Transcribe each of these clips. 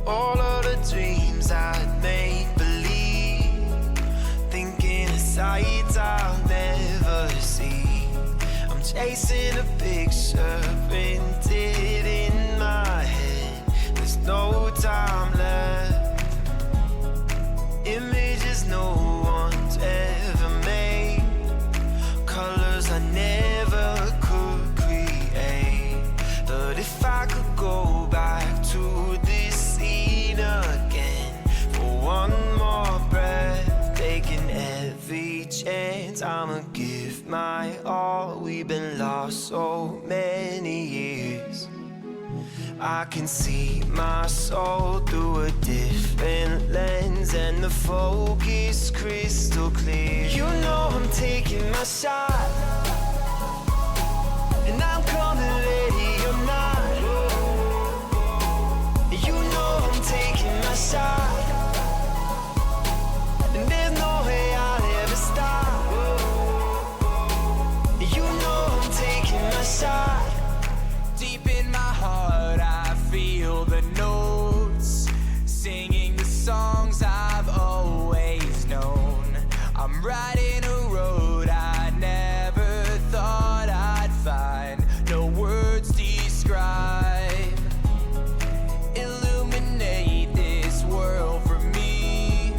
all of the dreams I'd make believe, thinking of sights I'll never see. I'm chasing a picture printed in my head. There's no time left. Images no one's ever made, colors I never could create. But if I could go back to this scene again for one more breath, taking every chance, I'ma give my all. We've been lost so many years. I can see my soul through a different lens, and the focus crystal clear. You know I'm taking my shot, and I'm coming ready or not. You know I'm taking my shot, and there's no way I'll ever stop. You know I'm taking my shot. Deep in my heart I feel the notes, singing the songs I've always known. I'm riding a road I never thought I'd find, no words describe. Illuminate this world for me,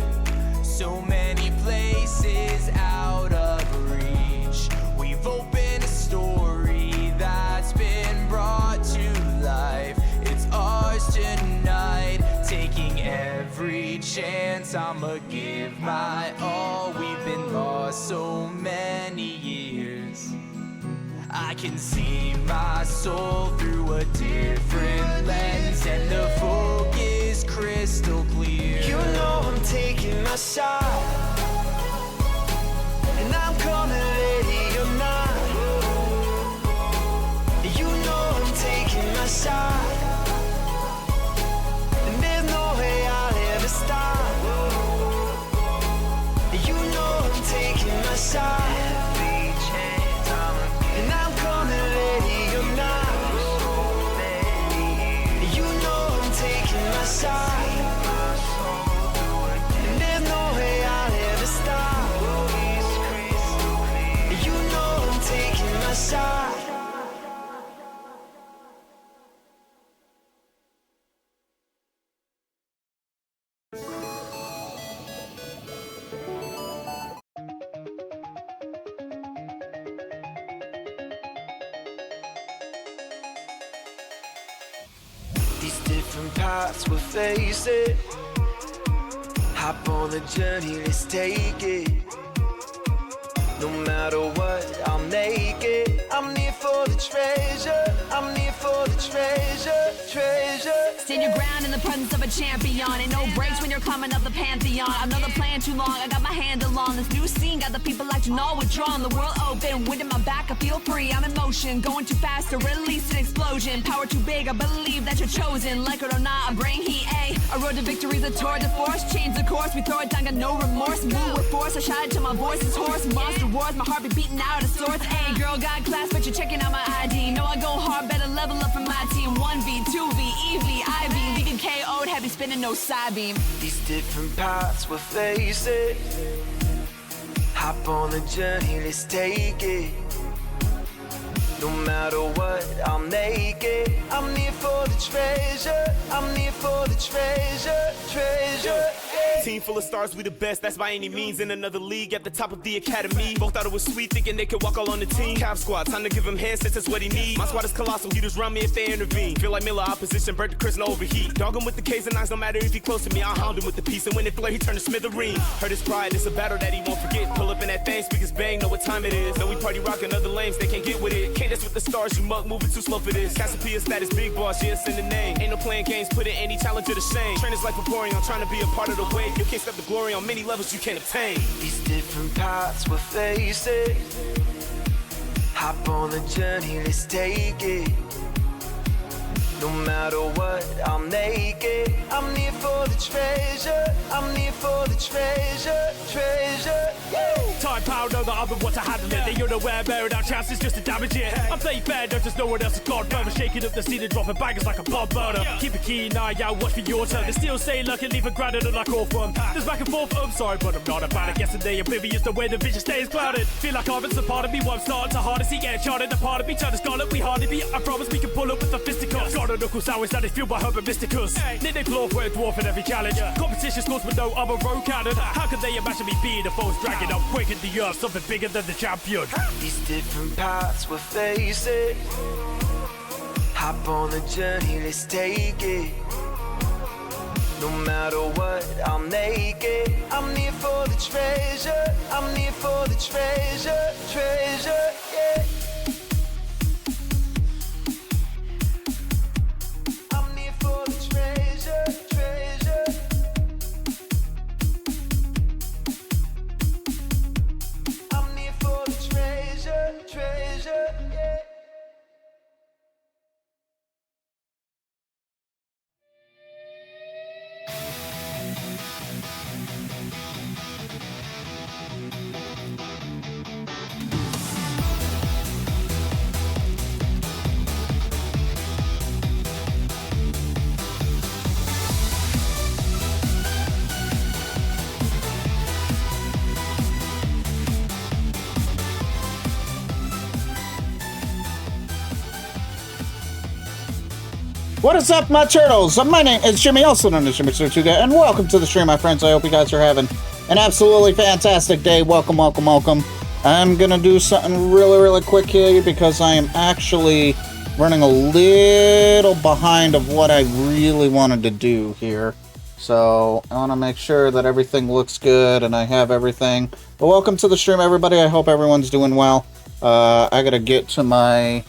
so many places out of reach. We've opened a story that's been brought to life. It's ours tonight, taking every chance. I'ma give my all. We've been lost so many years. I can see my soul through a different lens, and the focus crystal clear. You know I'm taking my shot, and I'm coming ready or not. You know I'm taking my shot, and there's no way I'll ever stop. You know I'm taking my shot, and I'm coming ready or not. You know I'm taking my shot, and there's no way I'll ever stop. You know I'm taking my shot. These different paths we're facing, hop on the journey, let's take it. No matter what, I'll make it. I'm near for the treasure, I'm near for the treasure, treasure. Stand your ground in the presence of a champion. Ain't no breaks when you're climbing up the pantheon. I've known the plan too long, I got my handle on this new scene. Got the people acting all withdrawn, the world open. Wind in my back, I feel free, I'm in motion. Going too fast to release an explosion. Power too big, I believe that you're chosen. Like it or not, I bring heat, ayy. A road to victory's a tour de force. Change the course, we throw it down, got no remorse. Move with force, I shout it till my voice is hoarse. Monster wars, my heart be beating out of sorts. Ayy, girl got class, but you're checking out my ID. Know I go hard, better level up for my team. 1V, 2V, EV, IV, leaving KO'd, heavy spinning, no side beam. These different paths we're facing, hop on the journey, let's take it. No matter what, I'll make it. I'm near for the treasure, I'm near for the treasure, treasure. Team full of stars, we the best, that's by any means. In another league, at the top of the academy. Both thought it was sweet, thinking they could walk all on the team. Cap squad, time to give him handsets, that's what he needs. My squad is colossal, he just run me if they intervene. Feel like Miller opposition, Bert the Chris, no overheat. Dog him with the K's and I's, no matter if he close to me. I'll hound him with the piece, and when it flare, he turn to smithereen. Hurt his pride, it's a battle that he won't forget. Pull up in that thing, speakers bang, know what time it is. Know we party rockin' other lames, they can't get with it. Can't dance with the stars, you mug, moving too slow for this. Cassiopeia status, big boss, yeah, it's in the name. Ain't no playing games, put in any challenger to shame. Trainers like Vaporeon, trying to be a part of the wave. You can't step the glory on many levels you can't obtain. These different paths we're facing, hop on the journey, let's take it. No matter what, I'll make it. I'm near for the treasure, I'm near for the treasure, treasure, yeah. Time power, know that I'm the one to handle it. They unaware, bearing out chances just to damage it. I'm playing fair, don't just no one else is gone. Firm, shaking up the scene and dropping bangers like a bomb burner. Keep a keen eye out, watch for your turn. They still say luck and leave it grounded and like all fun. There's back and forth, I'm sorry, but I'm not about it. Yesterday, oblivious the way the vision stays clouded. Feel like I've a part of me, one starting to hard to see. Get charted, a part of me, turn to scarlet, we hardly beat. I promise we can pull up with the fisticuffs. Got a knuckle sandwich that is fueled by Herbert Mysticus. Nick they claw for a dwarf in every challenge. Competition scores with no other road cannon. How could they imagine me being the foes dragging up, breaking the earth, something bigger than the champion? These different paths we're facing. Hop on the journey, let's take it. No matter what, I'll make it. I'm here for the treasure. I'm here for the treasure, treasure, yeah. I'm here for the treasure, treasure. I'm here for the treasure, treasure, yeah. What is up, my turtles? My name is Jimmy, also known as Jimmy Tortuga, and welcome to the stream, my friends. I hope you guys are having an absolutely fantastic day. Welcome, welcome, welcome. I'm gonna do something really quick here because I am actually running a little behind of what I really wanted to do here. So I want to make sure that everything looks good and I have everything. But welcome to the stream, everybody. I hope everyone's doing well. I gotta get to my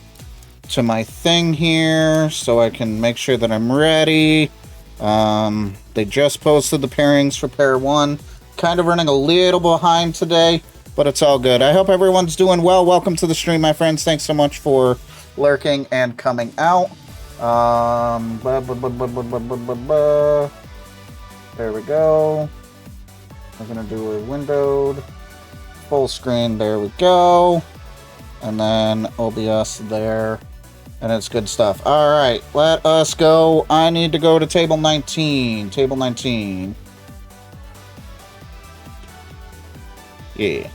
thing here so I can make sure that I'm ready. They just posted the pairings for pair 1. Kind of running a little behind today, but it's all good. I hope everyone's doing well. Welcome to the stream, my friends. Thanks so much for lurking and coming out. There we go. We're gonna do a windowed full screen. There we go. And then OBS there. And it's good stuff. Alright, let us go. I need to go to table 19. Table 19. Yeah.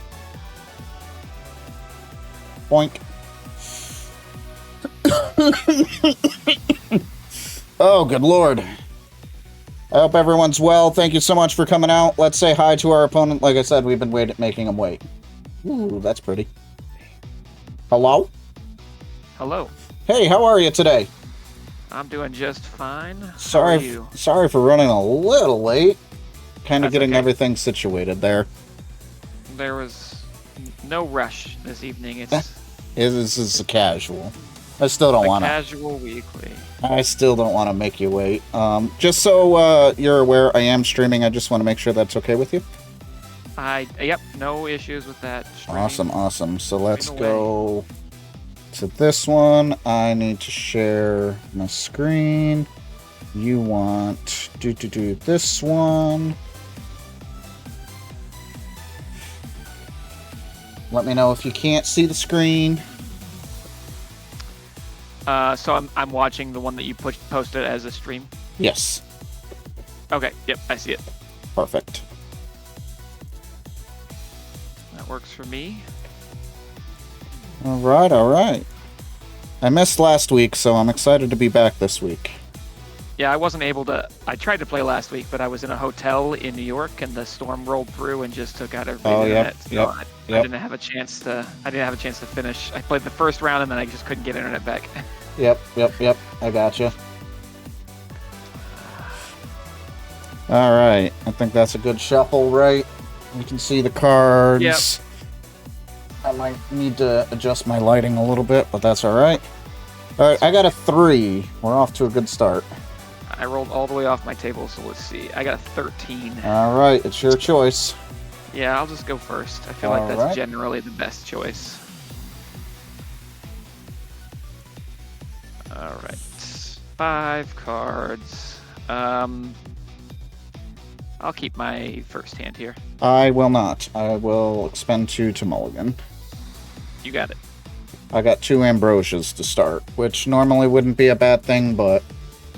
Boink. Oh, good lord. I hope everyone's well. Thank you so much for coming out. Let's say hi to our opponent. Like I said, we've been making him wait. Ooh, that's pretty. Hello? Hello. Hey, how are you today? I'm doing just fine. Sorry, How are you? sorry for running a little late. Kind of That's getting okay. everything situated there. There was no rush this evening. It's This is a casual. I still don't a want to. casual weekly. I still don't want to make you wait. Just so you're aware, I am streaming. I just want to make sure that's okay with you. Yep, no issues with that. Stream. Awesome. So let's away. go to this one. I need to share my screen. You want to do this one. Let me know if you can't see the screen. So I'm watching the one that you posted as a stream. Yes. Okay. Yep, I see it. Perfect. That works for me. All right. I missed last week, so I'm excited to be back this week. Yeah, I wasn't able to. I tried to play last week, but I was in a hotel in New York, and the storm rolled through and just took out everybody's internet. So I didn't have a chance to. I didn't have a chance to finish. I played the first round, and then I just couldn't get internet back. Yep. I gotcha. All right. I think that's a good shuffle, right? You can see the cards. Yep. I might need to adjust my lighting a little bit, but that's all right. All right, I got a 3. We're off to a good start. I rolled all the way off my table, so let's see. I got a 13. All right, it's your choice. Yeah, I'll just go first. I feel All like that's right. generally the best choice. All right, 5 cards. I'll I'll keep my first hand here. I will not. I will expend 2 to mulligan. You got it. I got 2 Ambrosias to start, which normally wouldn't be a bad thing, but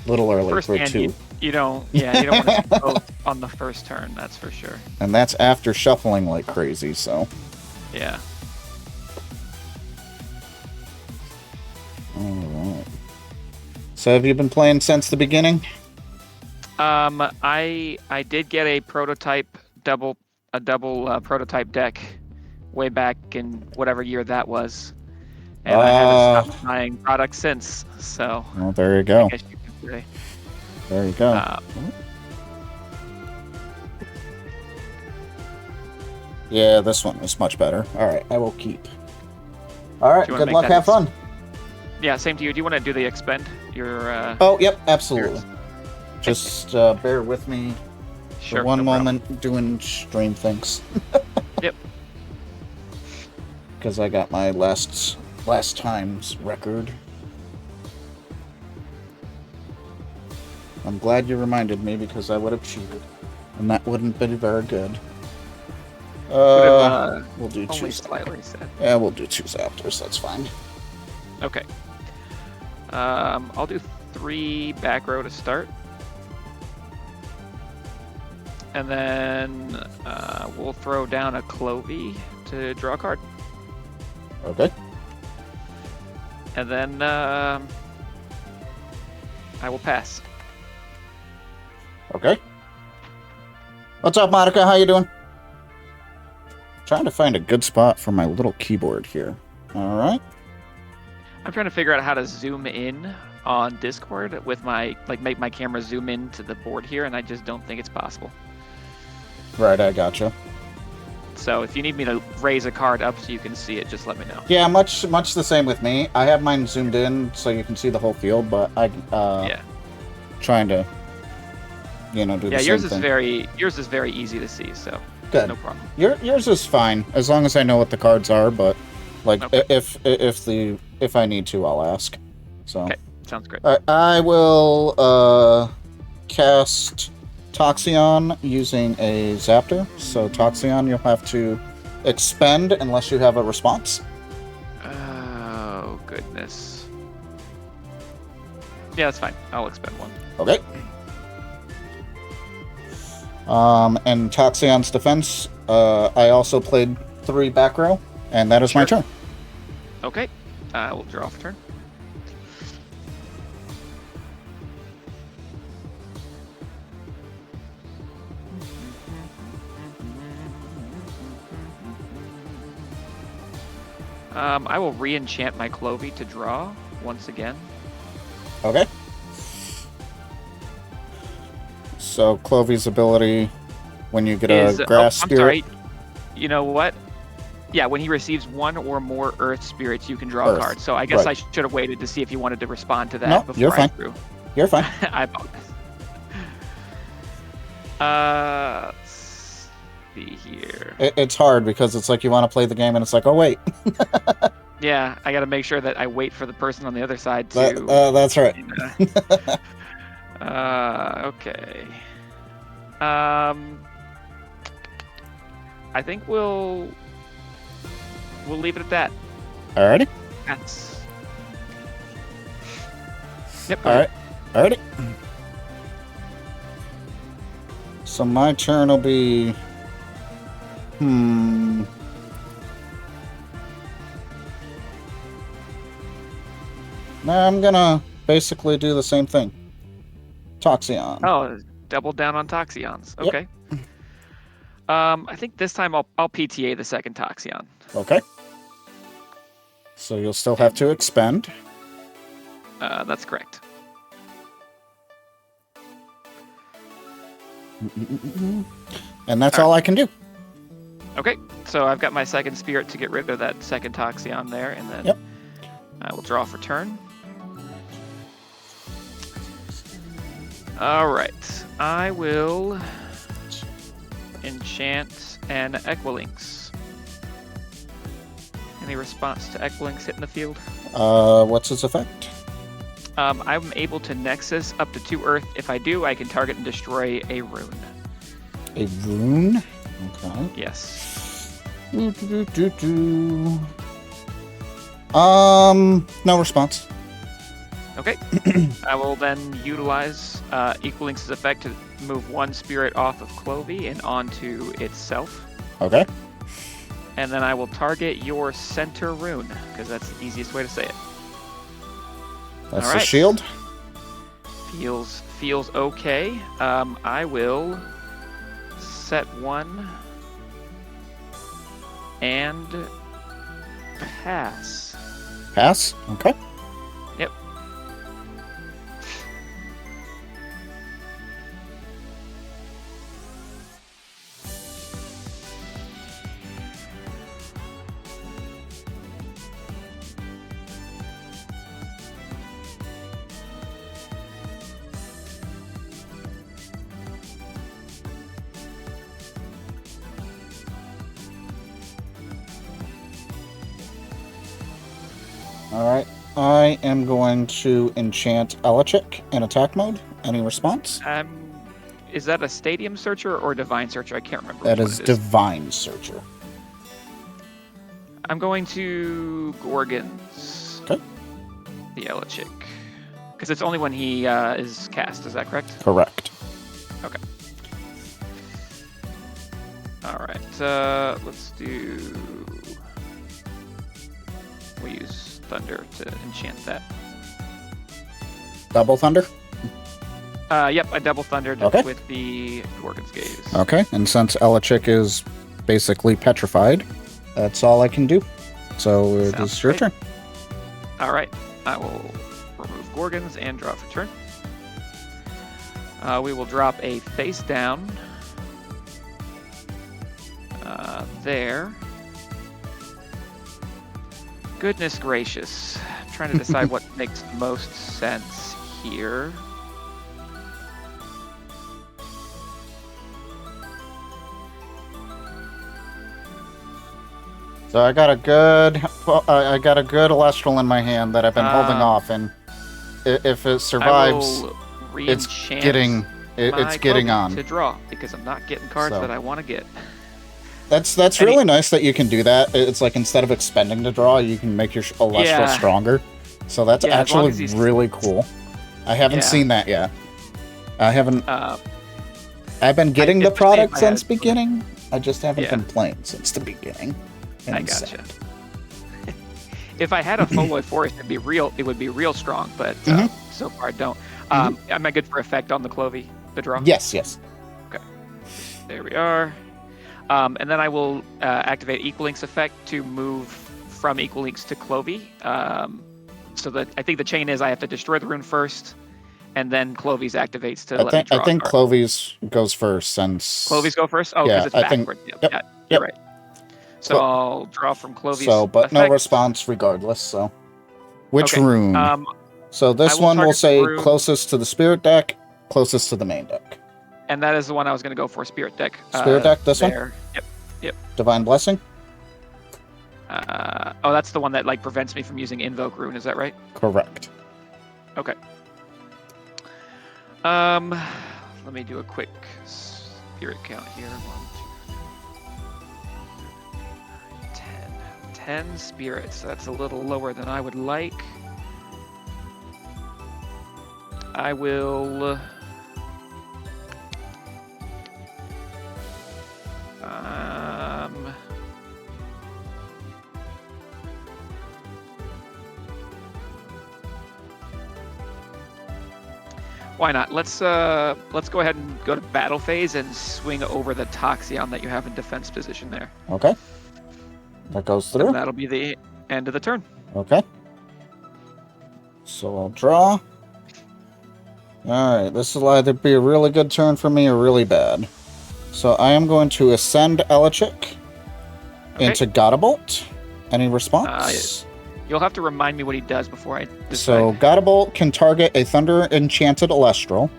a little early First for hand, 2. you don't want to do both on the first turn, that's for sure. And that's after shuffling like crazy, so. Yeah. Alright. So have you been playing since the beginning? I did get a double prototype deck way back in whatever year that was. And I haven't stopped buying products since, so. Well, there you go. I guess you could say. There you go. Yeah, this one is much better. Alright, I will keep. Alright, good luck, have fun. Yeah, same to you. Do you want to do the expend? Oh, yep, absolutely. Just bear with me Sure, for one no moment problem. doing stream things. Yep. Because I got my last time's record. I'm glad you reminded me because I would have cheated. And that wouldn't be very good. We'll do only 2 slightly sad. Yeah, we'll do 2 Zapdos, that's fine. Okay. I'll do 3 back row to start. And then we'll throw down a Clovey to draw a card. Okay. And then I will pass. Okay. What's up, Monica? How you doing? Trying to find a good spot for my little keyboard here. All right. I'm trying to figure out how to zoom in on Discord with make my camera zoom in to the board here, and I just don't think it's possible. Right, I gotcha. So if you need me to raise a card up so you can see it, just let me know. Yeah, much the same with me. I have mine zoomed in so you can see the whole field, but trying to, do the same thing. Yours is very easy to see, so good. No problem. Yours is fine as long as I know what the cards are. But Okay. if I need to, I'll ask. So Okay, sounds great. I will cast Toxeon using a Zaptor. So Toxeon, you'll have to expend unless you have a response. Oh goodness. Yeah, that's fine. I'll expend 1. Okay. And Toxeon's defense, I also played 3 back row, and that is my turn. Okay. I will draw for turn. I will re-enchant my Clovey to draw once again. Okay. So Clovey's ability, when you get a grass spirit. Sorry. You know what? Yeah, when he receives 1 or more Earth spirits, you can draw a card. So I guess I should have waited to see if you wanted to respond to that before you're fine. I threw. You're fine. I apologize. Let's see here. It's hard because it's like you want to play the game and it's like, oh wait. Yeah, I got to make sure that I wait for the person on the other side to. That's right. Okay. I think we'll leave it at that. Alrighty. That's. Yep. Alright. Alrighty. So my turn will be. Now I'm gonna basically do the same thing. Toxeon. Oh, double down on Toxeons. Okay. Yep. I think this time I'll PTA the second Toxeon. Okay. So you'll still have to expend. That's correct. And that's all I can do. Okay, so I've got my second spirit to get rid of that second Toxeon there, and then I will draw for turn. All right, I will enchant an Equilinx. Any response to Equilinx hitting the field? What's its effect? I'm able to Nexus up to 2 Earth. If I do, I can target and destroy a rune. A rune? Okay. Yes. No response. Okay. I will then utilize Equalinx's effect to move one spirit off of Clovey and onto itself. Okay. And then I will target your center rune, because that's the easiest way to say it. That's All the right. shield. Feels okay. I will set one and pass. Pass? Okay. Yep. Alright. I am going to enchant Elachik in attack mode. Any response? Is that a Stadium Searcher or Divine Searcher? I can't remember. That which is one it is. Divine Searcher. I'm going to Gorgons. Okay. The Elachik. Because it's only when he is cast, is that correct? Correct. Okay. Alright, let's do... We'll use Thunder to enchant that. Double Thunder? Yep, I double thundered Okay. with the Gorgon's Gaze. Okay, and since Elachik is basically petrified, that's all I can do. So it Sounds is your great. turn. Alright, I will remove Gorgons and draw for turn. We will drop a face down. There. Goodness gracious. I'm trying to decide what makes the most sense here. So I got a good Elestral in my hand that I've been holding off, and if it survives, it's getting on to draw because I'm not getting cards So. that I want to get. That's really nice that you can do that. It's like instead of expending to draw, you can make your Elestral stronger. So that's Yeah, as long actually as he's- really cool. I haven't Yeah. seen that yet. I haven't. I've been getting it's the just product in my since head. beginning. I just haven't Yeah. been playing since the beginning. I And gotcha. sad. If I had a Foloid Forest, it would be real strong, but so far I don't. Am I good for effect on the Clovey, the draw? Yes, yes. Okay. There we are. And then I will activate Equalinx effect to move from Equalinx to Clovey. So that I think the chain is I have to destroy the rune first, and then Clovey's activates to let me draw I think a card. Clovey's goes first since Clovey's go first? Oh, Yeah, because it's I think- backward. Yep, yep, yeah, yep. you're right. So I'll draw from Clovey's So, but no effect. response regardless. So, which Okay, rune? So this I will one will target the say rune. closest to the spirit deck, closest to the main deck. And that is the one I was going to go for, Spirit Deck. Spirit deck, this one? there. Yep. Divine Blessing. Oh, that's the one that like prevents me from using Invoke Rune. Is that right? Correct. Okay. Let me do a quick spirit count here. 10 spirits. That's a little lower than I would like. I will. Why not? Let's go ahead and go to battle phase and swing over the Toxion that you have in defense position there. Okay. That goes through. And that'll be the end of the turn. Okay. So I'll draw. Alright, this will either be a really good turn for me or really bad. So I am going to ascend Elachik into Godabolt. Any response? You'll have to remind me what he does before I decide. So Godabolt can target a Thunder Enchanted Elestral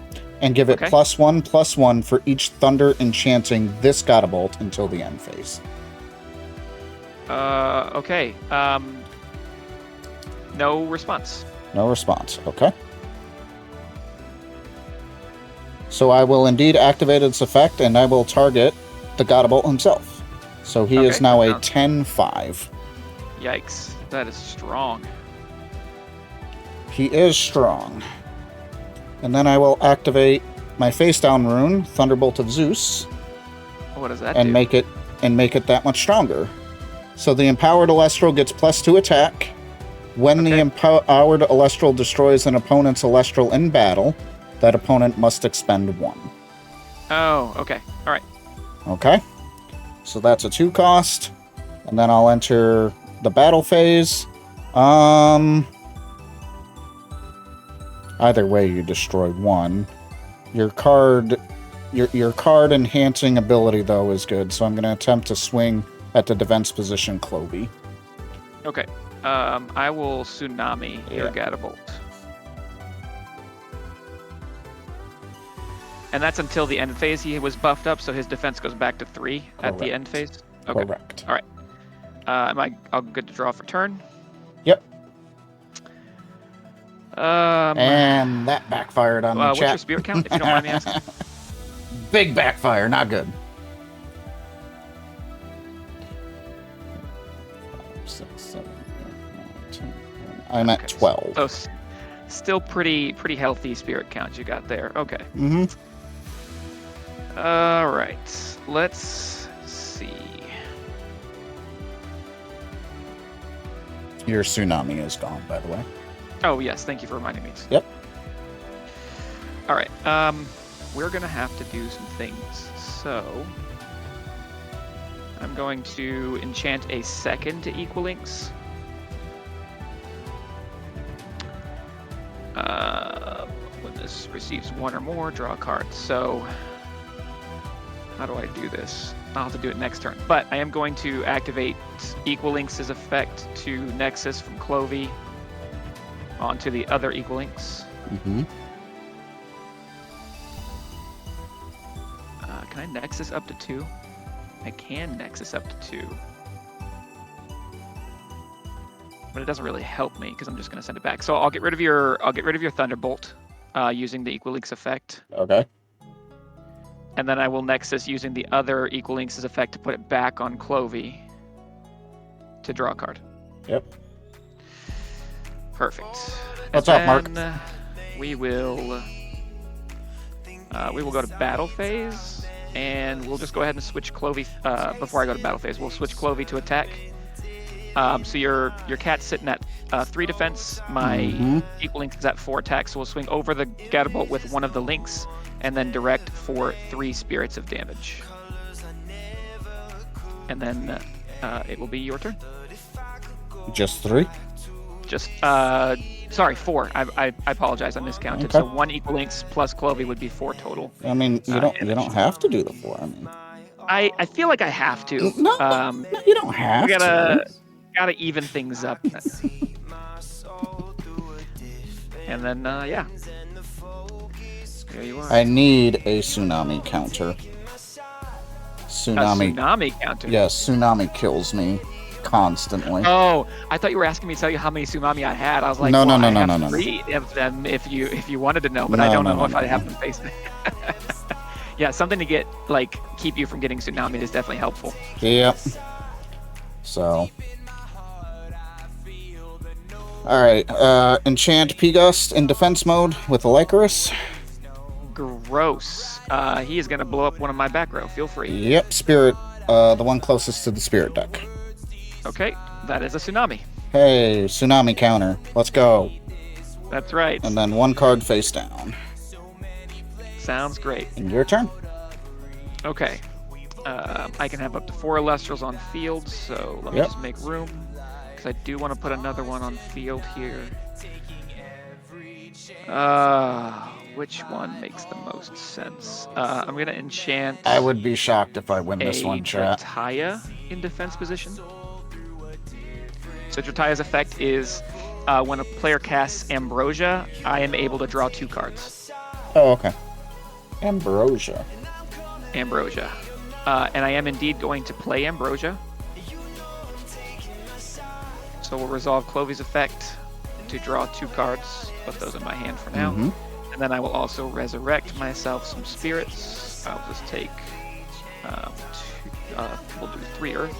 and give it Okay. +1/+1 for each Thunder enchanting this Godabolt until the end phase. Okay. No response. No response. Okay. So I will indeed activate its effect, and I will target the Godbolt himself. So he is now a 10-5. Yikes. That is strong. He is strong. And then I will activate my face down rune, Thunderbolt of Zeus. What does that do? Make it that much stronger. So the empowered Elestral gets +2 attack. When the empowered Elestral destroys an opponent's Elestral in battle, that opponent must expend 1. Oh, okay. All right. Okay. So that's a 2 cost. And then I'll enter the battle phase. Either way, you destroy 1. Your card enhancing ability, though, is good. So I'm going to attempt to swing at the defense position, Clovey. Okay. I will Tsunami your Gadabolt. And that's until the end phase. He was buffed up, so his defense goes back to 3 at the end phase? Okay. Correct. All right. Am I all good to draw for turn? Yep. And that backfired on the chat. What's your spirit count, if you don't mind me asking? Big backfire, not good. 5, 6, 7, 8, 9, 10. I'm at 12. So still pretty healthy spirit count you got there. Okay. Mm-hmm. All right. Let's see. Your Tsunami is gone, by the way. Oh, yes. Thank you for reminding me. Yep. All right. We're going to have to do some things. So I'm going to enchant a second Equalinx. When this receives 1 or more, draw a card. So how do I do this? I'll have to do it next turn. But I am going to activate Equalinx's effect to Nexus from Clovey onto the other Equalinx. Mm-hmm. Can I Nexus up to 2? I can Nexus up to 2. But it doesn't really help me because I'm just going to send it back. So I'll get rid of your Thunderbolt using the Equalinx effect. Okay. And then I will Nexus using the other Equalinx's effect to put it back on Clovey to draw a card. Yep. Perfect. What's up, Mark? We will go to battle phase, and we'll just go ahead and switch Clovey. Before I go to battle phase, we'll switch Clovey to attack. So your cat's sitting at 3 defense. My Equalinx is at 4 attack. So we'll swing over the Gadabolt with one of the links, and then direct for 3 spirits of damage. And then it will be your turn. Just 3? Just sorry, 4. I apologize, I miscounted. Okay. So 1 Equalinx plus Clovey would be 4 total. I mean, you don't have to do the 4. I mean, I feel like I have to. No, you don't have to. Gotta even things up. And then yeah. There you are. I need a Tsunami counter. Tsunami counter? Yes, Tsunami kills me constantly. Oh, I thought you were asking me to tell you how many Tsunami I had. I was like, no. Three of them if you wanted to know, but I don't know if I have them faced. Yeah, something to get keep you from getting Tsunami is definitely helpful. Yep. So. Alright, enchant P-Gust in defense mode with a Lycoris. Gross. He is going to blow up one of my back row. Feel free. Yep, Spirit, the one closest to the Spirit deck. Okay, that is a Tsunami. Hey, Tsunami counter. Let's go. That's right. And then 1 card face down. Sounds great. And your turn. Okay. I can have up to 4 Elestrals on field, so let me just make room. Because I do want to put another one on field here. Which one makes the most sense? I'm going to enchant... I would be shocked if I win this one, chat. Drataya in defense position. So Drataya's effect is when a player casts Ambrosia, I am able to draw 2 cards. Oh, okay. Ambrosia. And I am indeed going to play Ambrosia. So we'll resolve Clovey's effect to draw 2 cards. Put those in my hand for now. And And then I will also resurrect myself some spirits. I'll just take we'll do 3 earth.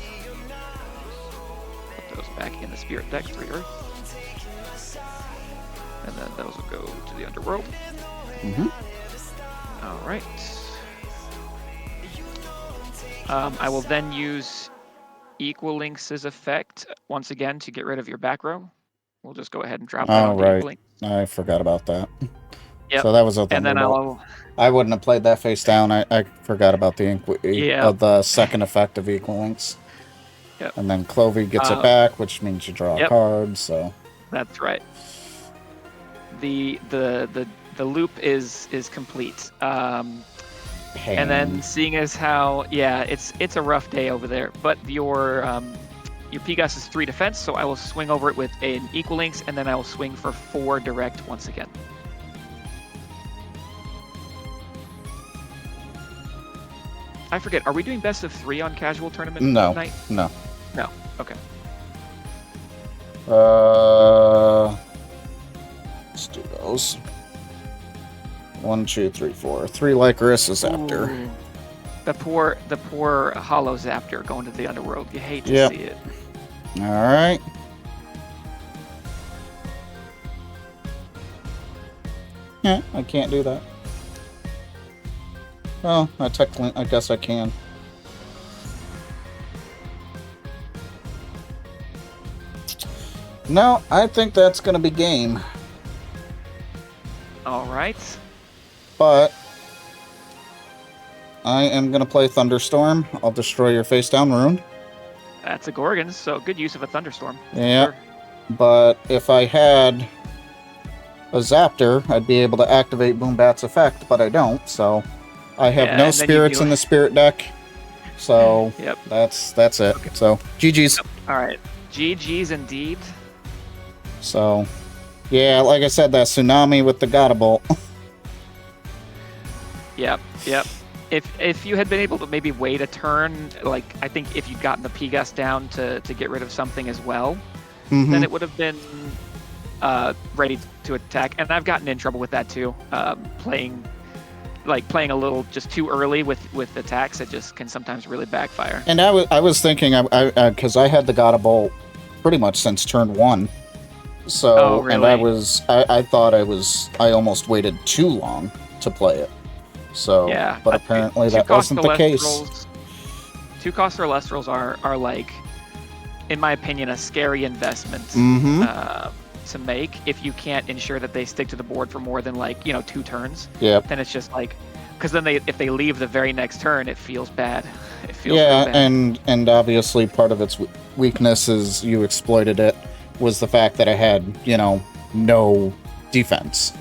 Put those back in the spirit deck, 3 earth. And then those will go to the underworld. All right. I will then use Equal Links' effect once again to get rid of your back row. We'll just go ahead and drop that onto Equal Links. I forgot about that. Yep. So that was a and then I wouldn't have played that face down. I forgot about the second effect of Equal Links. Yep. And then Clovey gets it back, which means you draw a card. So that's right. The loop is complete. And then seeing as how it's a rough day over there, but your Pegas is 3 defense, so I will swing over it with an Equal Links, and then I will swing for 4 direct once again. I forget, are we doing best of 3 on casual tournament night? No. Okay. Let's do those. 1, 2, 3, 4. 3 Lycoris is after. Ooh. The poor Hollow Zaptor going to the underworld. You hate to see it. Alright. Yeah, I can't do that. Oh, I guess I can. No, I think that's going to be game. Alright. But I am going to play Thunderstorm. I'll destroy your face down rune. That's a Gorgon, so good use of a Thunderstorm. Yeah. Sure. But if I had a Zaptor, I'd be able to activate Boombat's effect, but I don't, so I have no spirits in the spirit deck. So that's it. Okay. So GG's. Alright. GG's indeed. So yeah, like I said, that tsunami with the Gottabolt. Yep. If you had been able to maybe wait a turn, like I think if you'd gotten the Pegas down to get rid of something as well, then it would have been ready to attack. And I've gotten in trouble with that too. Playing a little just too early with attacks, it just can sometimes really backfire. And I was thinking, because I had the Gottabolt pretty much since turn 1. So, really? And I thought I almost waited too long to play it. So, but apparently that wasn't the case. 2-cost Elestrals are like, in my opinion, a scary investment to make if you can't ensure that they stick to the board for more than 2 turns. Yeah. Then it's just like, because then if they leave the very next turn, it feels bad. It feels bad. And obviously part of its weakness is you exploited it. Was the fact that I had, no defense.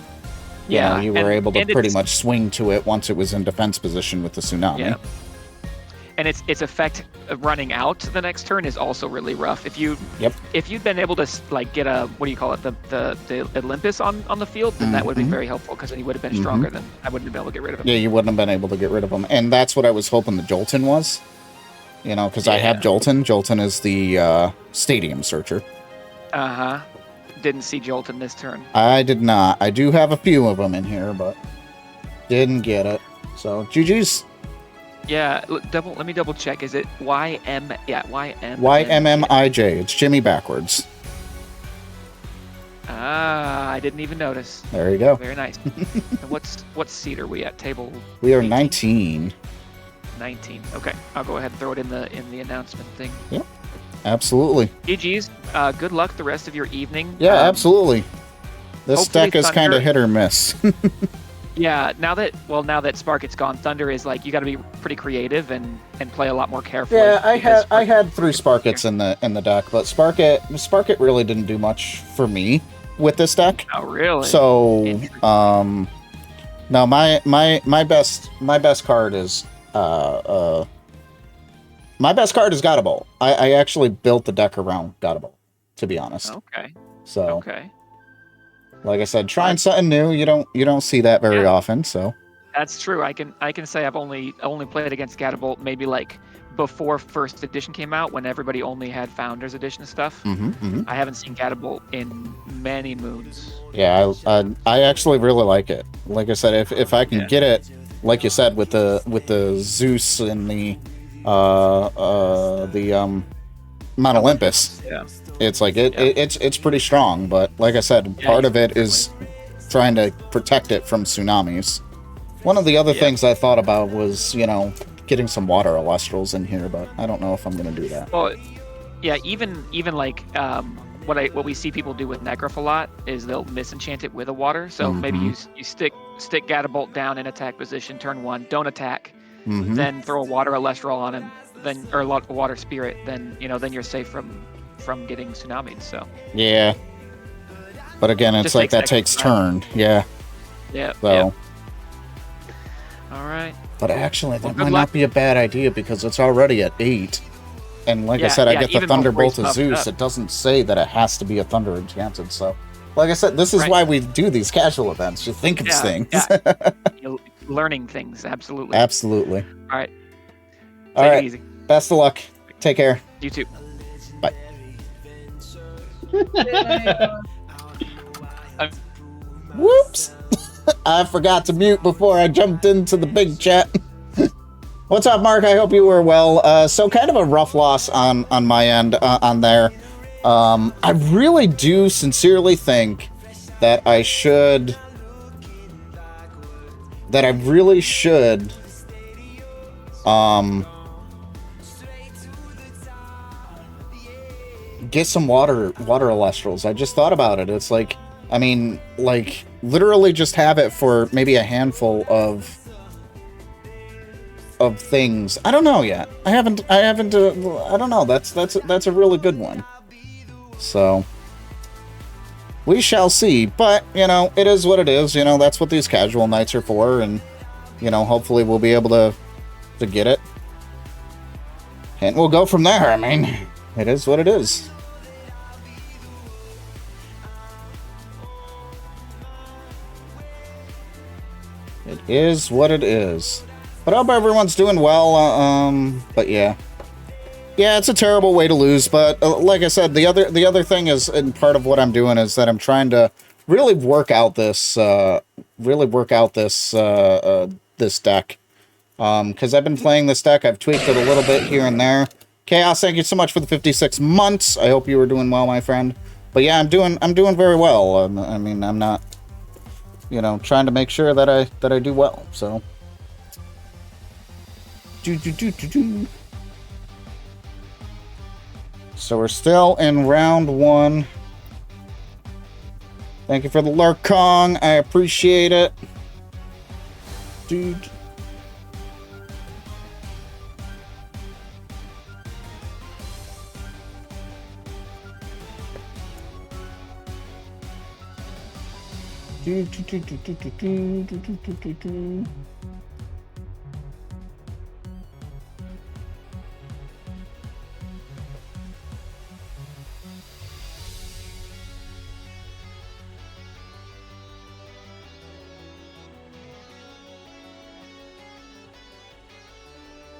You were able to pretty much swing to it once it was in defense position with the tsunami. Yeah. And its effect of running out the next turn is also really rough. If you'd been able to get a the Olympus on the field, then that would be very helpful because then he would have been stronger. Than I wouldn't have been able to get rid of him. Yeah, you wouldn't have been able to get rid of him, and that's what I was hoping the Jolton was. Because I have Jolton. Jolton is the stadium searcher. Didn't see Jolton this turn. I did not. I do have a few of them in here, but didn't get it. So GG's. Yeah, let me double check. Is it YM? Yeah, YM. YMMIJ. It's Jimmy backwards. I didn't even notice. There you go. Very nice. And what seat are we at? Table. We are 19. 19. Okay, I'll go ahead and throw it in the announcement thing. Yep. Absolutely. GG's. Good luck the rest of your evening. Yeah, absolutely. This deck is kind of hit or miss. Yeah, now that Sparket's gone, Thunder is you got to be pretty creative and play a lot more carefully. Yeah, I had 3 Sparkets in the deck, but Sparket really didn't do much for me with this deck. Oh, really? So, no, my best card is Gottabolt. I actually built the deck around Gottabolt, to be honest. Okay. So, like I said, trying something new. You don't see that very often. So that's true. I can say I've only played against Gottabolt maybe before first edition came out, when everybody only had Founders Edition stuff. I haven't seen Catapult in many moons. Yeah, I actually really like it. Like I said, if I can get it, like you said, with the Zeus and the Mount Olympus, it's like it's pretty strong. But like I said, part of it is trying to protect it from tsunamis. One of the other things I thought about was, getting some water Elestrals in here, but I don't know if I'm going to do that. Well, yeah, even like what we see people do with Necroph a lot is they'll misenchant it with a water. So maybe you stick Gadabolt down in attack position, turn 1, don't attack, then throw a water Elestral on him, or a water spirit, then you're safe from getting tsunamied. So yeah, but again, it's like that takes turn. Yeah. So. All right. But actually, that might not be a bad idea because it's already at 8. And like I said, I get the Thunderbolt of Zeus. It doesn't say that it has to be a Thunder Enchanted. So, like I said, this is why we do these casual events. You think of things. Learning things, absolutely. Absolutely. All right. Take it easy. Best of luck. Take care. You too. Bye. Whoops. I forgot to mute before I jumped into the big chat. What's up, Mark? I hope you were well. So kind of a rough loss on my end on there. I really do sincerely think that I really should get some water Elestrals. I just thought about it. It's like, I mean, like, literally just have it for maybe a handful of things. I don't know yet. I haven't, I don't know. That's a really good one. So, we shall see. But, it is what it is. That's what these casual nights are for. And, hopefully we'll be able to get it. And we'll go from there. I mean, it is what it is. It is what it is. But I hope everyone's doing well. But yeah. Yeah, it's a terrible way to lose. But like I said, the other thing is, and part of what I'm doing is that I'm trying to really work out this this deck. Because I've been playing this deck. I've tweaked it a little bit here and there. Chaos, thank you so much for the 56 months. I hope you were doing well, my friend. But yeah, I'm doing very well. I mean, I'm not, trying to make sure that I do well. So, So we're still in round 1. Thank you for the lurk, Kong. I appreciate it. Dude.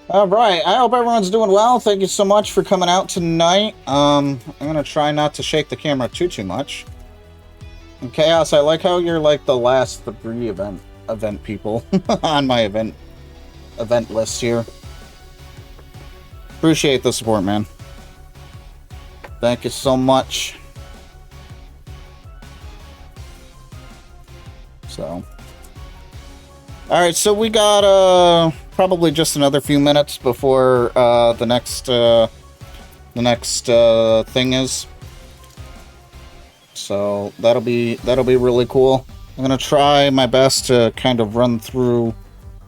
All right, I hope everyone's doing well. Thank you so much for coming out tonight. I'm gonna try not to shake the camera too much. And Chaos, I like how you're like the last 3 event people on my event list here. Appreciate the support, man. Thank you so much. So, all right, so we got probably just another few minutes before the next thing is. So that'll be really cool. I'm gonna try my best to kind of run through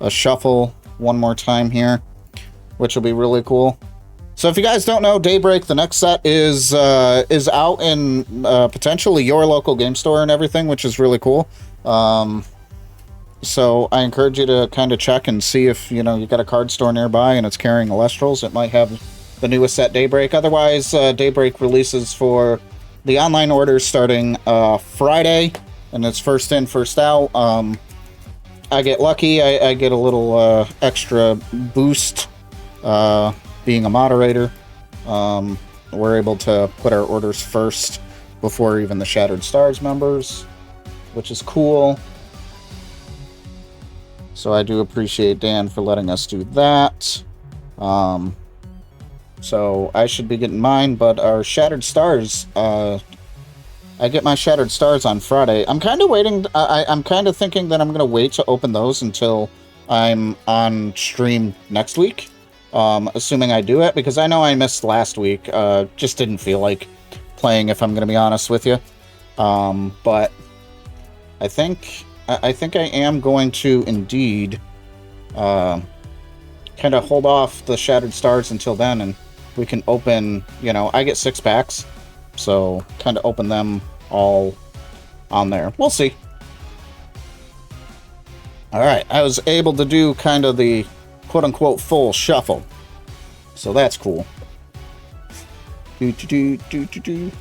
a shuffle one more time here, which will be really cool. So if you guys don't know, Daybreak, the next set is out in potentially your local game store and everything, which is really cool. So I encourage you to kind of check and see if you got a card store nearby and it's carrying Elestrals. It might have the newest set, Daybreak. Otherwise, Daybreak releases for the online order starting Friday, and it's first in, first out. I get lucky. I get a little extra boost being a moderator, we're able to put our orders first before even the Shattered Stars members, which is cool. So I do appreciate Dan for letting us do that. So I should be getting mine, but our Shattered Stars, I get my Shattered Stars on Friday. I'm kind of waiting. I'm kind of thinking that I'm going to wait to open those until I'm on stream next week. Assuming I do it, because I know I missed last week. Just didn't feel like playing, if I'm going to be honest with you. But I think I am going to indeed kind of hold off the Shattered Stars until then, and we can open, you know, I get 6 packs, so kind of open them all on there. We'll see. Alright, I was able to do kind of the quote-unquote full shuffle, so that's cool. Do-do-do-do-do-do.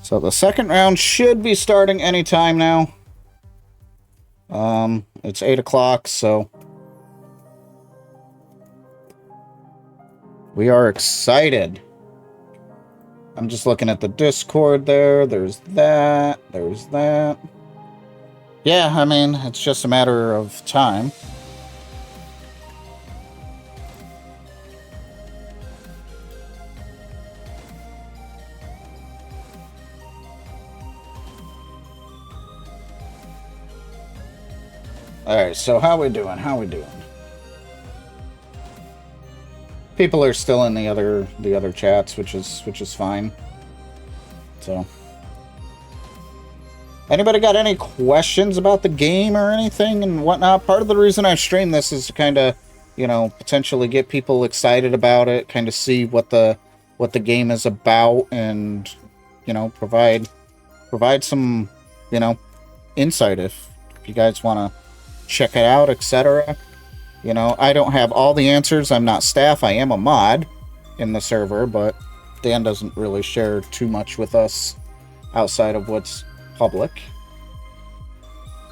So the second round should be starting anytime now. It's 8 o'clock, so we are excited. I'm just looking at the Discord there. There's that. There's that. Yeah, I mean, it's just a matter of time. Alright, so how we doing? How we doing? People are still in the other chats, which is fine. So, anybody got any questions about the game or anything and whatnot? Part of the reason I stream this is to kind of, you know, potentially get people excited about it, kind of see what the game is about, and, you know, provide some, you know, insight if you guys want to check it out, etc. You know, I don't have all the answers. I'm not staff. I am a mod in the server, but Dan doesn't really share too much with us outside of what's public.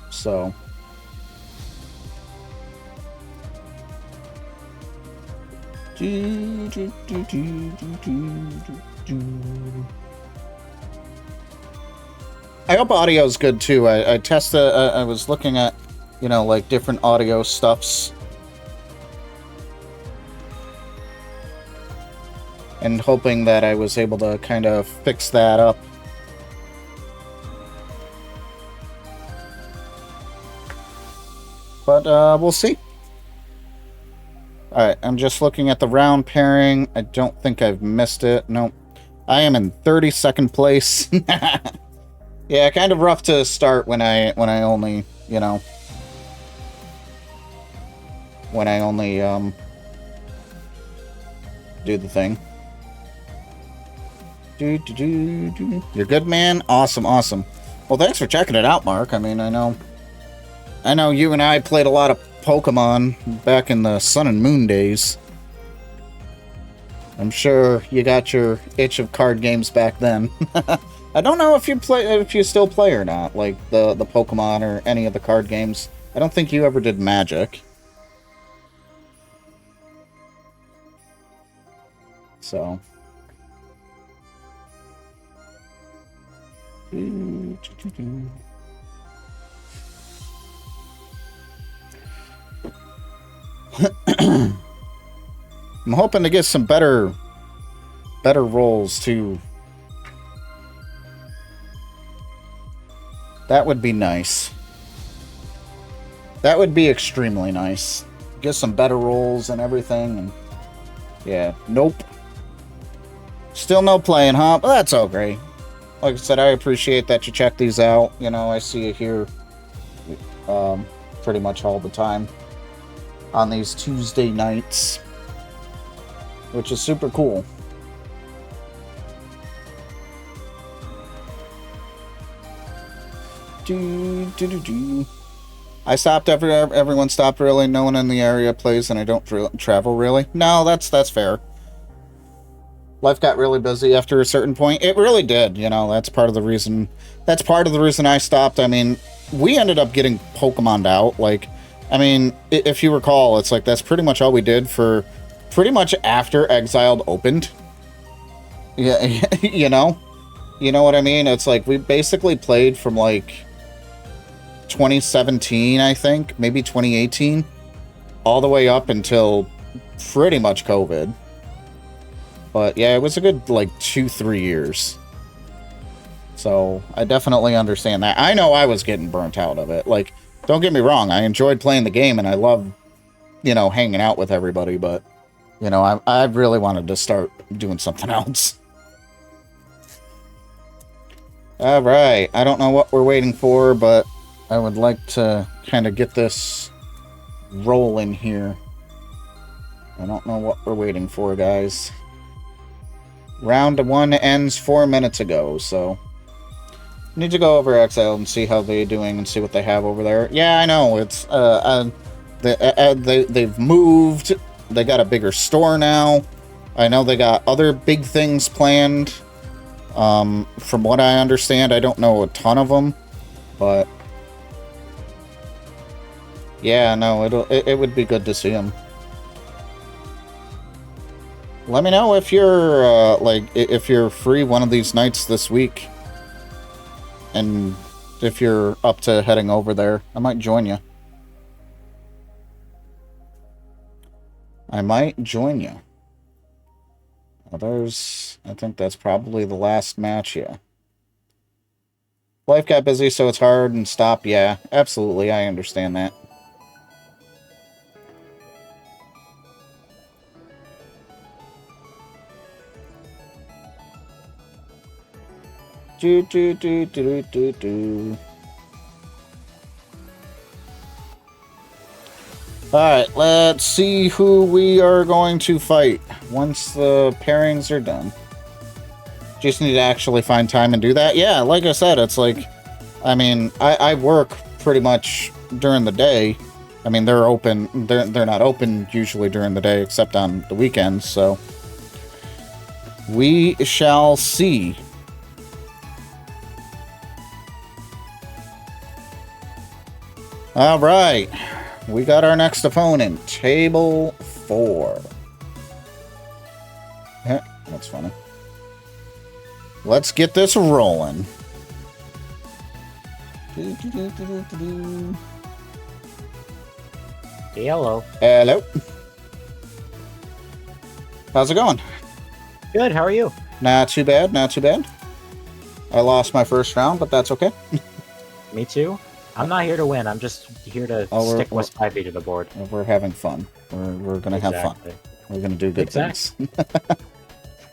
So, I hope audio is good too. I tested. I was looking at, you know, like different audio stuffs, and hoping that I was able to kind of fix that up. But we'll see. Alright, I'm just looking at the round pairing. I don't think I've missed it. Nope. I am in 32nd place. Yeah, kind of rough to start when I only, you know, when I only do the thing. You're good, man? Awesome, awesome. Well, thanks for checking it out, Mark. I mean, I know you and I played a lot of Pokemon back in the Sun and Moon days. I'm sure you got your itch of card games back then. I don't know if you still play or not, like the Pokemon or any of the card games. I don't think you ever did Magic. So. I'm hoping to get some better rolls too. That would be nice. That would be extremely nice. Get some better rolls and everything, and yeah, nope. Still no playing, huh? But that's all great. Like I said, I appreciate that you check these out. You know, I see you here pretty much all the time on these Tuesday nights, which is super cool. I stopped. Everyone stopped. Really, no one in the area plays, and I don't travel really. No, that's fair. Life got really busy after a certain point. It really did. You know, that's part of the reason. That's part of the reason I stopped. I mean, we ended up getting Pokemon'd out. Like, I mean, if you recall, it's like that's pretty much all we did for pretty much after Exiled opened. Yeah, you know what I mean. It's like we basically played from like 2017, I think, maybe 2018, all the way up until pretty much COVID. But yeah, it was a good, like, 2-3 years. So, I definitely understand that. I know I was getting burnt out of it. Like, don't get me wrong, I enjoyed playing the game, and I love, you know, hanging out with everybody, but, you know, I really wanted to start doing something else. Alright, I don't know what we're waiting for, but I would like to kind of get this rolling here. I don't know what we're waiting for, guys. Round 1 ends 4 minutes ago, so... Need to go over Exile and see how they're doing and see what they have over there. Yeah, I know, it's... they've moved. They got a bigger store now. I know they got other big things planned. From what I understand, I don't know a ton of them, but... Yeah, no, it would be good to see them. Let me know if you're, if you're free one of these nights this week. And if you're up to heading over there, I might join you. I might join you. Others, I think that's probably the last match, yeah. Life got busy, so it's hard and stop. Yeah, absolutely, I understand that. Do. Alright, let's see who we are going to fight once the pairings are done. Just need to actually find time and do that. Yeah, like I said, it's like, I mean, I work pretty much during the day. I mean, they're open, they're not open usually during the day except on the weekends, so we shall see. All right, we got our next opponent, table 4. Yeah, that's funny. Let's get this rolling. Hello. Hello. How's it going? Good, how are you? Not too bad, not too bad. I lost my first round, but that's okay. Me too. I'm not here to win. I'm just here to stick West 5B to the board. We're having fun. We're going to have fun. We're going to do good things.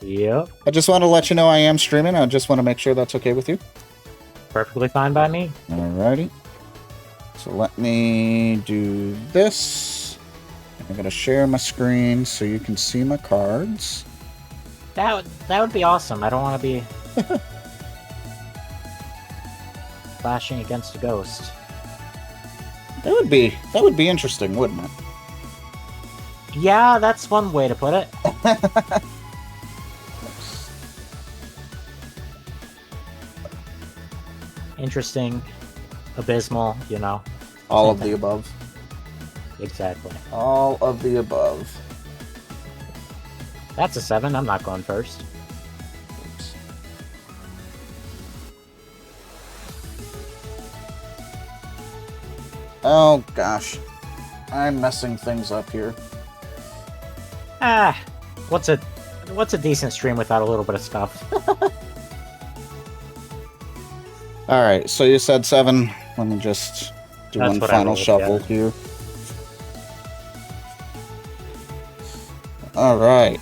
Yep. I just want to let you know I am streaming. I just want to make sure that's okay with you. Perfectly fine by me. Alrighty. So let me do this. I'm going to share my screen so you can see my cards. That would be awesome. I don't want to be flashing against a ghost. That would be interesting, wouldn't it? Yeah, that's one way to put it. Interesting, abysmal, you know. All of the above. Exactly. All of the above. That's a 7. I'm not going first. Oops. Oh gosh, I'm messing things up here. Ah, what's a decent stream without a little bit of stuff? All right, so you said 7. Let me just do one final shuffle here. All right.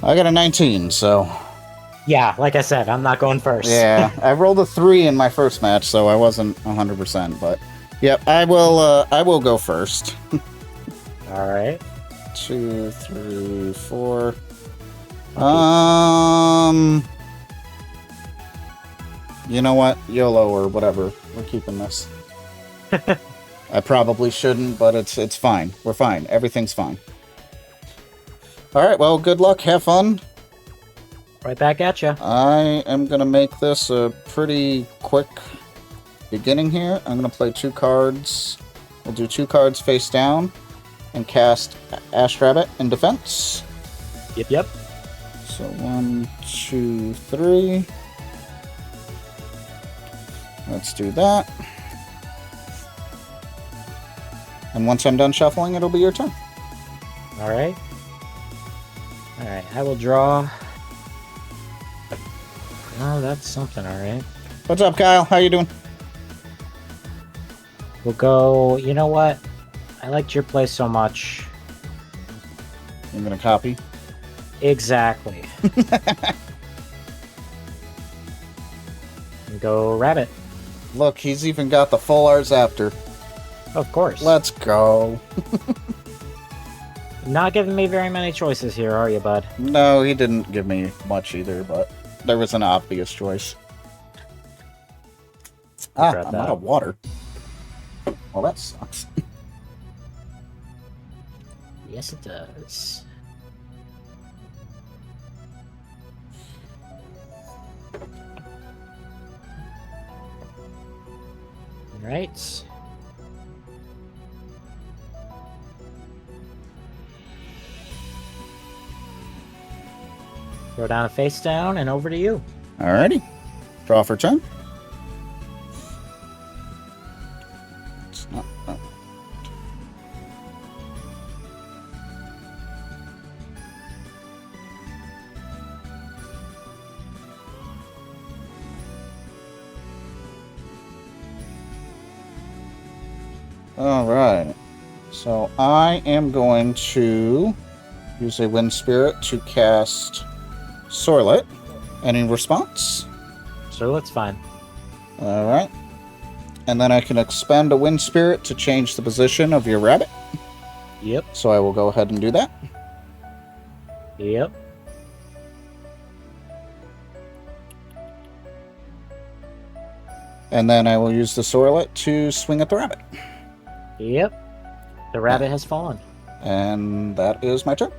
I got a 19, so... Yeah, like I said, I'm not going first. Yeah, I rolled a 3 in my first match, so I wasn't 100%, but... Yep, I will go first. Alright. 2, 3, 4. You know what? YOLO or whatever. We're keeping this. I probably shouldn't, but it's fine. We're fine. Everything's fine. Alright, well, good luck. Have fun. Right back at you. I am going to make this a pretty quick beginning here. I'm going to play 2 cards. We'll do 2 cards face down and cast Ash Rabbit in defense. Yep. So 1, 2, 3. Let's do that. And once I'm done shuffling, it'll be your turn. Alright, I will draw. Oh, that's something, alright. What's up, Kyle? How you doing? We'll go, you know what? I liked your play so much. I'm gonna copy. Exactly. And go Rabbit. Look, he's even got the full art Zaptor. Of course. Let's go. Not giving me very many choices here, are you, bud? No, he didn't give me much either, but there was an obvious choice. I'm out of water. Well, that sucks. Yes, it does. Right. Throw down a face down and over to you. Alrighty. Draw for turn. It's not. Alright. So I am going to use a Wind Spirit to cast Sorlet. Any response? Sorlet's fine. Alright. And then I can expend a Wind Spirit to change the position of your rabbit. Yep. So I will go ahead and do that. Yep. And then I will use the Sorlet to swing at the rabbit. Yep. The rabbit has fallen. And that is my turn.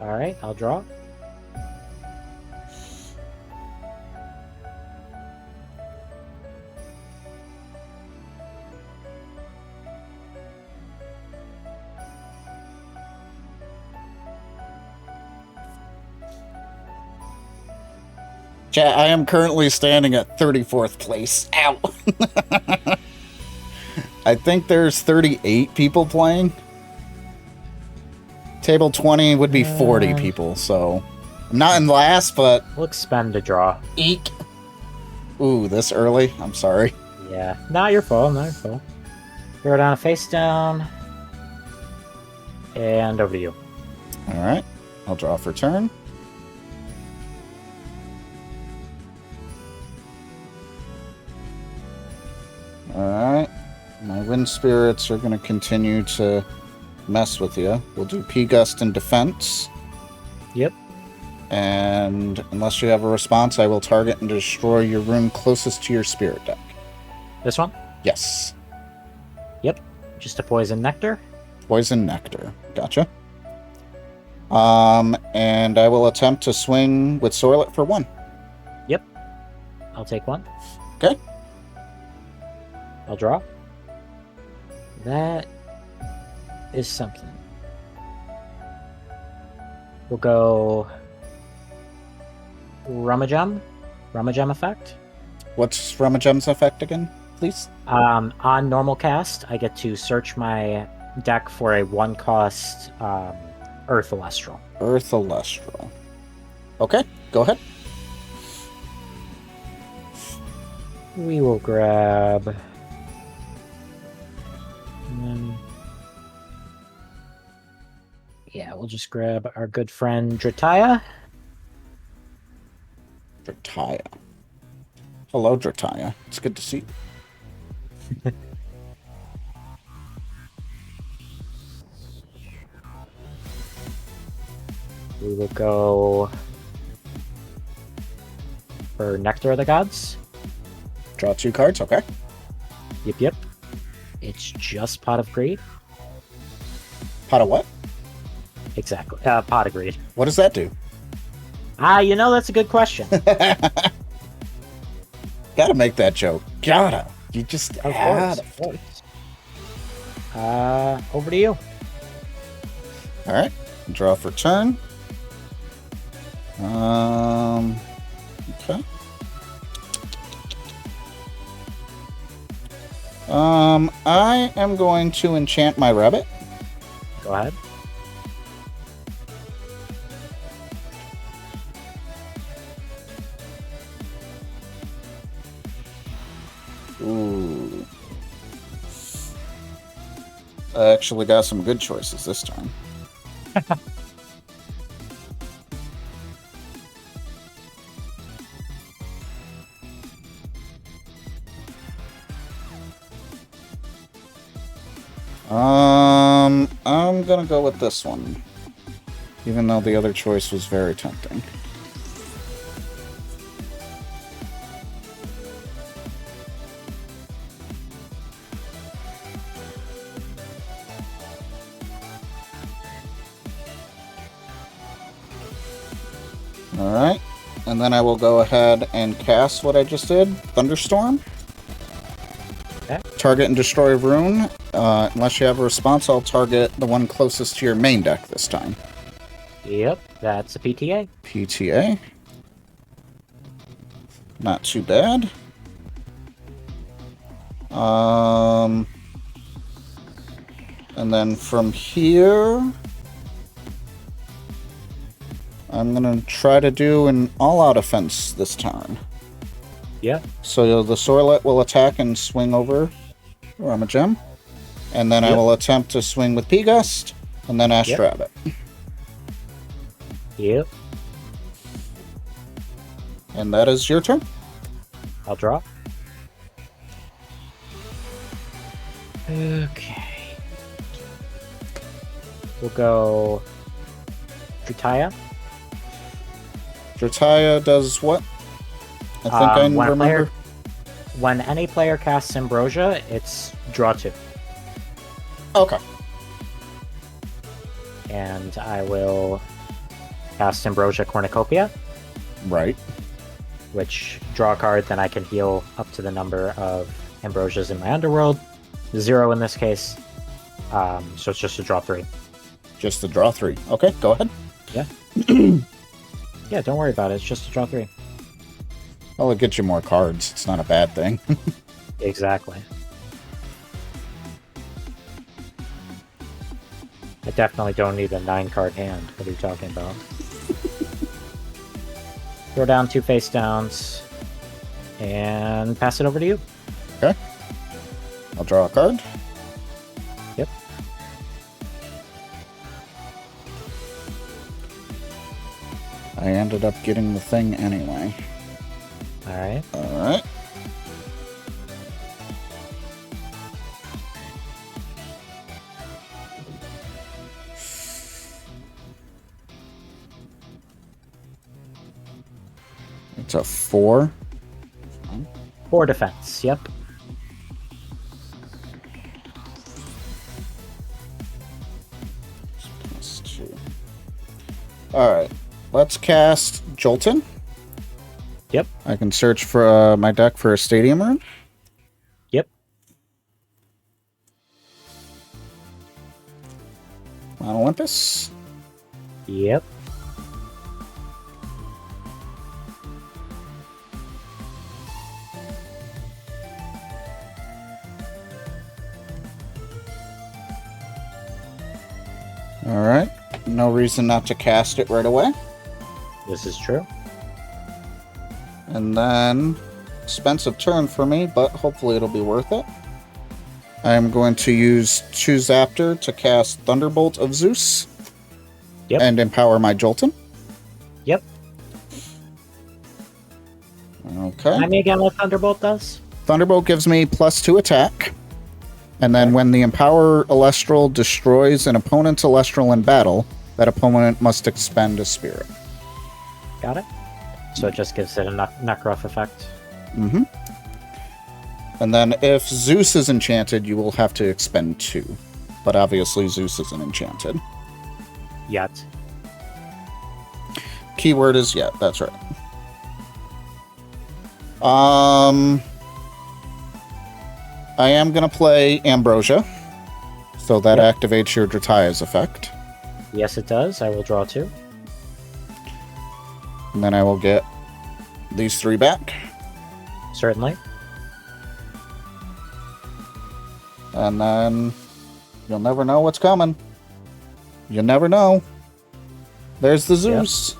Alright, I'll draw. Chat, I am currently standing at 34th place. Ow! I think there's 38 people playing. Table 20 would be 40 people, so... I'm not in last, but... We'll expend a draw. Eek! Ooh, this early? I'm sorry. Yeah. Not your fault, not your fault. Throw down a face down. And over to you. Alright. I'll draw for turn. Alright. My Wind Spirits are going to continue to mess with you. We'll do P-Gust in defense. Yep. And unless you have a response, I will target and destroy your rune closest to your spirit deck. This one? Yes. Yep. Just a Poison Nectar. Poison Nectar. Gotcha. And I will attempt to swing with Sorlet for 1. Yep. I'll take 1. Okay. I'll draw. That is something. We'll go Rummagem. Rummagem effect. What's Rummagem's effect again, please? On normal cast, I get to search my deck for a 1-cost Earth Elestral. Earth Elestral. Okay, go ahead. We will grab... yeah, we'll just grab our good friend Drataya. Drataya. Hello, Drataya. It's good to see you. We will go for Nectar of the Gods. Draw 2 cards, okay. Yep. It's just Pot of Greed. Pot of what? Exactly. Pot of Greed. What does that do? That's a good question. Gotta make that joke. Gotta. You just Of course. Over to you. Alright. Draw for turn. Okay. I am going to enchant my rabbit. Go ahead. Ooh. I actually got some good choices this time. I'm gonna go with this one, even though the other choice was very tempting. Alright, and then I will go ahead and cast what I just did, Thunderstorm. Okay. Target and destroy a rune. Unless you have a response, I'll target the one closest to your main deck this time. Yep, that's a PTA. PTA. Not too bad. And then from here, I'm going to try to do an all-out offense this turn. Yeah. So the Sorlet will attack and swing over Rama Gem. And then I will attempt to swing with P-Gust, and then Ash Rabbit. Yep. And that is your turn. I'll draw. Okay. We'll go Drutaya. Drutaya does what? I think I remember. When any player casts Ambrosia, it's draw 2. Okay. And I will cast Ambrosia Cornucopia. Right. Which draw a card, then I can heal up to the number of Ambrosias in my underworld. 0 in this case. So it's just a draw 3. Just a draw 3. Okay, go ahead. Yeah. Yeah, don't worry about it. It's just a draw 3. Well, it gets you more cards. It's not a bad thing. Exactly. I definitely don't need a 9-card hand. What are you talking about? Throw down 2 face downs. And pass it over to you. Okay. I'll draw a card. Yep. I ended up getting the thing anyway. Alright. Alright. It's a 4. 4 defense, yep. +2. Alright. Let's cast Jolton. Yep. I can search for my deck for a Stadium Rune. Yep. Mount Olympus. Yep. Alright. No reason not to cast it right away. This is true. And then, expensive turn for me, but hopefully it'll be worth it. I am going to use Choose Zaptor to cast Thunderbolt of Zeus. Yep. And empower my Jolton. Yep. Okay. Remind me again what Thunderbolt does? Thunderbolt gives me +2 attack. And then when the Empower Elestral destroys an opponent's Elestral in battle, That opponent must expend a spirit. Got it. So it just gives it a knock-off effect. Mm-hmm. And then if Zeus is enchanted, you will have to expend 2. But obviously Zeus isn't enchanted. Yet. Keyword is yet, that's right. I am going to play Ambrosia. So that activates your Drataya's effect. Yes, it does. I will draw 2. And then I will get these 3 back. Certainly. And then you'll never know what's coming. You never know. There's the Zeus.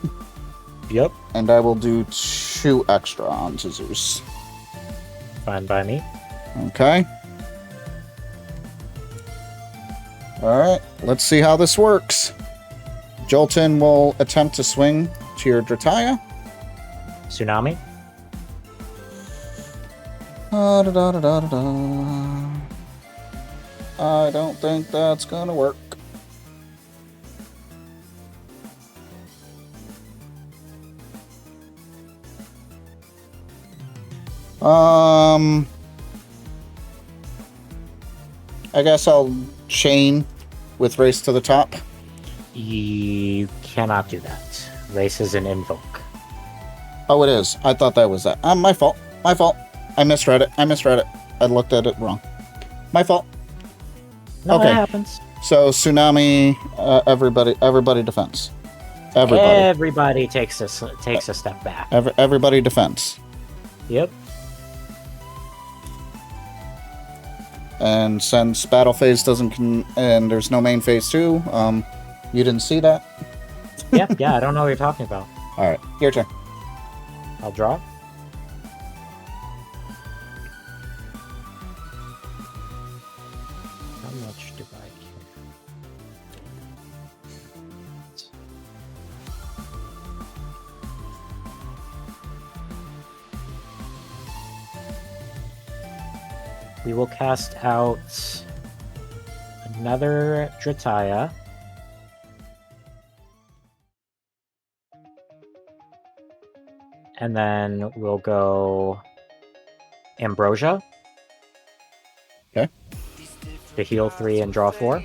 Yep. And I will do 2 extra onto Zeus. Fine by me. Okay. Alright, let's see how this works. Jolton will attempt to swing to your Drataya. Tsunami. I don't think that's gonna work. I guess I'll chain with Race to the Top. You cannot do that. Race is an invoke. Oh, it is. I thought that was that. My fault. My fault. I misread it. I looked at it wrong. My fault. No, okay. That happens. So, Tsunami, everybody defense. Everybody takes a step back. Everybody defense. Yep. And since battle phase doesn't and there's no main phase 2, you didn't see that? Yeah, I don't know what you're talking about. Alright, your turn. I'll draw. How much do I care? We will cast out another Drataya. And then we'll go Ambrosia. Okay. To heal 3 and draw 4.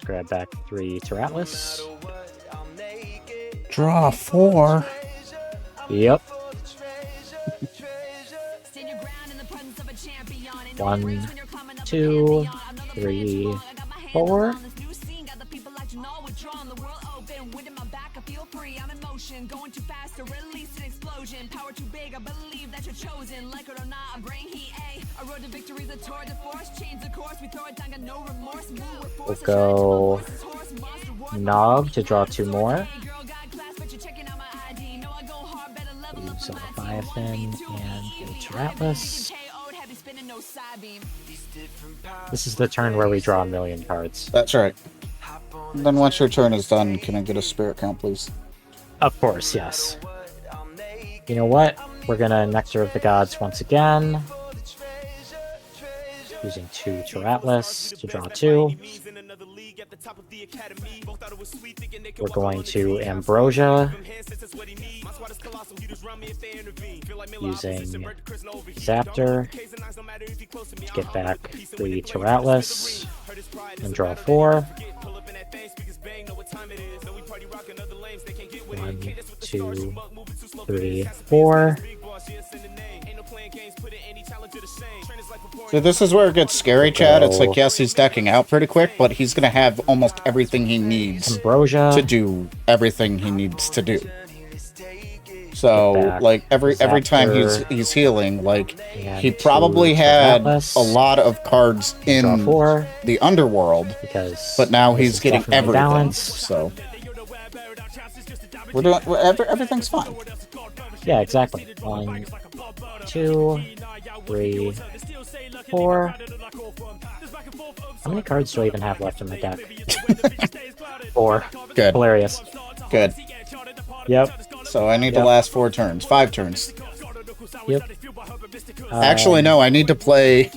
Grab back 3 Atlas. Draw 4. Yep. 1, 2, 3, 4. Going too fast to release an explosion. Power too big, I believe that you're chosen. Like it or not, I bring heat. I rode to victory, the tour de force. Change the course, we throw it down, got no remorse. We'll go Nog to draw 2 more. Use a Leviathan and a Atlas. This is the turn where we draw 1,000,000 cards. That's right. Then once your turn is done, can I get a spirit count, please? Of course, yes. You know what? We're gonna Nectar of the Gods once again. Using 2 Atlas to draw 2. We're going to Ambrosia. Using Zaptor to get back 3 Atlas and draw 4. 1, 2, 3, 4. So this is where it gets scary, Chad. It's like, yes, he's decking out pretty quick, but he's going to have almost everything he needs Ambrosia to do everything he needs to do. So, like, every time he's healing, like, he probably had a lot of cards in the underworld, but now he's getting everything. So we're doing everything's fine. Yeah, exactly. 1, 2, 3, 4. How many cards do I even have left in my deck? 4. Good. Hilarious. Good. Yep. So I need to last 4 turns. 5 turns. Yep. Actually, no. I need to play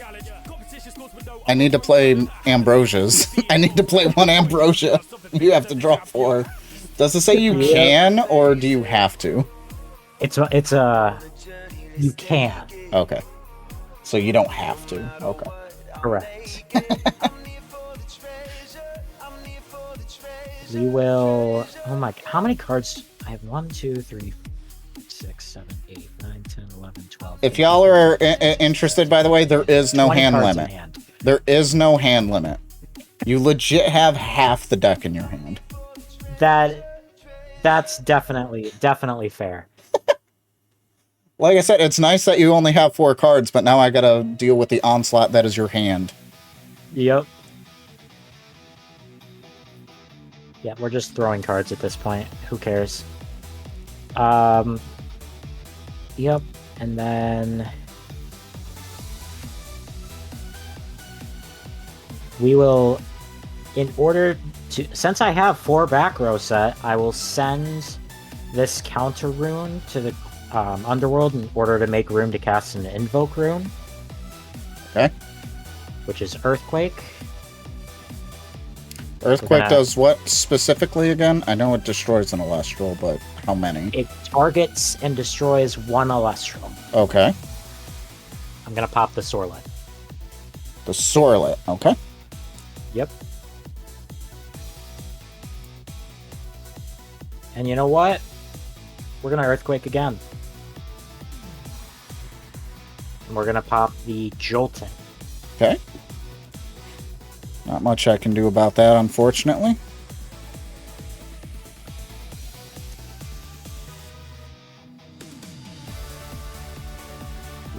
I need to play Ambrosias. I need to play one Ambrosia. You have to draw 4. Does it say you can, or do you have to? You can. Okay. So you don't have to. Okay. Correct. We will... Oh my... How many cards? I have 1, 2, 3, 6, 7, 8, 9, 10, 11, 12... If y'all are interested, by the way, there is no hand limit. There is no hand limit. You legit have half the deck in your hand. That's definitely fair. Like I said, it's nice that you only have 4 cards, but now I gotta deal with the onslaught that is your hand. Yep. Yeah, we're just throwing cards at this point. Who cares? Yep. And then we will, in order to, since I have 4 back row set, I will send this counter rune to the Underworld in order to make room to cast an invoke rune. Okay. Which is Earthquake. Earthquake does what specifically again? I know it destroys an Elestral, but how many? It targets and destroys 1 Elestral. Okay. I'm gonna pop the Sorlet. The Sorlet, okay. Yep. And you know what? We're gonna Earthquake again. And we're gonna pop the Jolting. Okay. Not much I can do about that, unfortunately.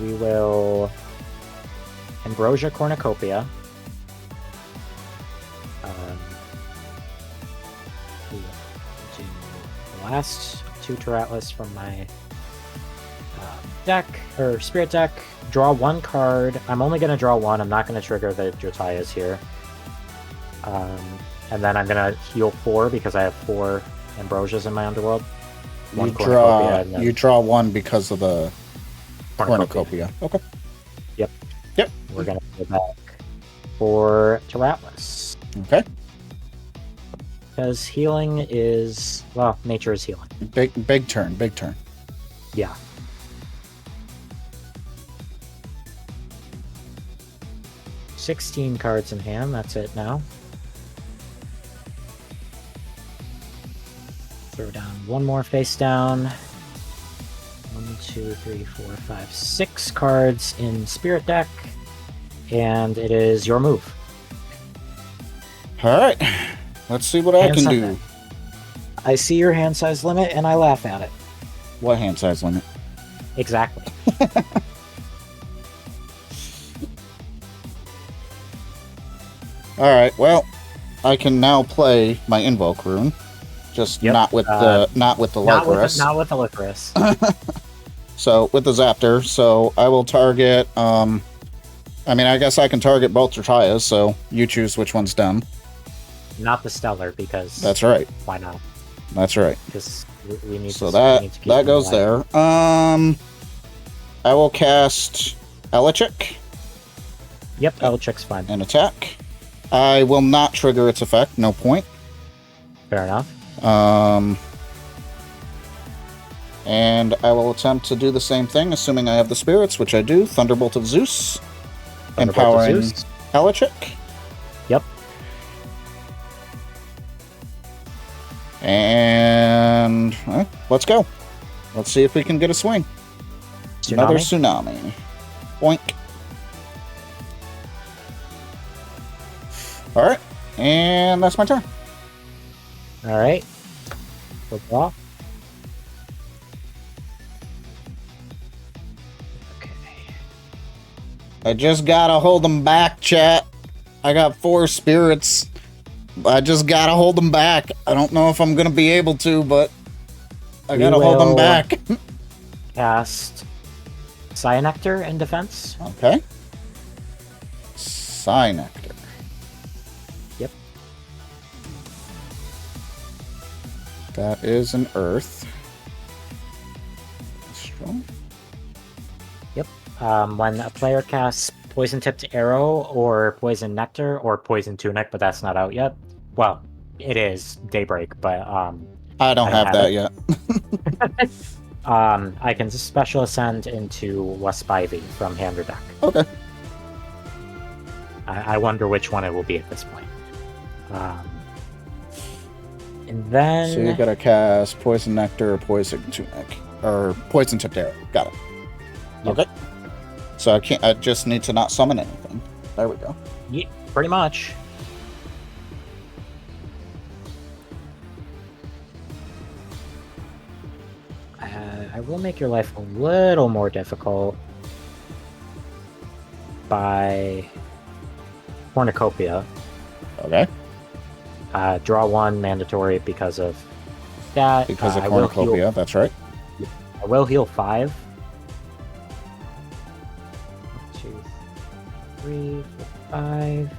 We will Ambrosia Cornucopia. We will do the last 2 Terratlas from my deck, or Spirit deck. Draw 1 card. I'm only going to draw 1. I'm not going to trigger the Jotayas here. And then I'm going to heal 4 because I have 4 Ambrosias in my Underworld. You draw 1 because of the Cornucopia. Okay. Yep. Yep. We're going to go back for Terratlas. Okay. Because healing is... Well, nature is healing. Big turn. Yeah. $16 cards in hand. That's it now. Throw down 1 more face down. 1, 2, 3, 4, 5, 6 cards in Spirit deck. And it is your move. Alright. Let's see what I can do. I see your hand size limit and I laugh at it. What hand size limit? Exactly. Alright, well, I can now play my Invoke rune. Just not with the Licorice. Not with the Licorice. So with the Zaptor, so I will target I mean I guess I can target both Jotayas, so you choose which one's done. Not the Stellar, because that's right. Why not? That's right. Because we need so to that we need to keep that goes there. I will cast Elechick. Yep, Elechick's fine. And attack. I will not trigger its effect, no point. Fair enough. And I will attempt to do the same thing, assuming I have the spirits, which I do. Thunderbolt of Zeus. Empowering Elechick. Yep. And let's go. Let's see if we can get a swing. Another tsunami. Boink. Alright. And that's my turn. Alright. Go draw. Okay. I just gotta hold them back, chat. I got 4 spirits. I just gotta hold them back. I don't know if I'm gonna be able to, but I gotta hold them back. Cast Cyanectar in defense. Okay. Cyanectar. Yep. That is an earth. Strong. Yep. When a player casts Poison Tipped Arrow or Poison Nectar or Poison Tunic, but that's not out yet. Well, it is Daybreak, but I don't have that yet. I can special ascend into Wasp Ivy from hand or deck. Okay. I wonder which one it will be at this point. And then... So you gotta cast Poison Nectar or Poison Tunic. Or Poison Tipped Arrow. Got it. Yep. Okay. So I just need to not summon anything. There we go. Yeah, pretty much. I will make your life a little more difficult by Cornucopia. Okay. Draw 1 mandatory because of that. Because of Cornucopia, that's right. I will heal 5. 1, 2, 3, 4, 5.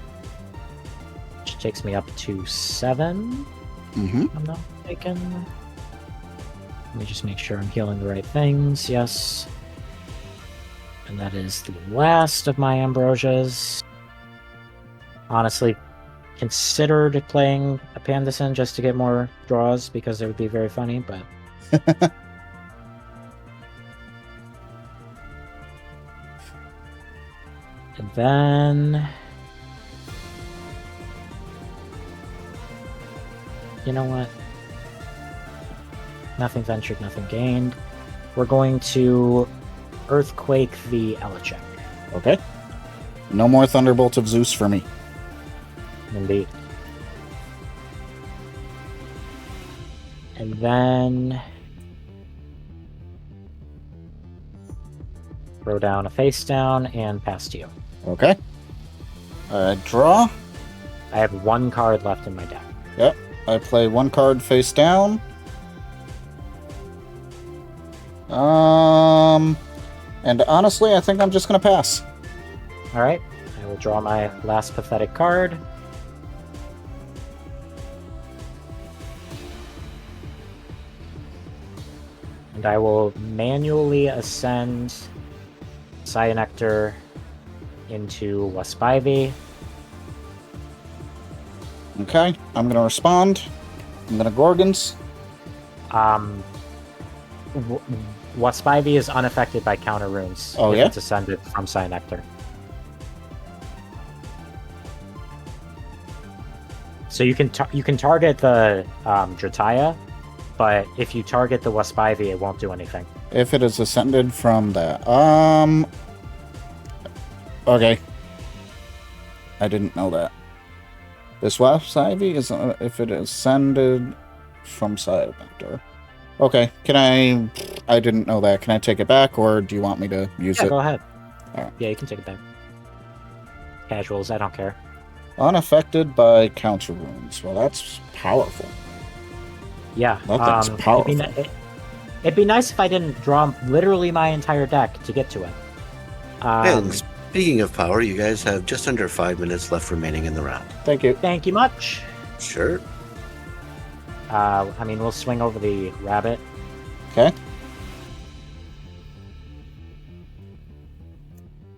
Which takes me up to 7. Mm-hmm. I'm not mistaken. Let me just make sure I'm healing the right things. Yes. And that is the last of my Ambrosias. Honestly, considered playing a Pandison just to get more draws because it would be very funny, but... And then... You know what? Nothing ventured, nothing gained. We're going to Earthquake the Elechek. Okay. No more Thunderbolt of Zeus for me. Indeed. And then... throw down a face down and pass to you. Okay. Draw. I have 1 card left in my deck. Yep. I play 1 card face down. And honestly, I think I'm just gonna pass. Alright. I will draw my last pathetic card. And I will manually ascend Cyanectar into Wasp Ivy. Okay, I'm gonna respond. I'm gonna Gorgons. Wasp Ivy is unaffected by counter runes if it's ascended from Cyanectar. So you can target the Drataya, but if you target the Wasp Ivy, it won't do anything. If it is ascended from that. Okay. I didn't know that. This Wasp Ivy is if it is ascended from Cyanectar. Okay, can I didn't know that. Can I take it back, or do you want me to use it? Yeah, go ahead. Alright. Yeah, you can take it back. Casuals, I don't care. Unaffected by counter runes. Well, that's powerful. Yeah. That's powerful. It'd be nice if I didn't draw literally my entire deck to get to it. And speaking of power, you guys have just under 5 minutes left remaining in the round. Thank you. Thank you much. Sure. I mean, we'll swing over the rabbit. Okay.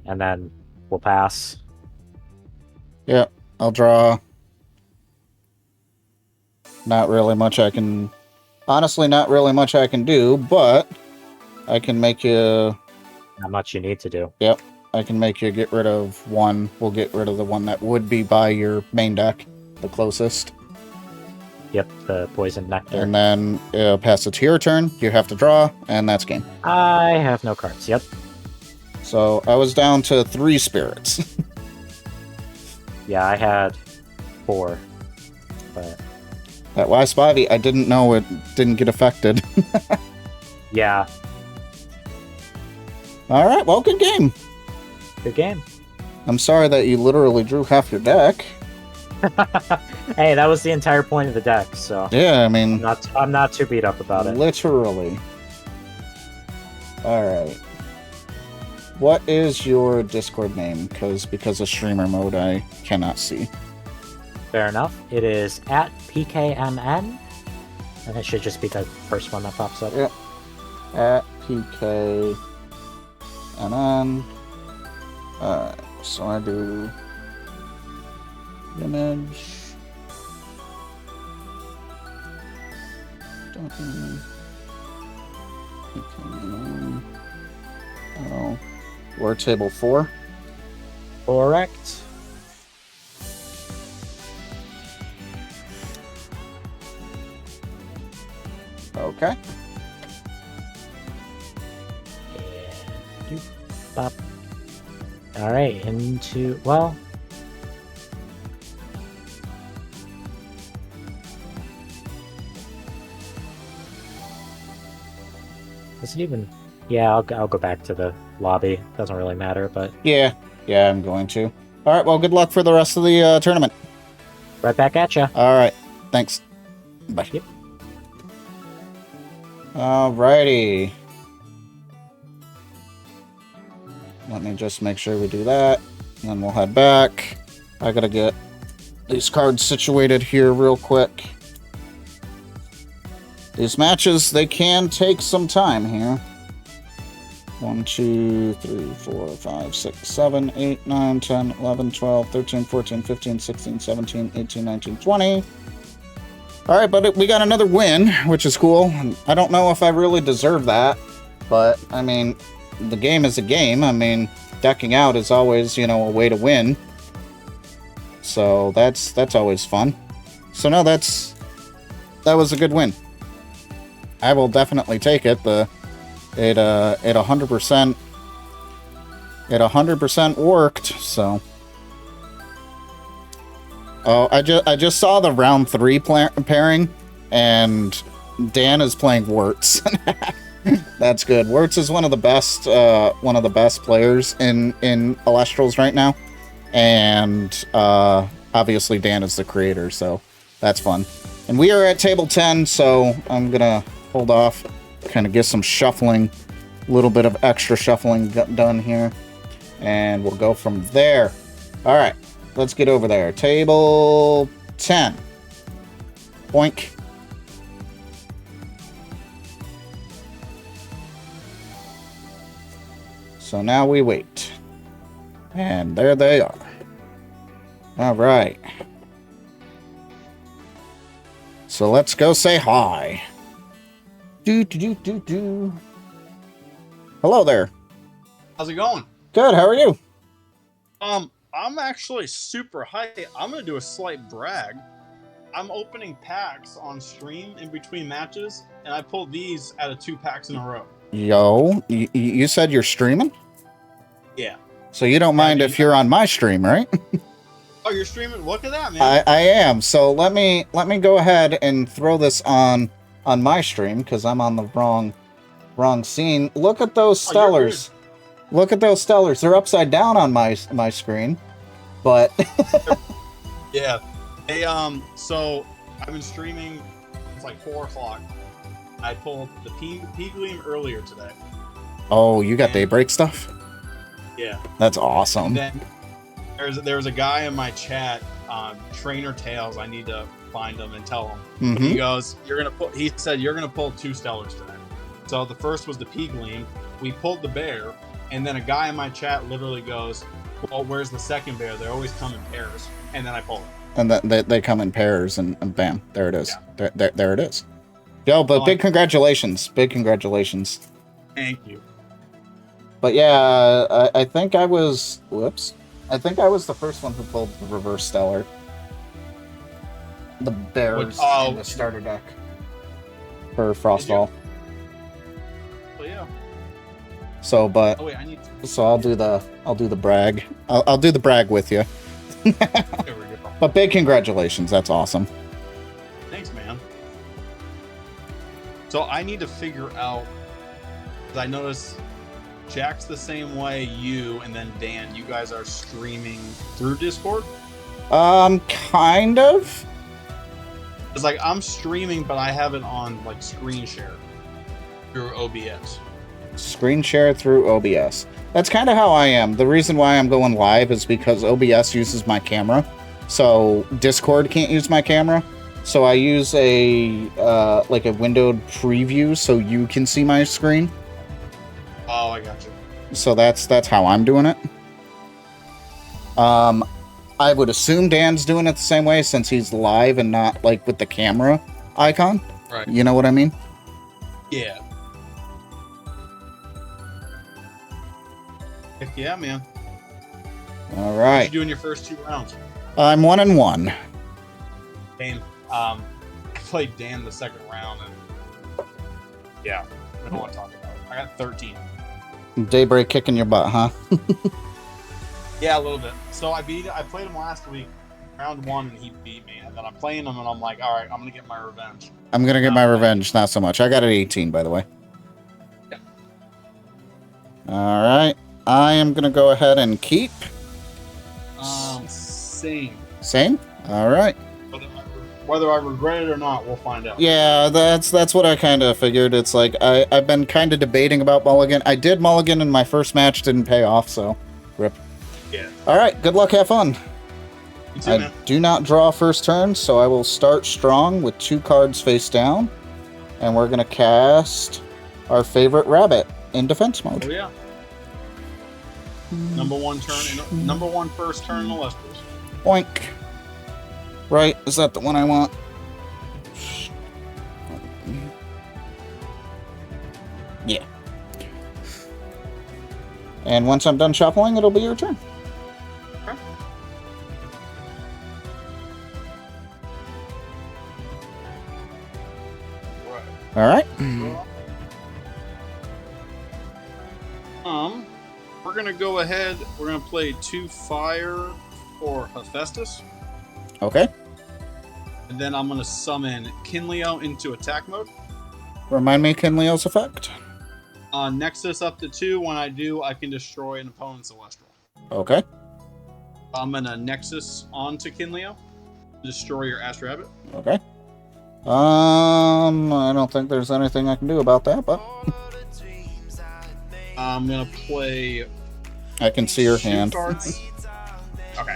And then we'll pass. Yeah, I'll draw. Not really much I can... Honestly, not really much I can do, but I can make you... Not much you need to do. Yep, I can make you get rid of 1. We'll get rid of the one that would be by your main deck, the closest. Yep, the Poison Nectar. And then pass it to your turn. You have to draw, and that's game. I have no cards. Yep. So I was down to 3 spirits. Yeah, I had 4. But that Wasp Ivy, I didn't know it didn't get affected. yeah. Alright, well, good game. Good game. I'm sorry that you literally drew half your deck. Hey, that was the entire point of the deck, so... Yeah, I mean... I'm not too beat up about it. Literally. Alright. What is your Discord name? Because of streamer mode, I cannot see. Fair enough. It is at PKMN. And it should just be the first one that pops up. Yep. At PKMN. Alright. So I do image. Oh, we're table 4. Correct. Okay. And pop. All right, into well. Is it even? Yeah, I'll go back to the lobby. Doesn't really matter, but Yeah, I'm going to. All right, well, good luck for the rest of the tournament. right back at ya. All right, thanks. Bye. Yep. Alrighty. Let me just make sure we do that, and then we'll head back. I gotta get these cards situated here real quick. These matches, they can take some time here. 1, 2, 3, 4, 5, 6, 7, 8, 9, 10, 11, 12, 13, 14, 15, 16, 17, 18, 19, 20. Alright, but we got another win, which is cool. I don't know if I really deserve that, but, I mean, the game is a game. I mean, decking out is always, you know, a way to win. So that's always fun. So no, that was a good win. I will definitely take it. It 100% worked. So, oh, I just saw the round 3 pairing, and Dan is playing Wirtz. That's good. Wirtz is one of the best players in Elestrals right now, and obviously Dan is the creator, so that's fun. And we are at table 10, so I'm gonna hold off, kind of get some shuffling, a little bit of extra shuffling done here, and we'll go from there. All right, let's get over there. Table 10. Boink. So now we wait. And there they are. All right. So let's go say hi. Do. Hello there. How's it going? Good, how are you? I'm actually super hyped. I'm gonna do a slight brag. I'm opening packs on stream in between matches, and I pulled these out of 2 packs in a row. Yo, you said you're streaming? Yeah. So you don't mind if you're on my stream, right? Oh, you're streaming? Look at that, man. I am. So let me go ahead and throw this on my stream, because I'm on the wrong scene. Look at those stellars. Look at those stellars. They're upside down on my screen, but yeah. Hey, so I've been streaming. It's like 4 o'clock. I pulled the P Gleam earlier today. Oh, you got daybreak stuff? Yeah. That's awesome. And then there's a guy in my chat, Trainer Tails. I need to find him and tell him. Mm-hmm. He goes, he said you're gonna pull 2 stellars today. So the first was the P Gleam. We pulled the bear, and then a guy in my chat literally goes, "Well, where's the second bear? They always come in pairs." And then I pull it. And they come in pairs, and bam, there it is. Yeah. There it is. Yo, but big congratulations. Big congratulations. Thank you. But yeah, I think I was... Whoops. I think I was the first one who pulled the reverse stellar. The bears in the starter deck. For Frostball. Well, yeah. So, but... Oh, wait, I need to... So I'll do the brag. I'll do the brag with you. There we go. But big congratulations. That's awesome. Thanks, man. So I need to figure out, because I noticed Jack's the same way, you and then Dan, you guys are streaming through Discord? Kind of. It's like I'm streaming, but I have it on like screen share through OBS. Screen share through OBS. That's kind of how I am. The reason why I'm going live is because OBS uses my camera. So Discord can't use my camera. So I use a like a windowed preview so you can see my screen. Oh, I got you. So that's how I'm doing it. I would assume Dan's doing it the same way since he's live and not like with the camera icon. Right. You know what I mean? Yeah. Heck yeah, man. All What right. did you do in your first 2 rounds? I'm 1-1. Dan, I played Dan the second round, and yeah, I don't want to talk about it. I got 13. Daybreak kicking your butt, huh? Yeah, a little bit. So I played him last week, round 1, and he beat me. And then I'm playing him, and I'm like, all right, I'm gonna get my revenge. I'm gonna get my revenge. Not so much. I got an 18, by the way. Yeah. All right. I am gonna go ahead and keep. Same. Same. All right. Whether I regret it or not, we'll find out. Yeah, that's what I kind of figured. It's like I've been kind of debating about mulligan. I did mulligan in my first match, didn't pay off, so rip. Yeah. All right. Good luck. Have fun. You too, I man. do not draw first turn, so I will start strong with 2 cards face down, and we're gonna cast our favorite rabbit in defense mode. Oh yeah. Number 1 first turn in the Elestrals. Boink. Right, is that the one I want? Yeah. And once I'm done shuffling, it'll be your turn. Okay. All right. We're gonna go ahead. We're gonna play 2 fire for Hephaestus, Okay. and then I'm gonna summon Kinleo into attack mode. Remind me Kinleo's effect. Nexus up to 2. When I do, I can destroy an opponent's Celestial. Okay. I'm gonna Nexus onto Kinleo, destroy your Ash Rabbit. Okay. I don't think there's anything I can do about that, but I'm gonna play I can see your 2 hand. cards. Okay.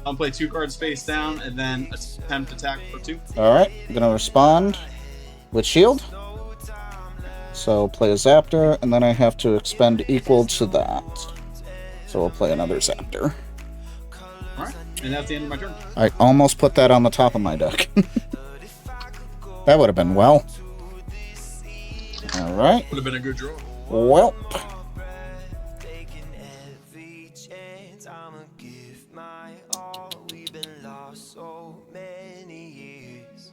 I'll play 2 cards face down and then attempt attack for 2. All right. Gonna respond with shield. So play a Zaptor, and then I have to expend equal to that. So we'll play another Zaptor. Alright, and that's the end of my turn. I almost put that on the top of my deck. That would have been well. All right. Would have been a good draw. Welp.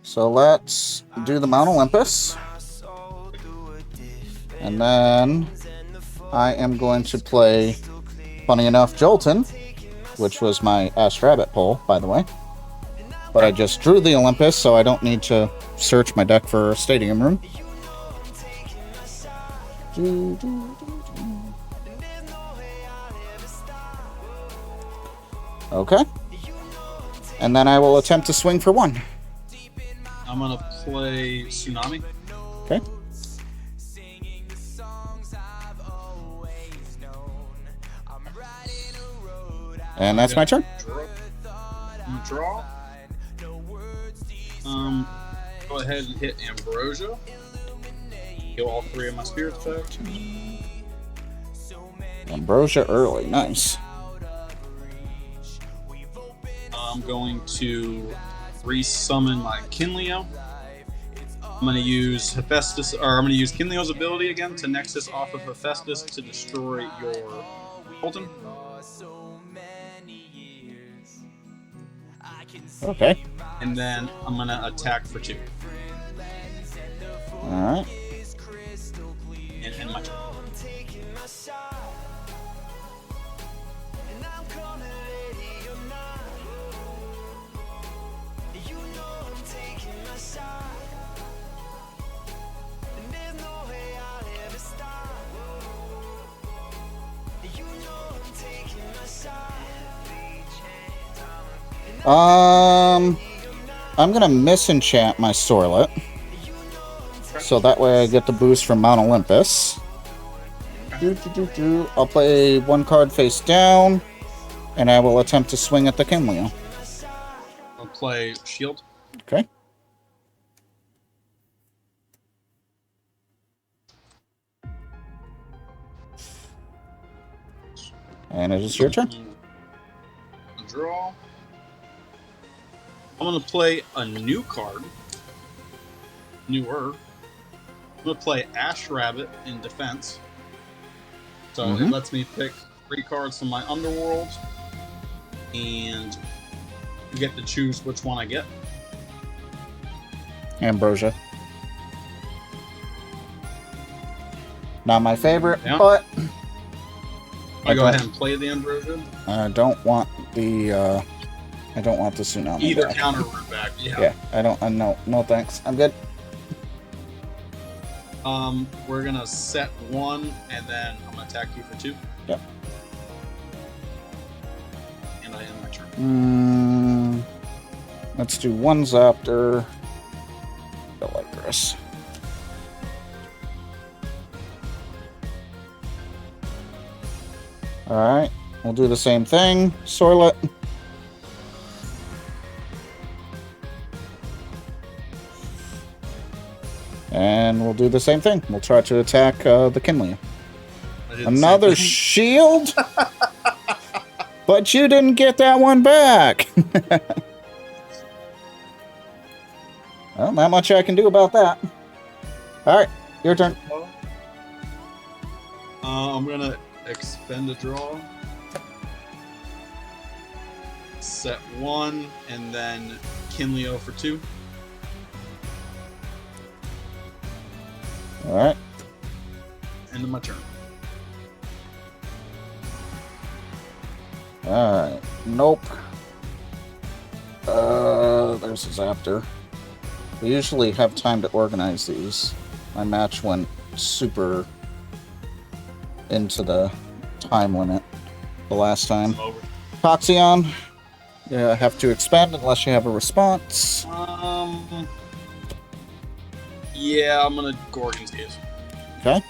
So let's do the Mount Olympus. And then I am going to play, funny enough, Jolton, which was my Ash Rabbit pull, by the way. But I just drew the Olympus, so I don't need to search my deck for a stadium room. Okay. And then I will attempt to swing for 1. I'm gonna play Tsunami. Okay. And that's my turn. Draw. Go ahead and hit Ambrosia. Kill all 3 of my spirit effects. Ambrosia early. Nice. I'm going to resummon my Kinleo. I'm going to use Hephaestus, or I'm going to use Kinleo's ability again to Nexus off of Hephaestus to destroy your Colton. Okay. And then I'm going to attack for 2. Alright. And end my turn. I'm gonna misenchant my Sorlet, so that way I get the boost from Mount Olympus. I'll play 1 card face down, and I will attempt to swing at the Kinleo. I'll play Shield. Okay. And it is your turn. draw. I'm going to play a new card. Newer. I'm going to play Ash Rabbit in defense. So it lets me pick 3 cards from my underworld. And get to choose which one I get. Ambrosia. Not my favorite, but I go ahead and play the Ambrosia. I don't want the tsunami. Either back. counter root back. Yeah. Yeah, I don't. No, thanks. I'm good. We're gonna set 1, and then I'm gonna attack you for 2. Yep. And I end my turn. Let's do 1 Zaptor. I like this. Alright, we'll do the same thing. Sorlet. And we'll do the same thing. We'll try to attack the Kinley. Another shield? But you didn't get that one back. Well, not much I can do about that. Alright, your turn. I'm gonna expend a draw. Set 1, and then Kinleo for 2. Alright. End of my turn. Alright. Nope. There's a Zaptor. We usually have time to organize these. My match went super into the time limit the last time. Toxion. Yeah, have to expend unless you have a response. Yeah, I'm gonna Gorgon's Gaze. Okay.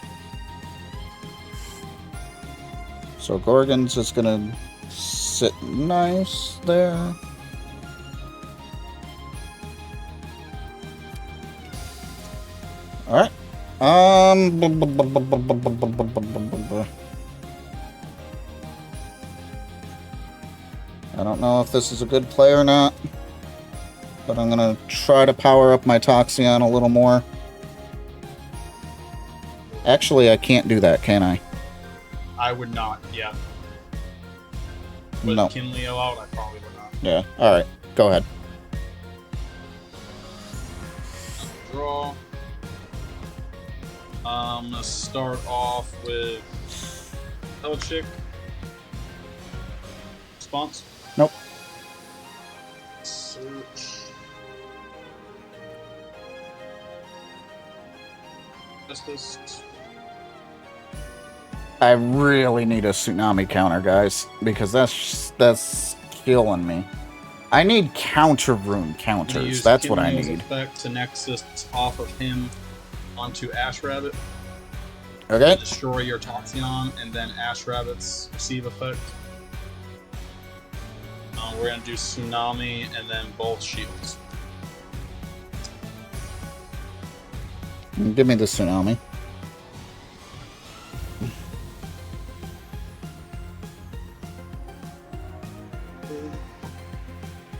So Gorgon's is gonna sit nice there. Alright. I don't know if this is a good play or not, but I'm gonna try to power up my Toxion a little more. Actually, I can't do that, can I? I would not, yeah. With No. Kinleo out, I probably would not. Yeah, alright. Go ahead. Draw. I'm gonna start off with Hellchick. Response? Nope. Search. Justice. I really need a tsunami counter, guys, because that's killing me. I need counter rune counters. That's what I need. Effect to Nexus off of him onto Ash Rabbit. Okay. Destroy your Toxion, and then Ash Rabbit's receive effect. We're gonna do Tsunami and then both shields. Give me the tsunami.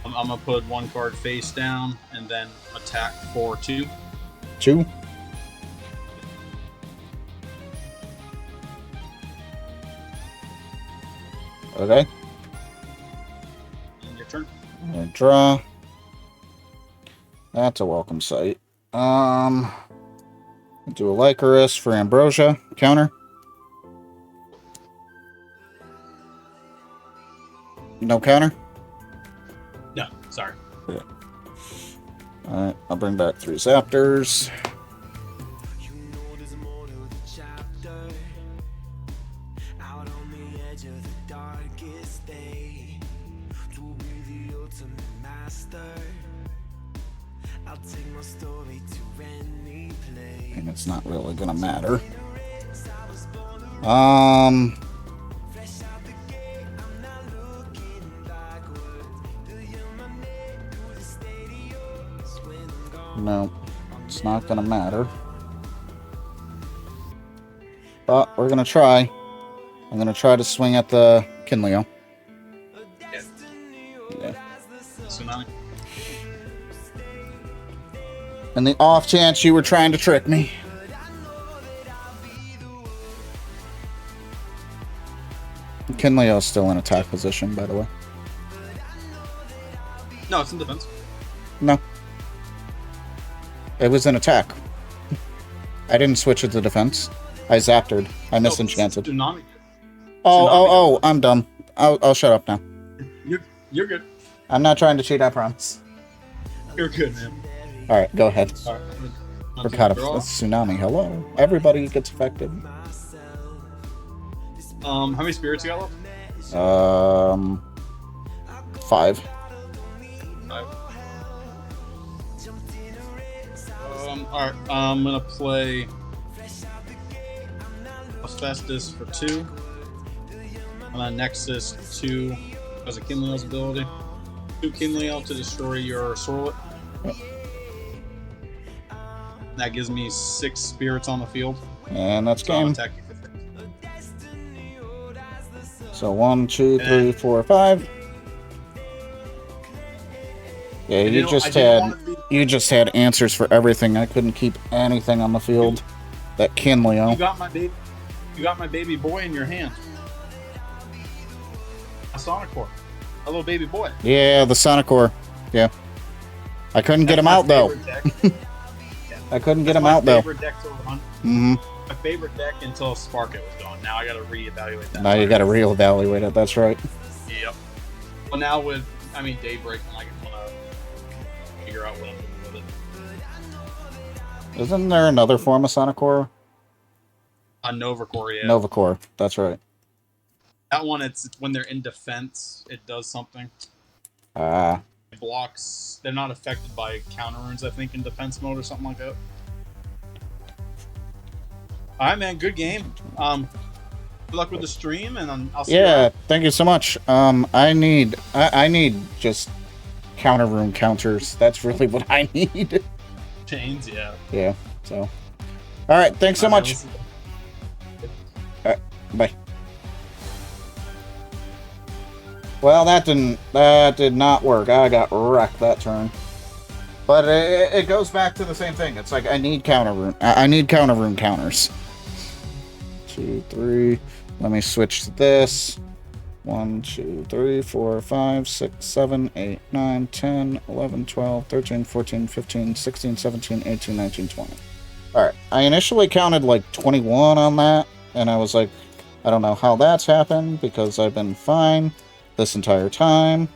I'm gonna put 1 card face down and then attack for 2. 2. Okay. And your turn. Draw. That's a welcome sight. Do a Lycoris for Ambrosia. Counter. No counter? No, sorry. Yeah. Alright, I'll bring back 3 Zaptors. And it's not really gonna matter. No, it's not gonna matter. But we're gonna try. I'm gonna try to swing at the Kinleo. Yeah. Tsunami. And the off chance you were trying to trick me. Kinleo's still in attack position, by the way. No, it's in defense. No. It was an attack. I didn't switch it to defense. I zappered. I misenchanted. Tsunami. Oh, I'm dumb. I'll shut up now. You're good. I'm not trying to cheat, I promise. You're good, man. Alright, go ahead. All right. Forgot of tsunami. Hello. Everybody gets affected. How many spirits you got left? 5. 5. Alright, I'm gonna play Hephaestus for 2. I'm gonna Nexus 2 as a Kinleo's ability. 2 Kinleo to destroy your Sorlet. That gives me 6 spirits on the field. And that's So I'll game. attack you for 3. So 1, 2, 3, 4, 5. Yeah, you just had answers for everything. I couldn't keep anything on the field. That Kinleo. You got my baby boy in your hand. A Sonicore. A little baby boy. Yeah, the Sonicore. Yeah. I couldn't get him out though. I couldn't get him out though. Mm-hmm. My favorite deck until Sparkit was gone. Now I gotta reevaluate that. Now you gotta reevaluate it, that's right. Yep. Well, now with, Daybreak, I can figure out what I'm doing with it. Isn't there another form of Sonicore? Novacore, yeah. Novacore, that's right. That one, it's when they're in defense, it does something. It blocks. They're not affected by counter runes, I think, in defense mode or something like that. All right, man. Good game. Good luck with the stream, and I'll see you around. Thank you so much. I need just counter rune counters. That's really what I need. Chains, yeah. Yeah. So, all right. Thanks so much. All right. Bye. Well, that did not work. I got wrecked that turn. But it goes back to the same thing. It's like I need counter rune. I need counter rune counters. 2, 3. Let me switch to this. 1, 2, 3, 4, 5, 6, 7, 8, 9, 10, 11, 12, 13, 14, 15, 16, 17, 18, 19, 20. Alright, I initially counted like 21 on that, and I was like, I don't know how that's happened, because I've been fine this entire time.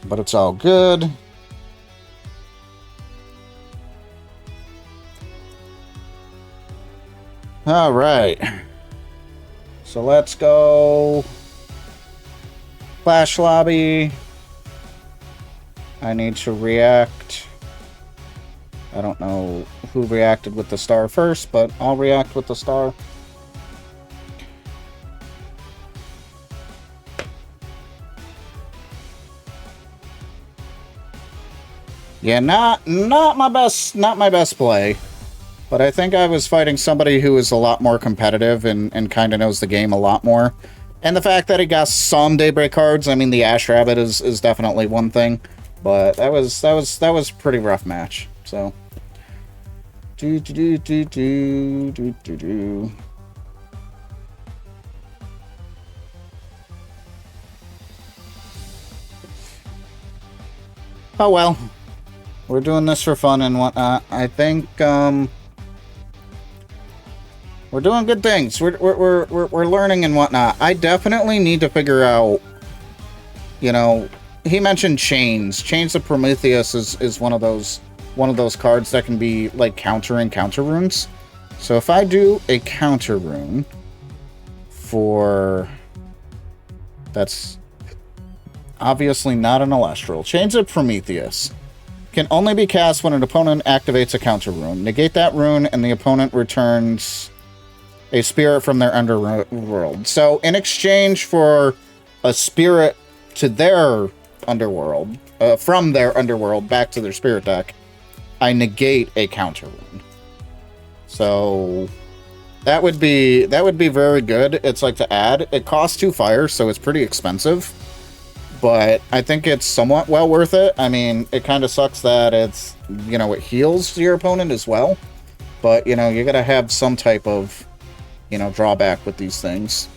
But it's all good. Alright. So let's go. Flash lobby. I need to react. I don't know who reacted with the star first, but I'll react with the star. Yeah, not my best play. But I think I was fighting somebody who is a lot more competitive and kind of knows the game a lot more. And the fact that he got some Daybreak cards, I mean, the Ash Rabbit is definitely one thing. But that was a pretty rough match. So. Oh well. We're doing this for fun and whatnot. I think we're doing good things. We're learning and whatnot. I definitely need to figure out, you know, he mentioned Chains. Chains of Prometheus is one of those cards that can be like counter runes. So if I do a counter rune for, that's obviously not an Elestral. Chains of Prometheus can only be cast when an opponent activates a counter rune. Negate that rune and the opponent returns a spirit from their underworld. So in exchange for a spirit to their underworld, from their underworld back to their spirit deck, I negate a counter rune. So that would be very good. It's like to add. It costs 2 fire, so it's pretty expensive. but I think it's somewhat well worth it. I mean, it kind of sucks that it's, you know, it heals your opponent as well. But, you know, you gotta have some type of, you know, drawback with these things.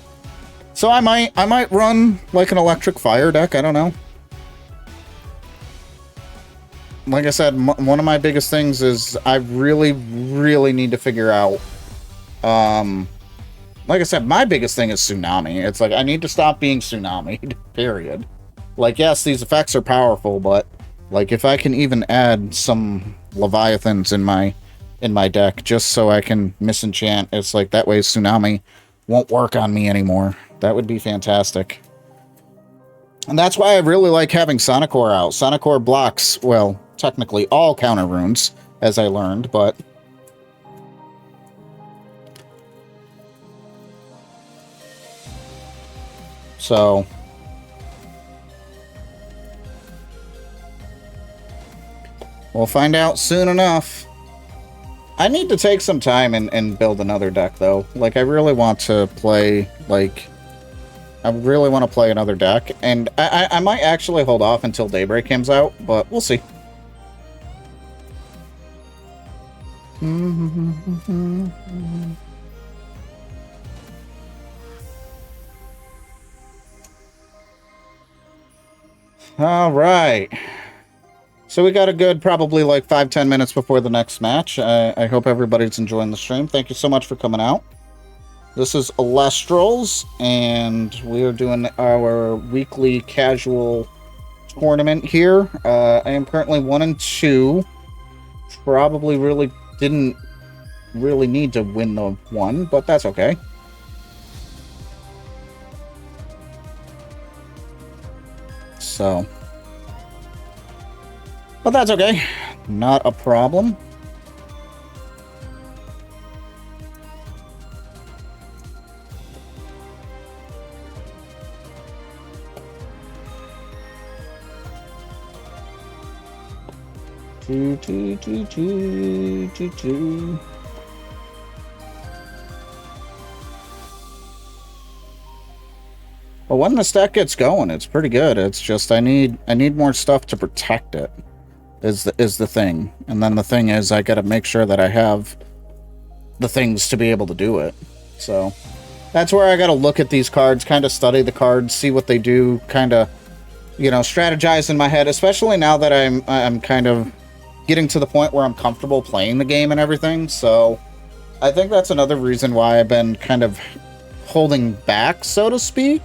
So I might run like an electric fire deck, I don't know. Like I said, one of my biggest things is I really need to figure out, like I said, my biggest thing is Tsunami. It's like, I need to stop being Tsunami'd, period. Like, yes, these effects are powerful, but, like, if I can even add some Leviathans in my deck, just so I can misenchant, it's like, that way Tsunami won't work on me anymore. That would be fantastic. And that's why I really like having Sonicor out. Sonicor blocks, well, technically all counter runes, as I learned, but... So... we'll find out soon enough. I need to take some time and build another deck, though. Like, I really want to play, like... I really want to play another deck, and I might actually hold off until Daybreak comes out, but we'll see. All right. So we got a good probably like 5-10 minutes before the next match. I hope everybody's enjoying the stream. Thank you so much for coming out. This is Elestrals, and we are doing our weekly casual tournament here. I am currently 1-2. Probably really didn't really need to win the one, but that's okay. So, but that's okay. Not a problem. Well, when the stack gets going, it's pretty good. It's just I need more stuff to protect it. Is the thing. And then the thing is I got to make sure that I have the things to be able to do it. So that's where I got to look at these cards, kind of study the cards, see what they do, kind of, you know, strategize in my head, especially now that I'm kind of getting to the point where I'm comfortable playing the game and everything. So I think that's another reason why I've been kind of holding back, so to speak.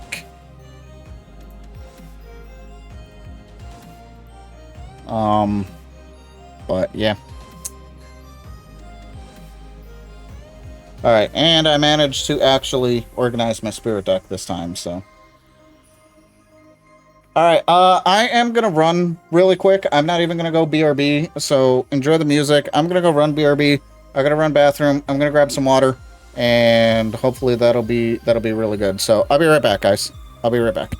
But yeah. Alright, and I managed to actually organize my spirit deck this time, so. Alright, I am gonna run really quick. I'm not even gonna go BRB, so enjoy the music. I'm gonna go run BRB. I gotta run bathroom. I'm gonna grab some water, and hopefully that'll be really good. So I'll be right back, guys. I'll be right back.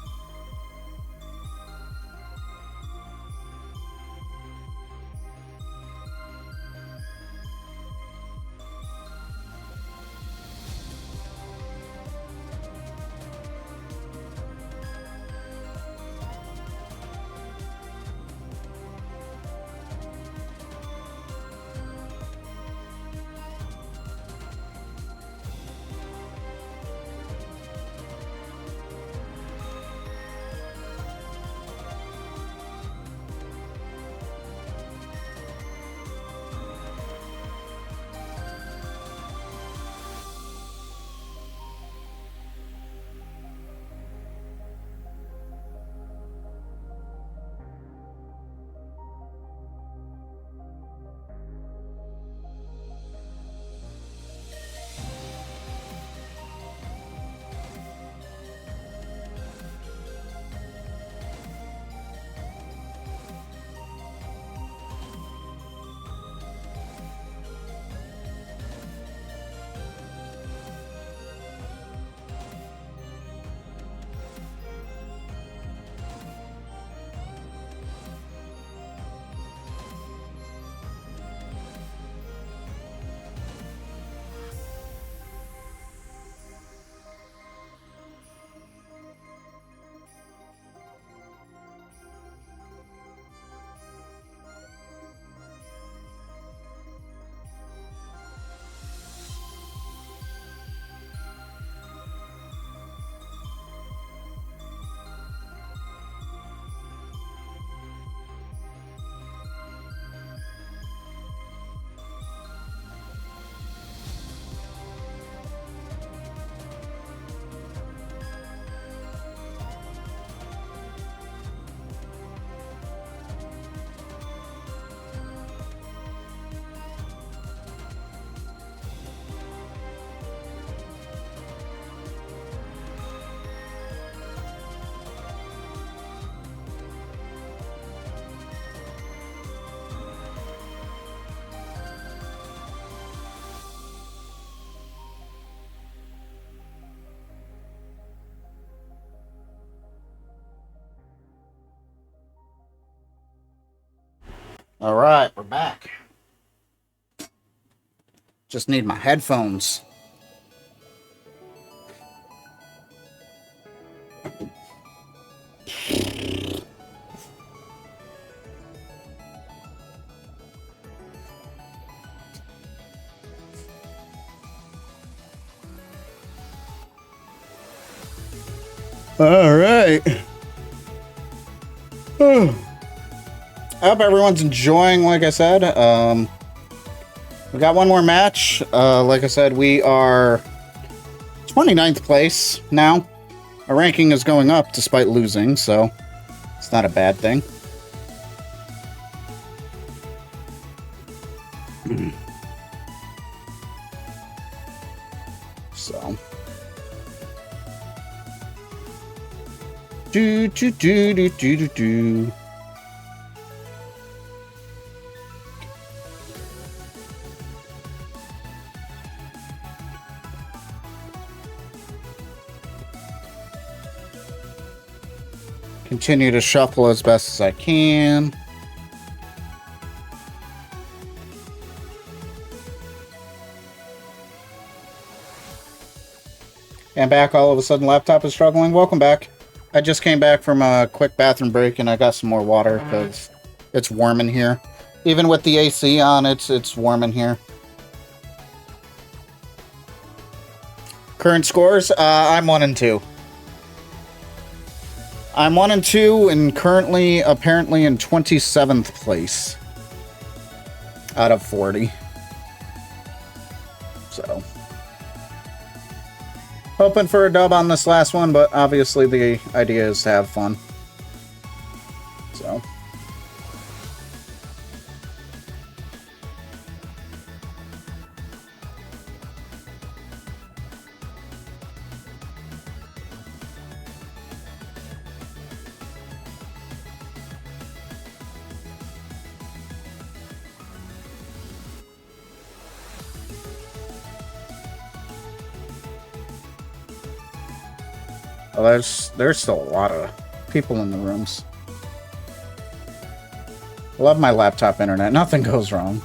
All right, we're back. Just need my headphones. All right. I hope everyone's enjoying, like I said. We got one more match. Like I said, we are 29th place now. Our ranking is going up despite losing, so it's not a bad thing. So. Do. Continue to shuffle as best as I can. And back, all of a sudden laptop is struggling. Welcome back. I just came back from a quick bathroom break and I got some more water because it's warm in here. Even with the AC on, it's warm in here. Current scores, I'm 1-2. I'm 1-2 and currently apparently in 27th place out of 40. So hoping for a dub on this last one, but obviously the idea is to have fun. So. Well, there's still a lot of people in the rooms. I love my laptop internet. Nothing goes wrong.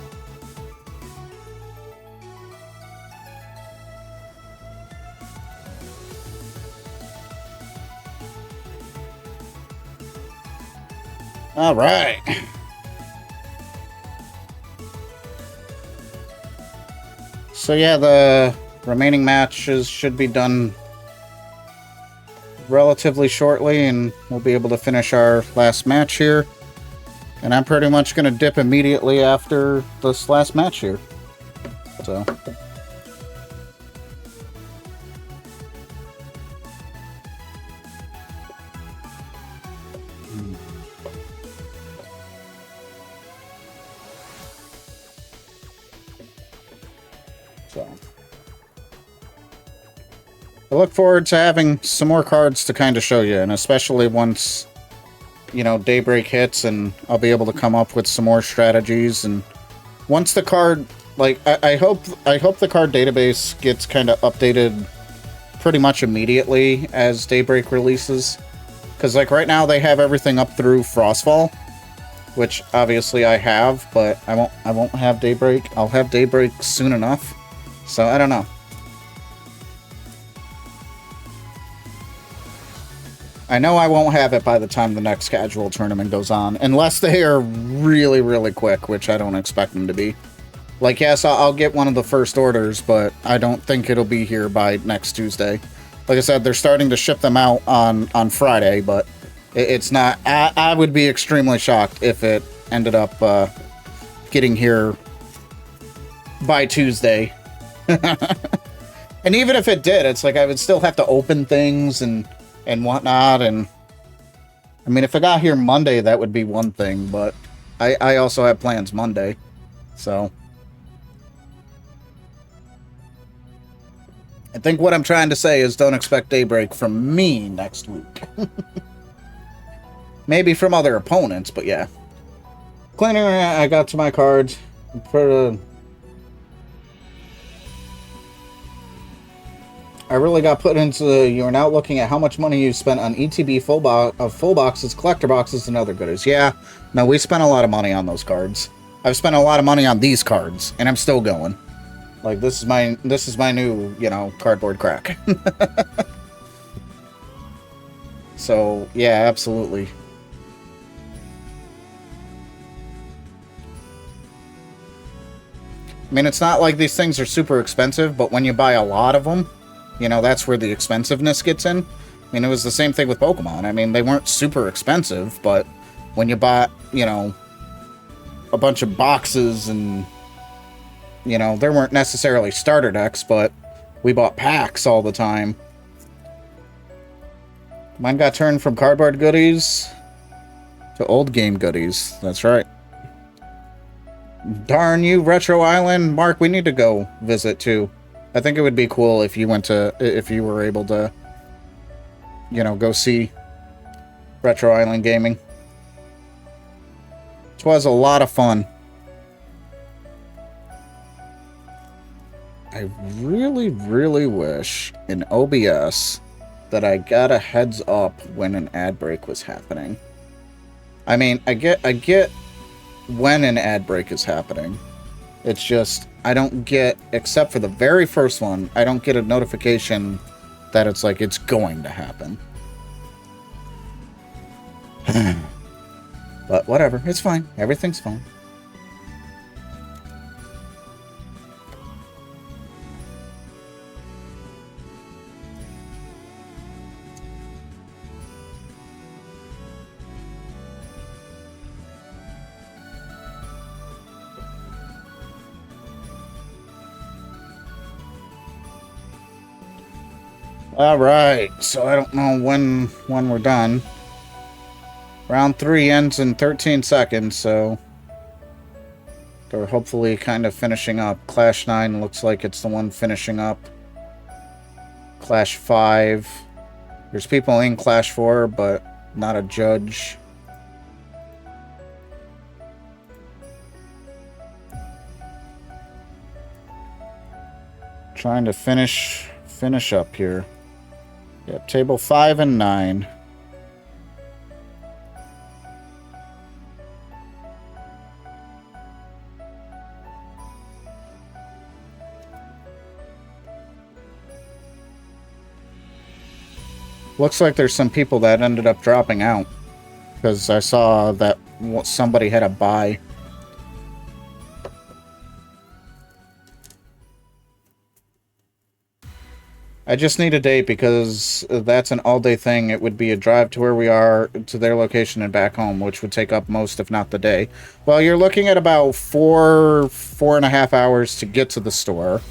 All right. So yeah, the remaining matches should be done relatively shortly, and we'll be able to finish our last match here. And I'm pretty much going to dip immediately after this last match here. So. I look forward to having some more cards to kind of show you, and especially once, you know, Daybreak hits and I'll be able to come up with some more strategies. And once the card, like, I hope the card database gets kind of updated pretty much immediately as Daybreak releases. Because, like, right now they have everything up through Frostfall, which obviously I have, but I won't have Daybreak. I'll have Daybreak soon enough. So, I don't know. I know I won't have it by the time the next casual tournament goes on, unless they are really, really quick, which I don't expect them to be. Like, yes, I'll get one of the first orders, but I don't think it'll be here by next Tuesday. Like I said, they're starting to ship them out on Friday, but it's not... I would be extremely shocked if it ended up getting here by Tuesday. And even if it did, it's like I would still have to open things and whatnot, and I mean, if I got here Monday, that would be one thing, but I also have plans Monday, so I think what I'm trying to say is don't expect Daybreak from me next week. Maybe from other opponents, but yeah. Cleaning, I got to my cards. I really got put into you are now looking at how much money you spent on ETB full boxes, collector boxes, and other goodies. Yeah, no, we spent a lot of money on those cards. I've spent a lot of money on these cards, and I'm still going. Like, this is my new, you know, cardboard crack. So, yeah, absolutely. I mean, it's not like these things are super expensive, but when you buy a lot of them, you know, that's where the expensiveness gets in. I mean, it was the same thing with Pokemon. I mean, they weren't super expensive, but when you bought, you know, a bunch of boxes and, you know, there weren't necessarily starter decks, but we bought packs all the time. Mine got turned from cardboard goodies to old game goodies. That's right. Darn you, Retro Island. Mark, we need to go visit too. I think it would be cool if you if you were able to, you know, go see Retro Island Gaming. It was a lot of fun. I really, really wish in OBS that I got a heads up when an ad break was happening. I mean, I get when an ad break is happening. It's just, I don't get, except for the very first one, I don't get a notification that it's like it's going to happen. But whatever, it's fine. Everything's fine. All right, so I don't know when we're done. Round 3 ends in 13 seconds, so they're hopefully kind of finishing up. Clash 9 looks like it's the one finishing up. Clash 5. There's people in Clash 4, but not a judge. Trying to finish up here. Yep, table 5 and 9. Looks like there's some people that ended up dropping out, because I saw that somebody had a buy. I just need a date because that's an all-day thing. It would be a drive to where we are, to their location and back home, which would take up most, if not the day. Well, you're looking at about 4.5 hours to get to the store.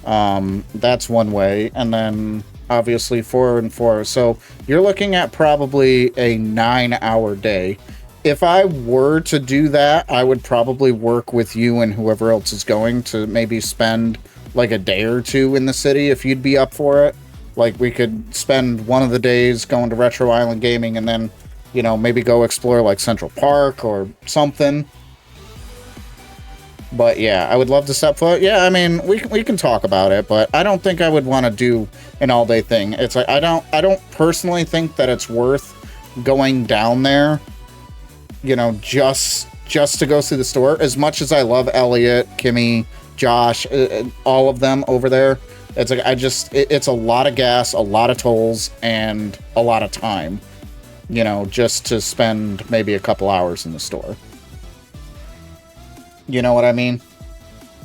That's one way. And then, obviously, 4 and 4. So, you're looking at probably a 9-hour day. If I were to do that, I would probably work with you and whoever else is going to maybe spend like a day or two in the city if you'd be up for it. Like, we could spend one of the days going to Retro Island Gaming and then, you know, maybe go explore like Central Park or something. But yeah, I would love to set foot. Yeah, I mean, we can talk about it, but I don't think I would want to do an all-day thing. It's like I don't personally think that it's worth going down there, you know, just to go see the store. As much as I love Elliot, Kimmy, Josh, all of them over there, it's like it's a lot of gas, a lot of tolls, and a lot of time, you know, just to spend maybe a couple hours in the store. You know what I mean?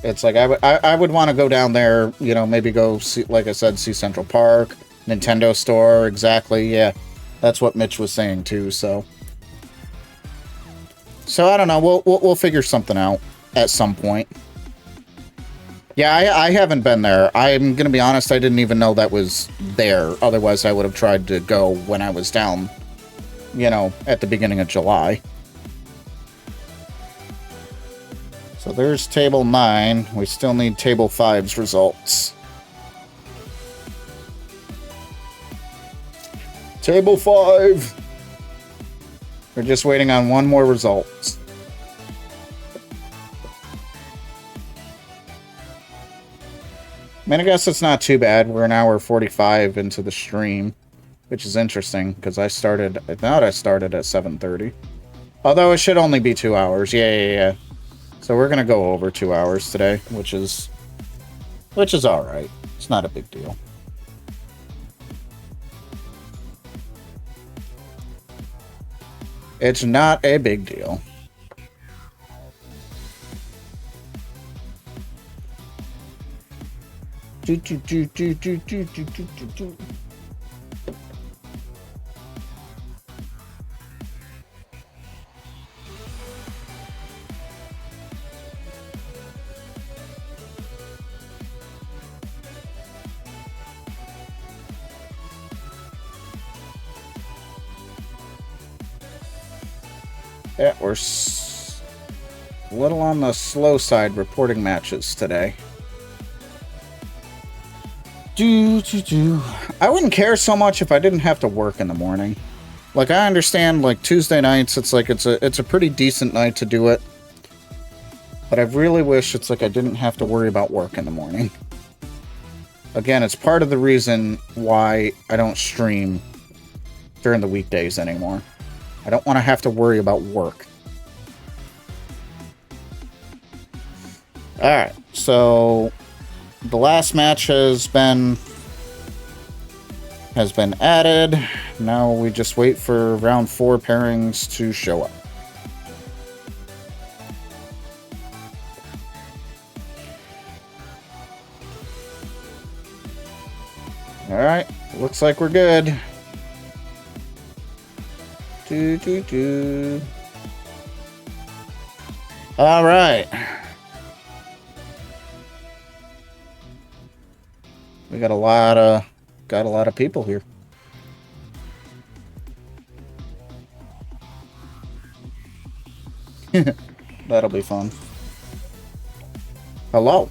It's like I would want to go down there, you know, maybe go see, like I said, see Central Park, Nintendo store. Exactly, yeah, that's what Mitch was saying too. So I don't know. We'll figure something out at some point. Yeah, I haven't been there. I'm going to be honest, I didn't even know that was there. Otherwise, I would have tried to go when I was down, you know, at the beginning of July. So there's table 9. We still need table 5's results. Table 5! We're just waiting on one more result. I mean, I guess it's not too bad. We're an hour 45 into the stream, which is interesting because I thought I started at 7:30. Although it should only be 2 hours. Yeah. So we're gonna go over 2 hours today, which is all right. It's not a big deal. It's not a big deal. Yeah, we're a little on the slow side reporting matches today. I wouldn't care so much if I didn't have to work in the morning. Like, I understand, like, Tuesday nights, it's a pretty decent night to do it. But I really wish it's like I didn't have to worry about work in the morning. Again, it's part of the reason why I don't stream during the weekdays anymore. I don't want to have to worry about work. Alright, so the last match has been added. Now we just wait for round 4 pairings to show up. Alright, looks like we're good. Alright. We got a lot of people here. That'll be fun. Hello.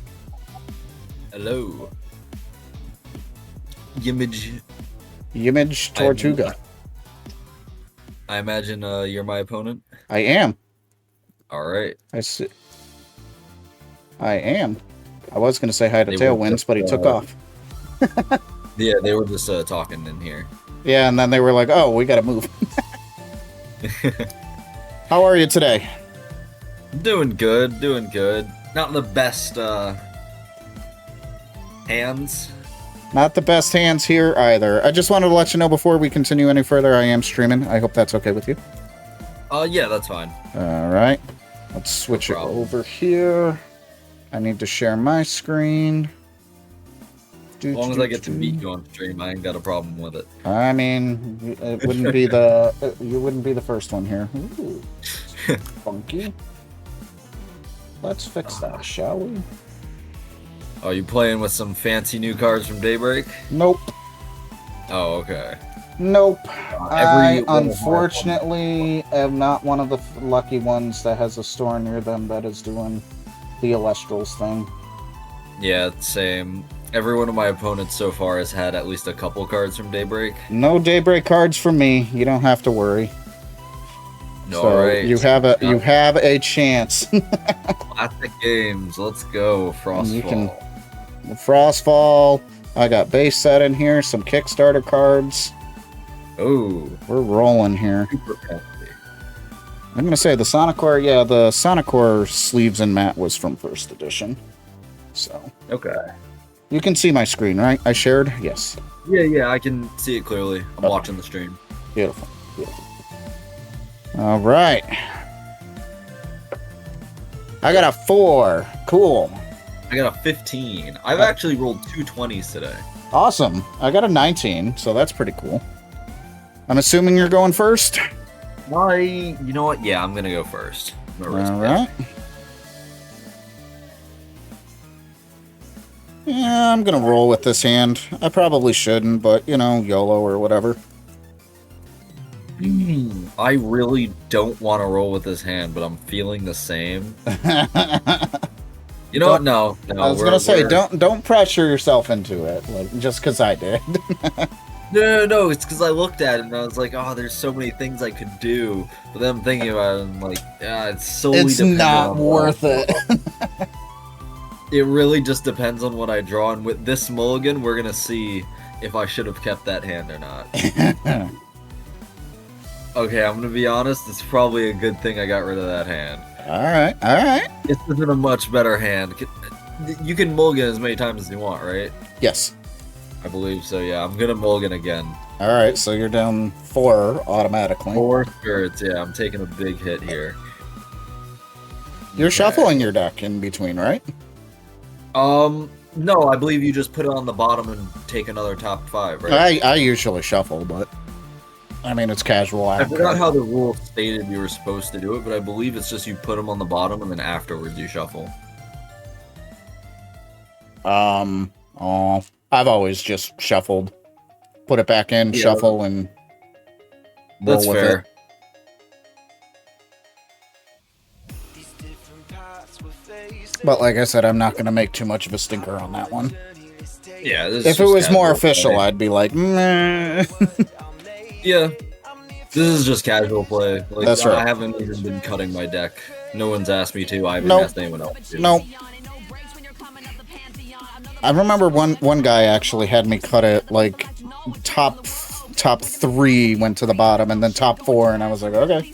Hello. Yimage Tortuga. I imagine you're my opponent? I am. Alright. I am. I was going to say hi to Tailwinds, but he took off. Yeah, they were just talking in here. Yeah, and then they were like, oh, we got to move. How are you today? Doing good, doing good. Not the best hands. Not the best hands here either. I just wanted to let you know before we continue any further, I am streaming. I hope that's okay with you. Yeah, that's fine. Alright. Let's switch it over here. I need to share my screen. As long as I get to meet you on stream, I ain't got a problem with it. I mean, it wouldn't be the you wouldn't be the first one here. Ooh. Funky. Let's fix that, shall we? Are you playing with some fancy new cards from Daybreak? Nope. Oh, okay. Nope. I unfortunately am not one of the lucky ones that has a store near them that is doing the Elestrals thing. Yeah, same. Every one of my opponents so far has had at least a couple cards from Daybreak. No Daybreak cards from me. You don't have to worry. No, so right. You have a chance. Classic games. Let's go. Frostfall. Frostfall. I got base set in here. Some Kickstarter cards. Oh, we're rolling here. Super fancy. I'm gonna say the Sonicor. Yeah, the Sonicor sleeves and mat was from first edition. So okay. You can see my screen, right? I shared? Yes. Yeah, I can see it clearly. I'm watching the stream. Beautiful. All right. I got a 4. Cool. I got a 15. I've actually rolled 2 20s today. Awesome. I got a 19, so that's pretty cool. I'm assuming you're going first? You know what? Yeah, I'm going to go first. All right. Yeah, I'm gonna roll with this hand. I probably shouldn't, but, you know, YOLO or whatever. I really don't want to roll with this hand, but I'm feeling the same. You know what? No. I was gonna say, don't pressure yourself into it, like, just because I did. No, it's because I looked at it and I was like, oh, there's so many things I could do. But then I'm thinking about it, and I'm like, yeah, it's solely it's not worth it. It really just depends on what I draw, and with this mulligan, we're gonna see if I should have kept that hand or not. Okay, I'm gonna be honest, it's probably a good thing I got rid of that hand. Alright. This isn't a much better hand. You can mulligan as many times as you want, right? Yes. I believe so, yeah. I'm gonna mulligan again. Alright, so you're down 4 automatically. 4 spirits, yeah. I'm taking a big hit here. You're shuffling your deck in between, right? No, I believe you just put it on the bottom and take another top 5, right? I usually shuffle, but I mean, it's casual. I forgot how the rule stated you were supposed to do it, but I believe it's just you put them on the bottom and then afterwards you shuffle. I've always just shuffled, put it back in, shuffle, and roll that's with fair. it. But like I said, I'm not going to make too much of a stinker on that one. Yeah, if it was more official, I'd be like, meh. Yeah, this is just casual play. Like, that's right. I haven't even been cutting my deck. No one's asked me to. I haven't asked anyone else to. Nope. I remember one guy actually had me cut it like top 3 went to the bottom, and then top 4, and I was like, okay,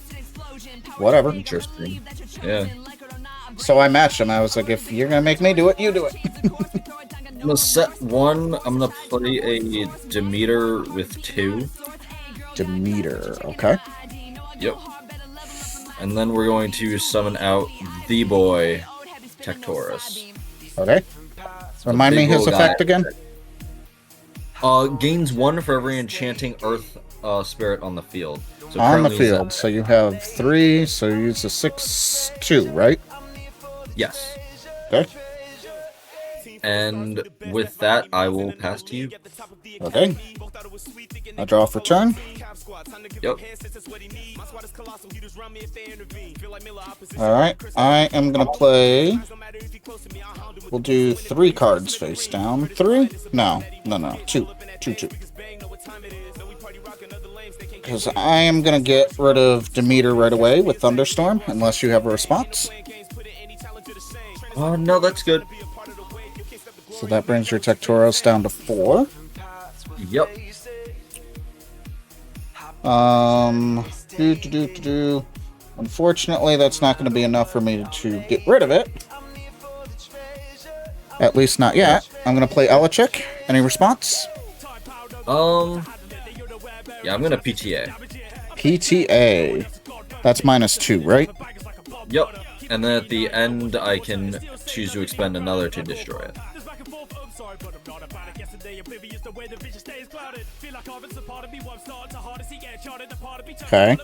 whatever. Interesting. Yeah. So I matched him. I was like, if you're gonna make me do it, you do it. I'm gonna set 1. I'm gonna play a Demeter with 2. Demeter, okay. Yep. And then we're going to summon out the boy, Tectorus. Okay. Remind me his effect again. Gains 1 for every enchanting earth spirit on the field. So on the field, so you have 3, so you use a 6/2, right? Yes. Okay. And with that, I will pass to you. Okay. I draw for turn. Yep. Alright, I am gonna play... We'll do 3 cards face down. 3? No. 2. 2. Because I am gonna get rid of Demeter right away with Thunderstorm, unless you have a response. No, that's good. So that brings your Tectoros down to 4. Yep. Unfortunately, that's not going to be enough for me to get rid of it. At least not yet. I'm going to play Elechick. Any response? Yeah, I'm going to PTA. PTA. That's -2, right? Yep. And then at the end, I can choose to expend another to destroy it. Okay.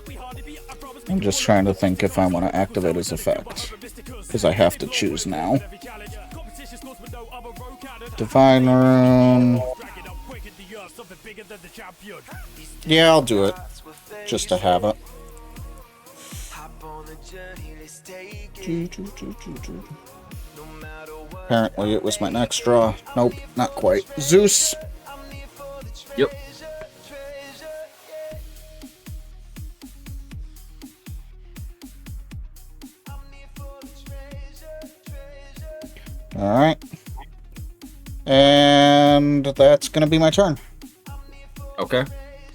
I'm just trying to think if I want to activate his effect. Because I have to choose now. Divine Room. Yeah, I'll do it. Just to have it. Apparently it was my next draw. Nope, not quite. Zeus. Yep. Alright. And that's going to be my turn. Okay.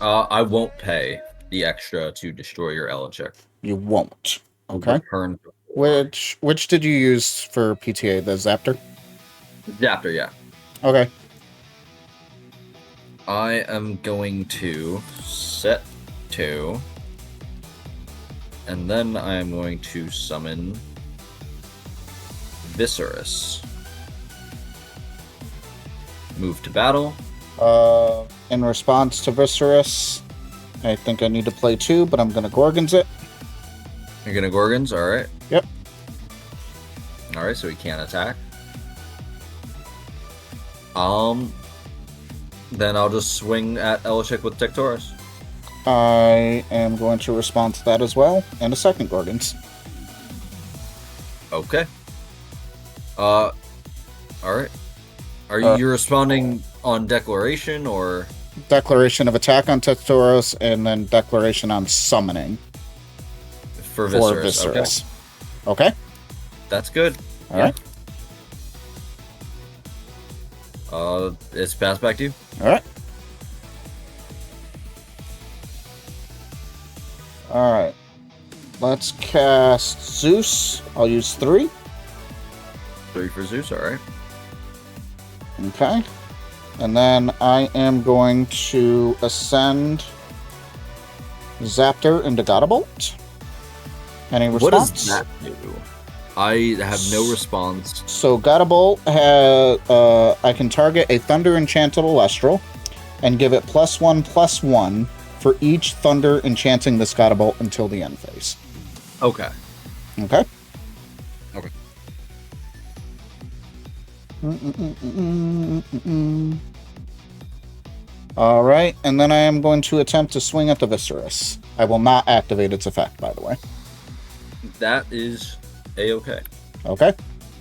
I won't pay the extra to destroy your Elechick. You won't. Okay. Return. Which did you use for PTA? The Zaptor? Zaptor, yeah. Okay. I am going to set 2. And then I am going to summon Viserys. Move to battle. In response to Viserys, I think I need to play 2, but I'm going to Gorgons it. You're going to Gorgons? Alright. Yep. Alright, so he can't attack. Then I'll just swing at Elechick with Tectorus. I am going to respond to that as well, and a second Gorgons. Okay. Alright. Are you responding on declaration, or...? Declaration of attack on Tectoros, and then declaration on summoning. For Viserys. Okay. That's good. Alright. It's passed back to you. Alright. Alright. Let's cast Zeus. I'll use 3. 3 for Zeus, alright. Okay. And then I am going to ascend Zaptor into Godabolt. Any response? What does that do? I have no response. So Godabolt has, I can target a Thunder Enchanted Elestral and give it +1/+1 for each Thunder enchanting this Godabolt until the end phase. Okay. Okay. Okay. All right, and then I am going to attempt to swing at the Viscerus. I will not activate its effect, by the way. That is A-okay. Okay.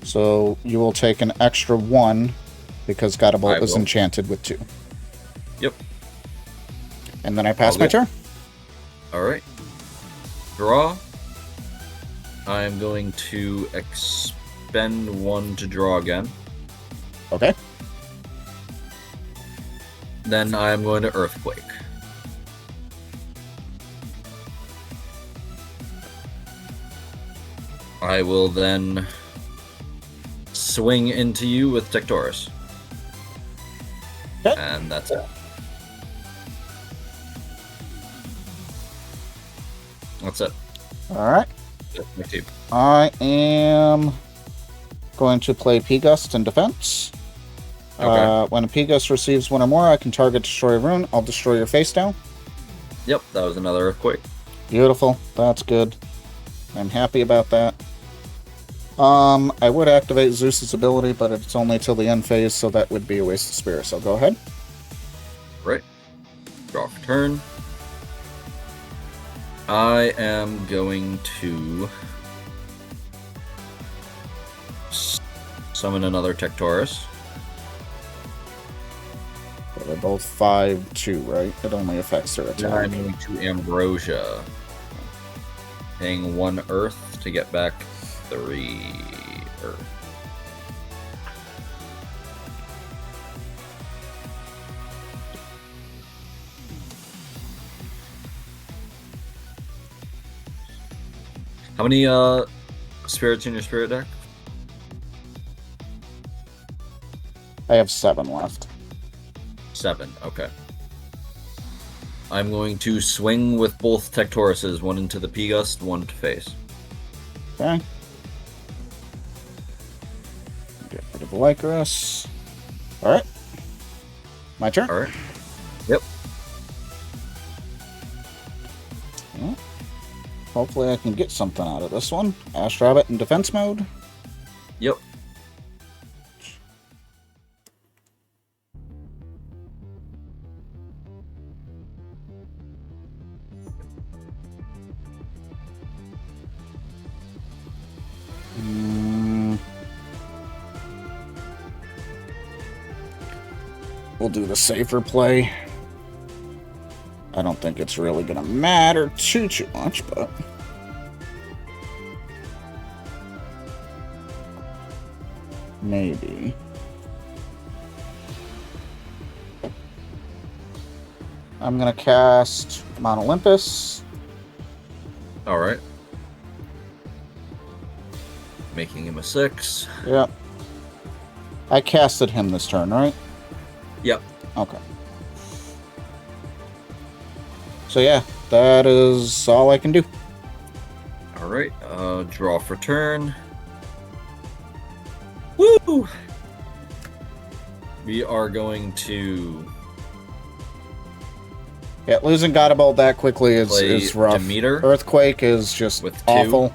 So you will take an extra 1 because Godabolt is enchanted with 2. Yep. And then I pass my turn. All right. Draw. I am going to expend 1 to draw again. Okay. Then I am going to Earthquake. I will then swing into you with Tectorus. Okay. And that's it. That's it. All right. My team. I am going to play P-Gust in defense. Okay. When a P-Gust receives 1 or more, I can target destroy a rune. I'll destroy your face down. Yep, that was another Earthquake. Beautiful. That's good. I'm happy about that. I would activate Zeus's ability, but it's only till the end phase, so that would be a waste of spirit. So go ahead. Right. Draw for turn. I am going to summon another Tectorus. They're both 5/2, right? It only affects their attack. I'm going to Ambrosia. Paying 1 Earth to get back 3 Earth. How many spirits in your spirit deck? I have 7 left. 7, okay. I'm going to swing with both Tectoruses, 1 into the P-Gust, 1 to face. Okay. Get rid of the Lycrus. Alright. My turn? Alright. Yep. Yeah. Hopefully I can get something out of this one. Ash Rabbit in defense mode. Yep. We'll do the safer play. I don't think it's really going to matter too much, but... maybe. I'm going to cast Mount Olympus. Alright. Making him a 6. Yep. I casted him this turn, right? Yep. Okay. So yeah, that is all I can do. Alright, draw for turn. Woo! We are going to... yeah, losing Godabolt that quickly is rough. Demeter Earthquake is just with 2. awful.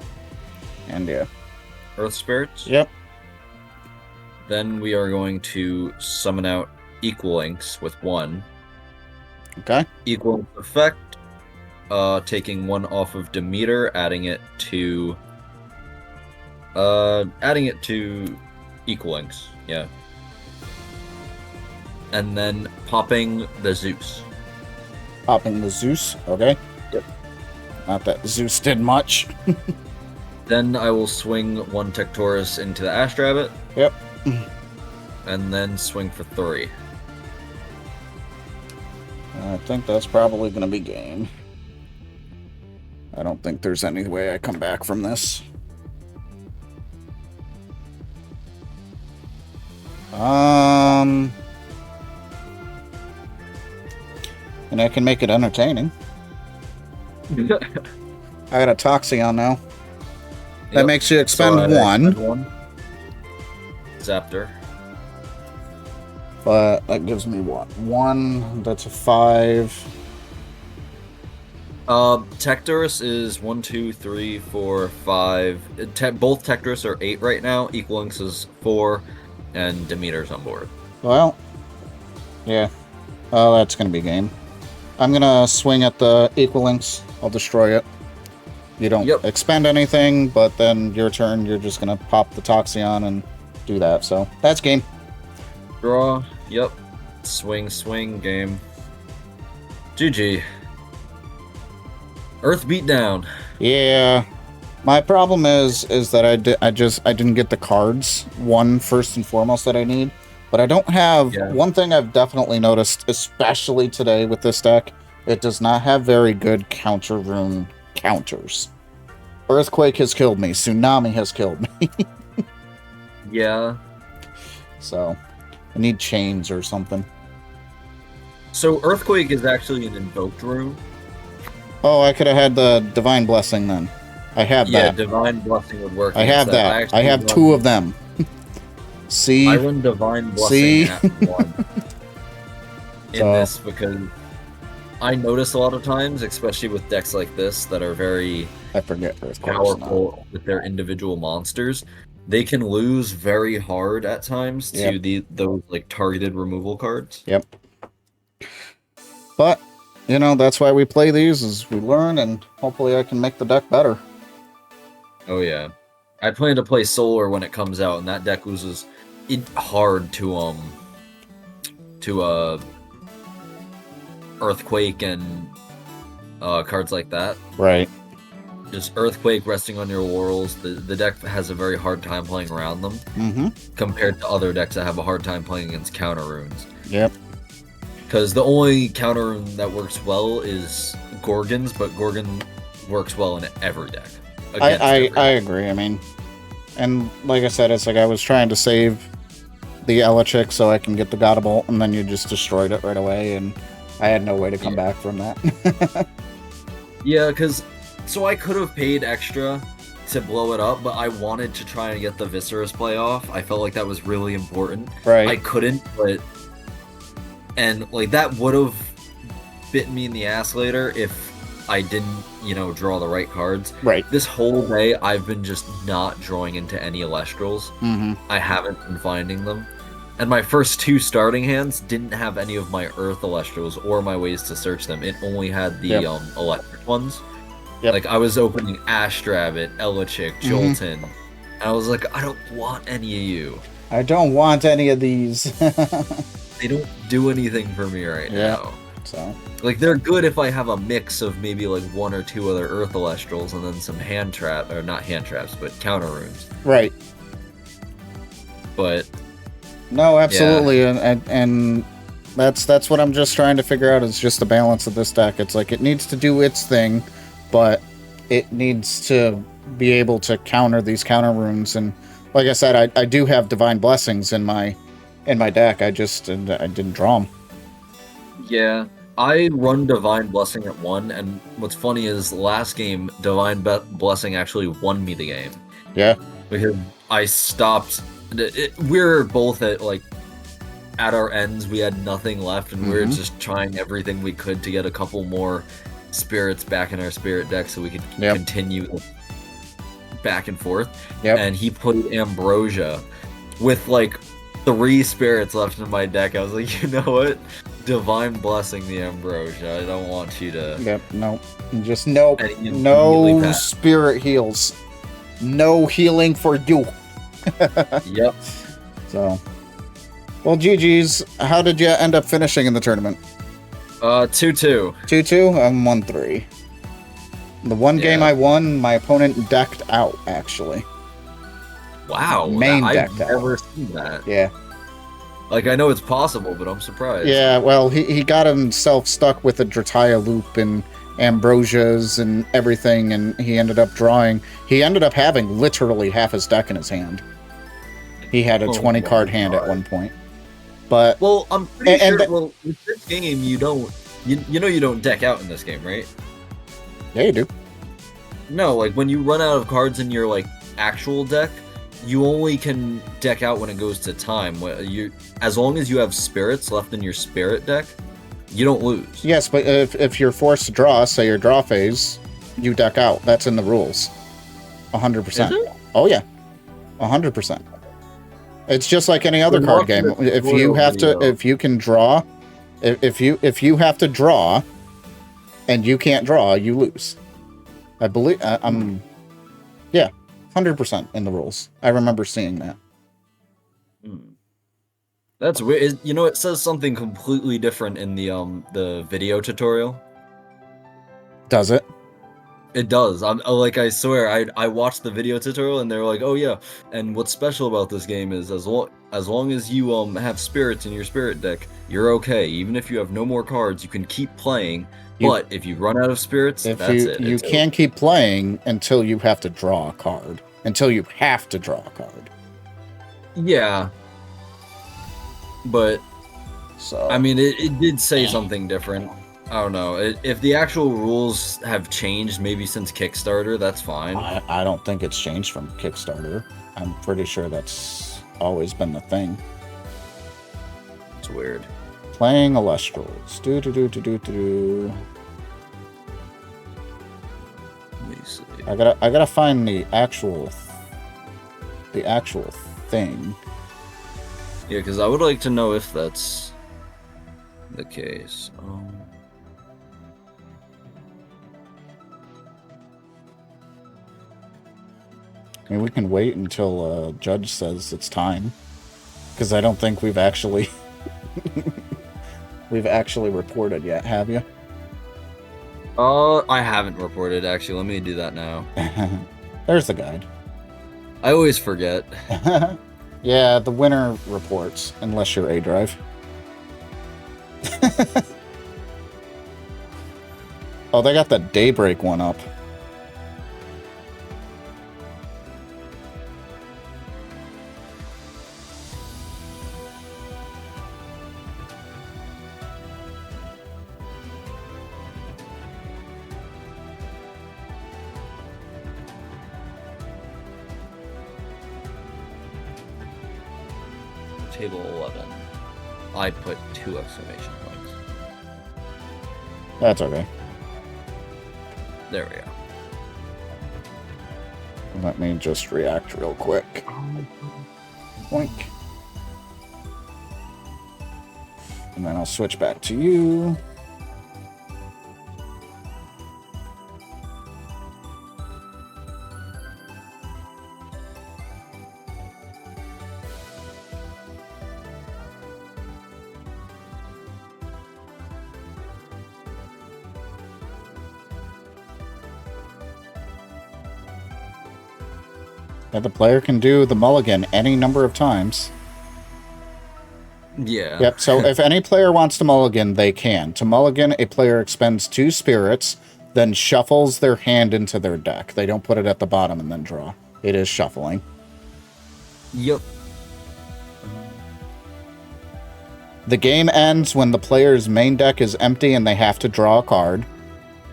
And yeah. Earth Spirits. Yep. Then we are going to summon out Equal Inks with 1. Okay. Equal Inks effect. Taking 1 off of Demeter, adding it to Equal Inks. Yeah. And then popping the Zeus. Popping the Zeus. Okay. Yep. Not that Zeus did much. Then I will swing 1 Tectorus into the Ash Rabbit. Yep. and then swing for 3. I think that's probably going to be game. I don't think there's any way I come back from this. And I can make it entertaining. I got a Toxie on now. That makes you expend one. Scepter. But that gives me what? 1, that's a 5. Tectorus is 1, 2, 3, 4, 5. Both Tectorus are 8 right now. Equalinx is 4, and Demeter's on board. Well, yeah. Oh, that's gonna be game. I'm gonna swing at the Equalinx. I'll destroy it. You don't expend anything, but then your turn, you're just gonna pop the Toxie and do that. So that's game. Draw. Yep. Swing, game. GG. Earth Beatdown. Yeah. My problem is that I didn't get the cards. One, first and foremost, that I need. But I don't have... Yeah. One thing I've definitely noticed, especially today with this deck, it does not have very good counter rune counters. Earthquake has killed me. Tsunami has killed me. Yeah. So, I need chains or something. So, Earthquake is actually an invoked rune. Oh, I could have had the Divine Blessing then. I have that. Yeah, Divine Blessing would work. I have that. I have 2 of them. See? I run Divine Blessing at 1 in this because I notice a lot of times, especially with decks like this that are very powerful with their individual monsters, they can lose very hard at times to those like targeted removal cards. Yep. But you know, that's why we play these, is we learn, and hopefully I can make the deck better. Oh yeah. I plan to play Solar when it comes out, and that deck loses it hard to Earthquake and cards like that. Right. Just Earthquake resting on your Laurels, the deck has a very hard time playing around them, compared to other decks that have a hard time playing against counter runes. Yep. Because the only counter rune that works well is Gorgons, but Gorgon works well in every deck. I agree. I mean, and like I said, it's like I was trying to save the Elechick so I can get the God Bolt, and then you just destroyed it right away, and I had no way to come back from that. Yeah, because so I could have paid extra to blow it up, but I wanted to try and get the Viscerous play off. I felt like that was really important. Right. I couldn't, but... And, like, that would have bitten me in the ass later if I didn't, you know, draw the right cards. Right. This whole day, I've been just not drawing into any Elestrals. I haven't been finding them. And my first 2 starting hands didn't have any of my Earth Elestrals or my ways to search them. It only had the electric ones. Yep. Like, I was opening Ashdrabbit, Elechick, Jolton. And I was like, I don't want any of you. I don't want any of these. They don't do anything for me right now. So, like, they're good if I have a mix of maybe like 1 or 2 other Earth Elestrals and then some hand trap, or not hand traps, but counter runes. Right. But no, absolutely, and that's what I'm just trying to figure out, is just the balance of this deck. It's like it needs to do its thing, but it needs to be able to counter these counter runes. And like I said, I do have Divine Blessings in my deck. I didn't draw them. Yeah, I run Divine Blessing at 1, and what's funny is last game, Divine Blessing actually won me the game. Yeah. Because I stopped... we're both at our ends. We had nothing left, and we were just trying everything we could to get a couple more spirits back in our spirit deck so we could continue back and forth. And he played Ambrosia with 3 spirits left in my deck. I was like, you know what? Divine Blessing the Ambrosia. I don't want you to... Yep, nope. Just nope. No spirit heals. No healing for you. Yep. So... Well, GG's. How did you end up finishing in the tournament? 2-2. 2-2? I'm 1-3. The one game I won, my opponent decked out, actually. Wow. I've never seen that. Yeah. Like, I know it's possible, but I'm surprised. Yeah, well, he got himself stuck with a Drataya loop and Ambrosias and everything, and he ended up drawing. He ended up having literally half his deck in his hand. He had a 20-card hand at one point. But well, I'm pretty sure. Well, with this game, you don't. You know you don't deck out in this game, right? Yeah, you do. No, like when you run out of cards in your like actual deck, you only can deck out when it goes to time. As long as you have spirits left in your spirit deck, you don't lose. Yes, but if you're forced to draw, say your draw phase, you deck out. That's in the rules. 100%. Oh yeah, 100%. It's just like any other card game. If you have to, if you can draw, if you have to draw, and you can't draw, you lose. I believe yeah, 100% in the rules. I remember seeing that. That's weird. You know, it says something completely different in the video tutorial. Does it? It does. I swear, I watched the video tutorial and they're like, oh yeah, and what's special about this game is as long as you have spirits in your spirit deck, you're okay. Even if you have no more cards, you can keep playing. But if you run out of spirits, that's it. You can keep playing until you have to draw a card. Until you have to draw a card. Yeah. But so I mean, it did say something different. I don't know. If the actual rules have changed, maybe since Kickstarter, that's fine. I don't think it's changed from Kickstarter. I'm pretty sure that's always been the thing. It's weird. Playing Elestrals. Do. Let me see. I gotta find the actual thing. Yeah, because I would like to know if that's the case. I mean, we can wait until Judge says it's time, because I don't think we've actually reported yet. Have you? I haven't reported actually. Let me do that now. There's the guide. I always forget. Yeah, the winner reports, unless you're A Drive. Oh, they got the Daybreak one up. Table 11. I put 2 exclamation points. That's okay. There we go. Let me just react real quick. Boink. And then I'll switch back to you. Yeah, the player can do the mulligan any number of times. Yeah. Yep, so if any player wants to mulligan, they can. To mulligan, a player expends 2 spirits, then shuffles their hand into their deck. They don't put it at the bottom and then draw. It is shuffling. Yep. The game ends when the player's main deck is empty and they have to draw a card,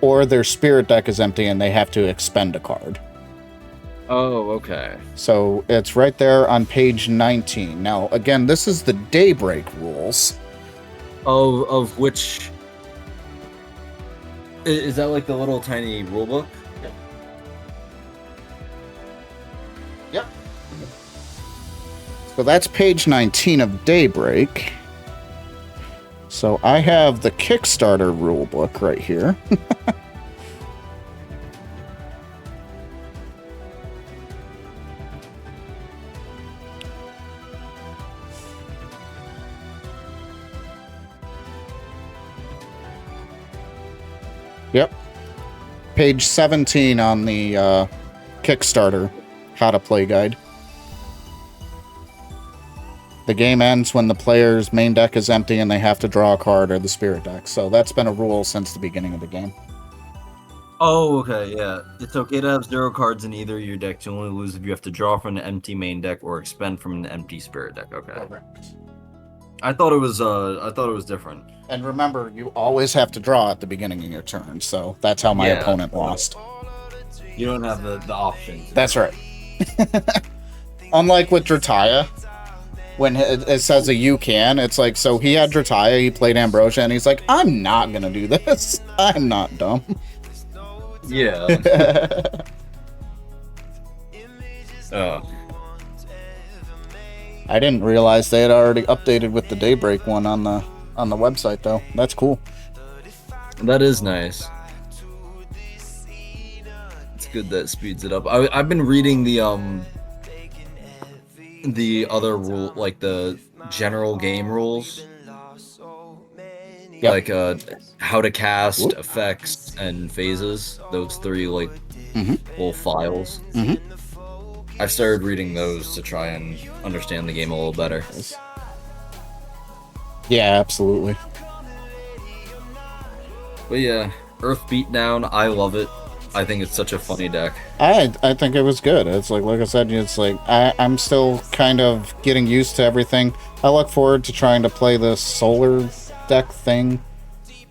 or their spirit deck is empty and they have to expend a card. Oh, okay. So it's right there on page 19. Now, again, this is the Daybreak rules. Of which... Is that like the little tiny rulebook? Yep. So that's page 19 of Daybreak. So I have the Kickstarter rulebook right here. Yep. Page 17 on the Kickstarter how to play guide. The game ends when the player's main deck is empty and they have to draw a card or the spirit deck. So that's been a rule since the beginning of the game. Oh, okay, yeah. It's okay to have 0 cards in either of your decks. You only lose if you have to draw from an empty main deck or expend from an empty spirit deck. Okay. Correct. I thought it was different. And remember, you always have to draw at the beginning of your turn, so that's how my opponent lost. You don't have the option. That's right. Unlike with Drataya, when it says a you can, it's like, so he had Drataya, he played Ambrosia, and he's like, I'm not gonna do this. I'm not dumb. Yeah. I didn't realize they had already updated with the Daybreak one on the website, though. That's cool. That is nice. It's good that speeds it up. I've been reading the other rule, like the general game rules. Yep. Like how to cast, effects, and phases. Those 3 like little files. I started reading those to try and understand the game a little better. Yeah, absolutely. But yeah, Earth Beatdown, I love it. I think it's such a funny deck. I think it was good. It's like I said, it's like I'm still kind of getting used to everything. I look forward to trying to play the solar deck thing.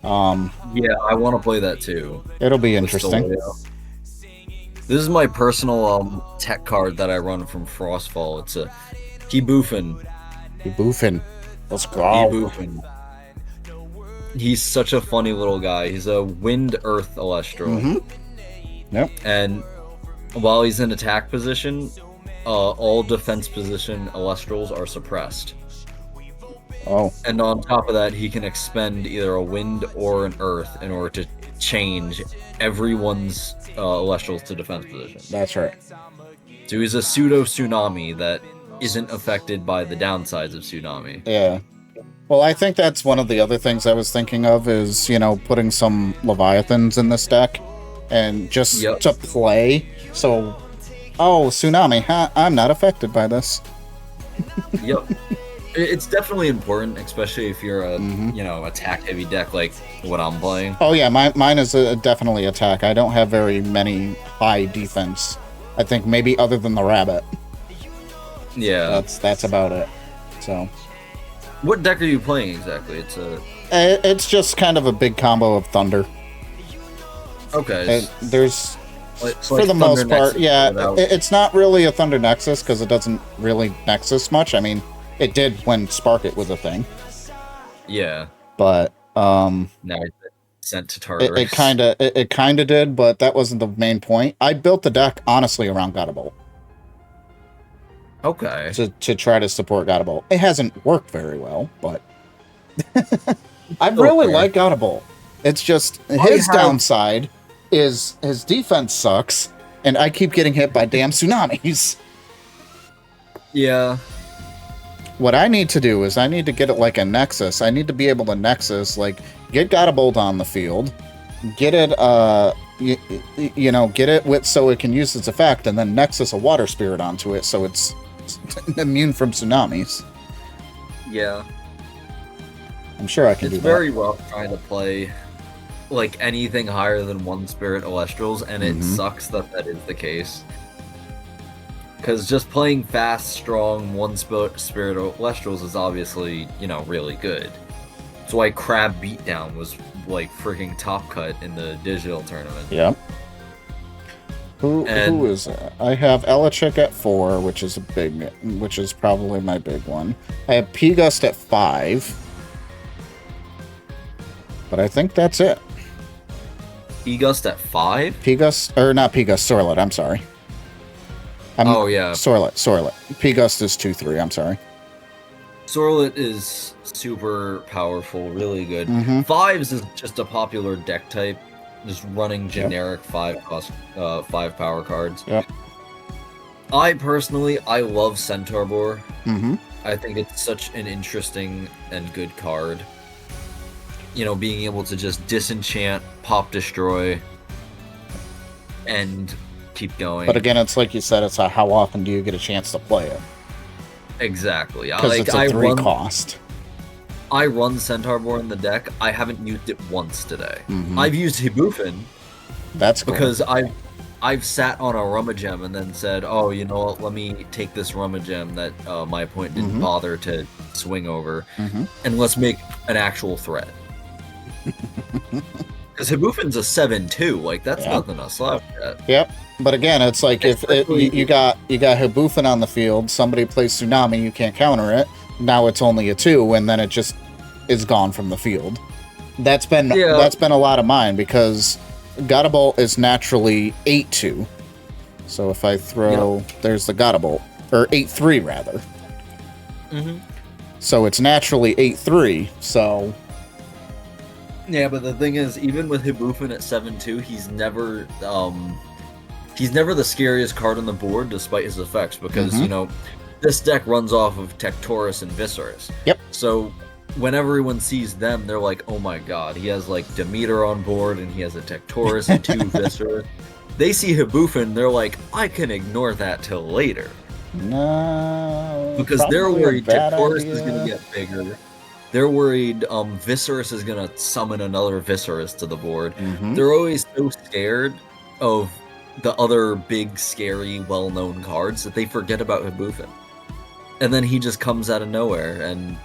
Yeah, I want to play that too. It'll be interesting. This is my personal tech card that I run from Frostfall. It's a Hiboofin. Let's go. Hiboofin. He's such a funny little guy. He's a Wind Earth Elestral. Yep. And while he's in attack position, all defense position Elestrals are suppressed. Oh. And on top of that, he can expend either a Wind or an Earth in order to change everyone's Elestrals to defense position. That's right. So he's a pseudo Tsunami that isn't affected by the downsides of Tsunami. Yeah. Well, I think that's one of the other things I was thinking of is, putting some Leviathans in this deck and just to play. So, Tsunami, huh? I'm not affected by this. Yep. It's definitely important, especially if you're a, attack-heavy deck like what I'm playing. Oh, yeah, mine is definitely attack. I don't have very many high defense. I think maybe other than the rabbit. Yeah. That's about it. So. What deck are you playing exactly? It's just kind of a big combo of Thunder. Okay. There's, for like the most part, Nexus it's not really a Thunder Nexus because it doesn't really Nexus much. I mean, it did when Spark It was a thing. Yeah. But now it's sent to Tartarus. It kind of did, but that wasn't the main point. I built the deck honestly around Godable. Okay. To try to support Godable. It hasn't worked very well, but I really like Godable. It's just his downside is his defense sucks, and I keep getting hit by damn tsunamis. Yeah. What I need to do is I need to get it like a Nexus. I need to be able to Nexus, like, get Godable on the field, get it, get it with so it can use its effect, and then Nexus a Water Spirit onto it so it's immune from tsunamis. Yeah. I'm sure I can do that. It's very rough trying to play, like, anything higher than 1 Spirit Elestrals, and it sucks that is the case. Because just playing fast, strong, 1 Spirit Elestrals is obviously, really good. That's why Crab Beatdown was, like, freaking top cut in the digital tournament. Yep. Who is that? I have Elichick at 4, which is probably my big one. I have P-Gust at 5. But I think that's it. P-Gust at 5? P-Gust, or not P-Gust, Sorlet, I'm sorry. Sorlet. P-Gust is 2-3, I'm sorry. Sorlet is super powerful, really good. 5s is just a popular deck type, just running generic 5 power cards. Yep. I love Centaur Boar. I think it's such an interesting and good card. Being able to just disenchant, pop destroy, and keep going. But again, it's like you said, it's how often do you get a chance to play it? Exactly. Because it's a 3 cost. I run Centaur Boar in the deck. I haven't used it once today. Mm-hmm. I've used Hibufen. That's cool. Because I've sat on a Rummagem and then said, oh, you know what, let me take this Rummagem that my opponent didn't bother to swing over, and let's make an actual threat. Because Hibufen's a 7-2, like, that's nothing to slouch at. Yep. But again, it's like if you got Hibufen on the field, somebody plays Tsunami, you can't counter it. Now it's only a 2, and then it just is gone from the field. That's been a lot of mine, because Gottabolt is naturally 8-2. So if I throw, there's the Gottabolt, or 8-3 rather. So it's naturally 8-3. So yeah, but the thing is, even with Hibufen at 7-2, he's never the scariest card on the board, despite his effects, because you know this deck runs off of Tectorus and Viserys. Yep. So when everyone sees them, they're like, oh my god, he has like Demeter on board, and he has a Tectorus and 2 Viserys. They see Hibufen, they're like, I can ignore that till later. No. Because they're worried Tectorus is going to get bigger. They're worried Viserys is going to summon another Viserys to the board. They're always so scared of the other big, scary, well-known cards that they forget about Hibufen. And then he just comes out of nowhere and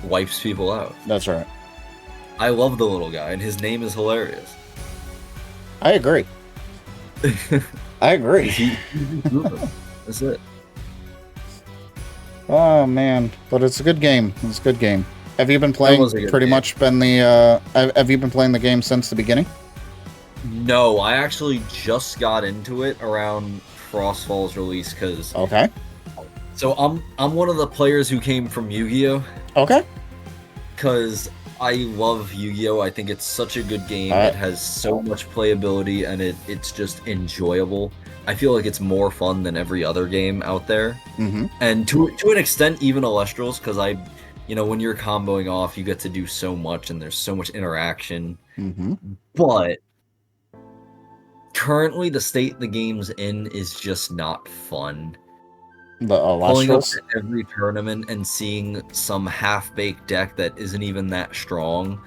wipes people out. That's right. I love the little guy, and his name is hilarious. I agree. I agree. That's it. Oh man, but it's a good game. It's a good game. Have you been playing have you been playing the game since the beginning? No, I actually just got into it around Frostfall's release, because so I'm one of the players who came from Yu-Gi-Oh! Okay. Because I love Yu-Gi-Oh! I think it's such a good game. It has so much playability, and it's just enjoyable. I feel like it's more fun than every other game out there. And to an extent, even Elestrals, because when you're comboing off, you get to do so much, and there's so much interaction. But currently, the state the game's in is just not fun. The Pulling up Elestrals? to every tournament and seeing some half-baked deck that isn't even that strong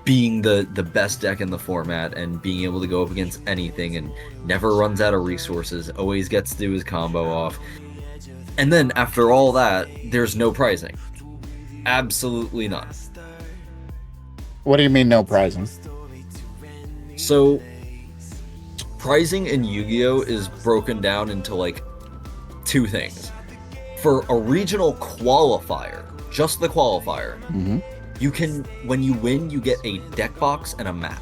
being the best deck in the format, and being able to go up against anything and never runs out of resources, always gets to do his combo off. And then after all that, there's no prizing. Absolutely none. What do you mean no prizing? So prizing in Yu-Gi-Oh! Is broken down into like 2 things. For a regional qualifier, just the qualifier, when you win, you get a deck box and a map.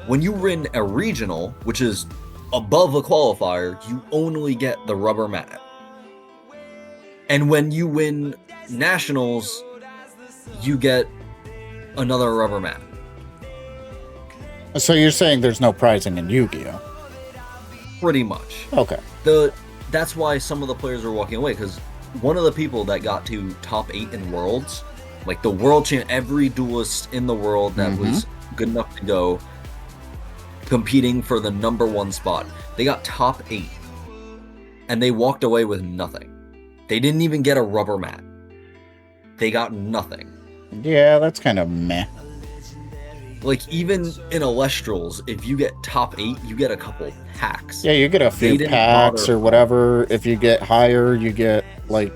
When you win a regional, which is above a qualifier, you only get the rubber mat. And when you win nationals, you get another rubber mat. So you're saying there's no prizing in Yu-Gi-Oh? Pretty much. Okay. That's why some of the players are walking away, because one of the people that got to top 8 in Worlds, like the world champ, every duelist in the world that was good enough to go competing for the #1 spot, they got top 8, and they walked away with nothing. They didn't even get a rubber mat. They got nothing. Yeah, that's kind of meh. Like, even in Elestrals, if you get top 8, you get a couple packs. Yeah, you get a few packs or whatever. If you get higher, you get like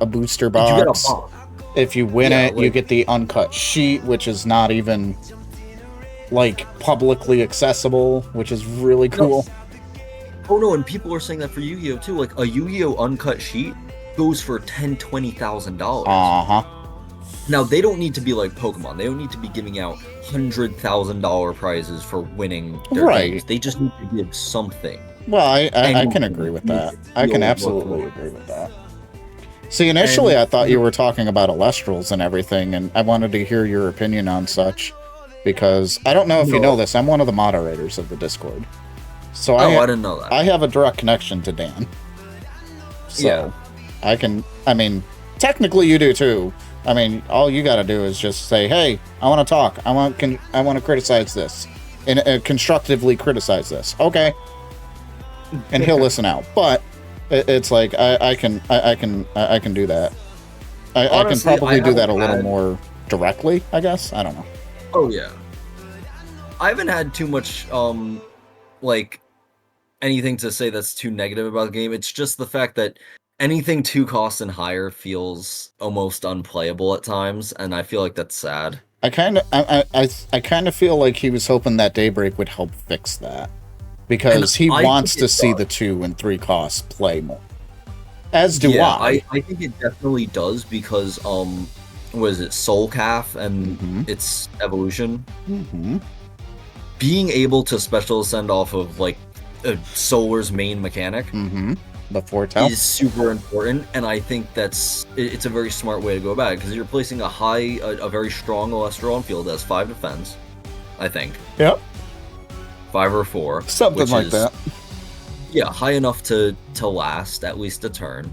a booster box. You get a box. If you win you get the uncut sheet, which is not even like publicly accessible, which is really cool. Oh no, and people are saying that for Yu-Gi-Oh too. Like, a Yu-Gi-Oh uncut sheet goes for $10,000-$20,000. Now, they don't need to be like Pokemon. They don't need to be giving out $100,000 prizes for winning their games. They just need to give something. Well, I can agree with that. I can absolutely agree with that. See, initially I thought you were talking about Elestrals and everything, and I wanted to hear your opinion on such, because I don't know if you know this, I'm one of the moderators of the Discord. So I didn't know that. I have a direct connection to Dan. So I mean, technically you do too. I mean, all you got to do is just say, "Hey, I want to talk. I want to criticize this, and constructively criticize this." Okay, and he'll listen out. But It's like I can do that. I can Honestly, probably do that a little had- more directly, I guess. I don't know. Oh yeah. I haven't had too much like anything to say that's too negative about the game. It's just the fact that anything 2 costs and higher feels almost unplayable at times, and I feel like that's sad. I kind of feel like he was hoping that Daybreak would help fix that, because he wants to see the 2 and 3 costs play more. As do I. I think it definitely does, because was it Soul Calf and its evolution? Being able to special ascend off of like Solar's main mechanic the foretell is super important, and I think it's a very smart way to go about it, because you're placing a very strong Elestral on field that has 5 defense, I think. Yep. 5 or 4. Something like that. Yeah, high enough to last at least a turn.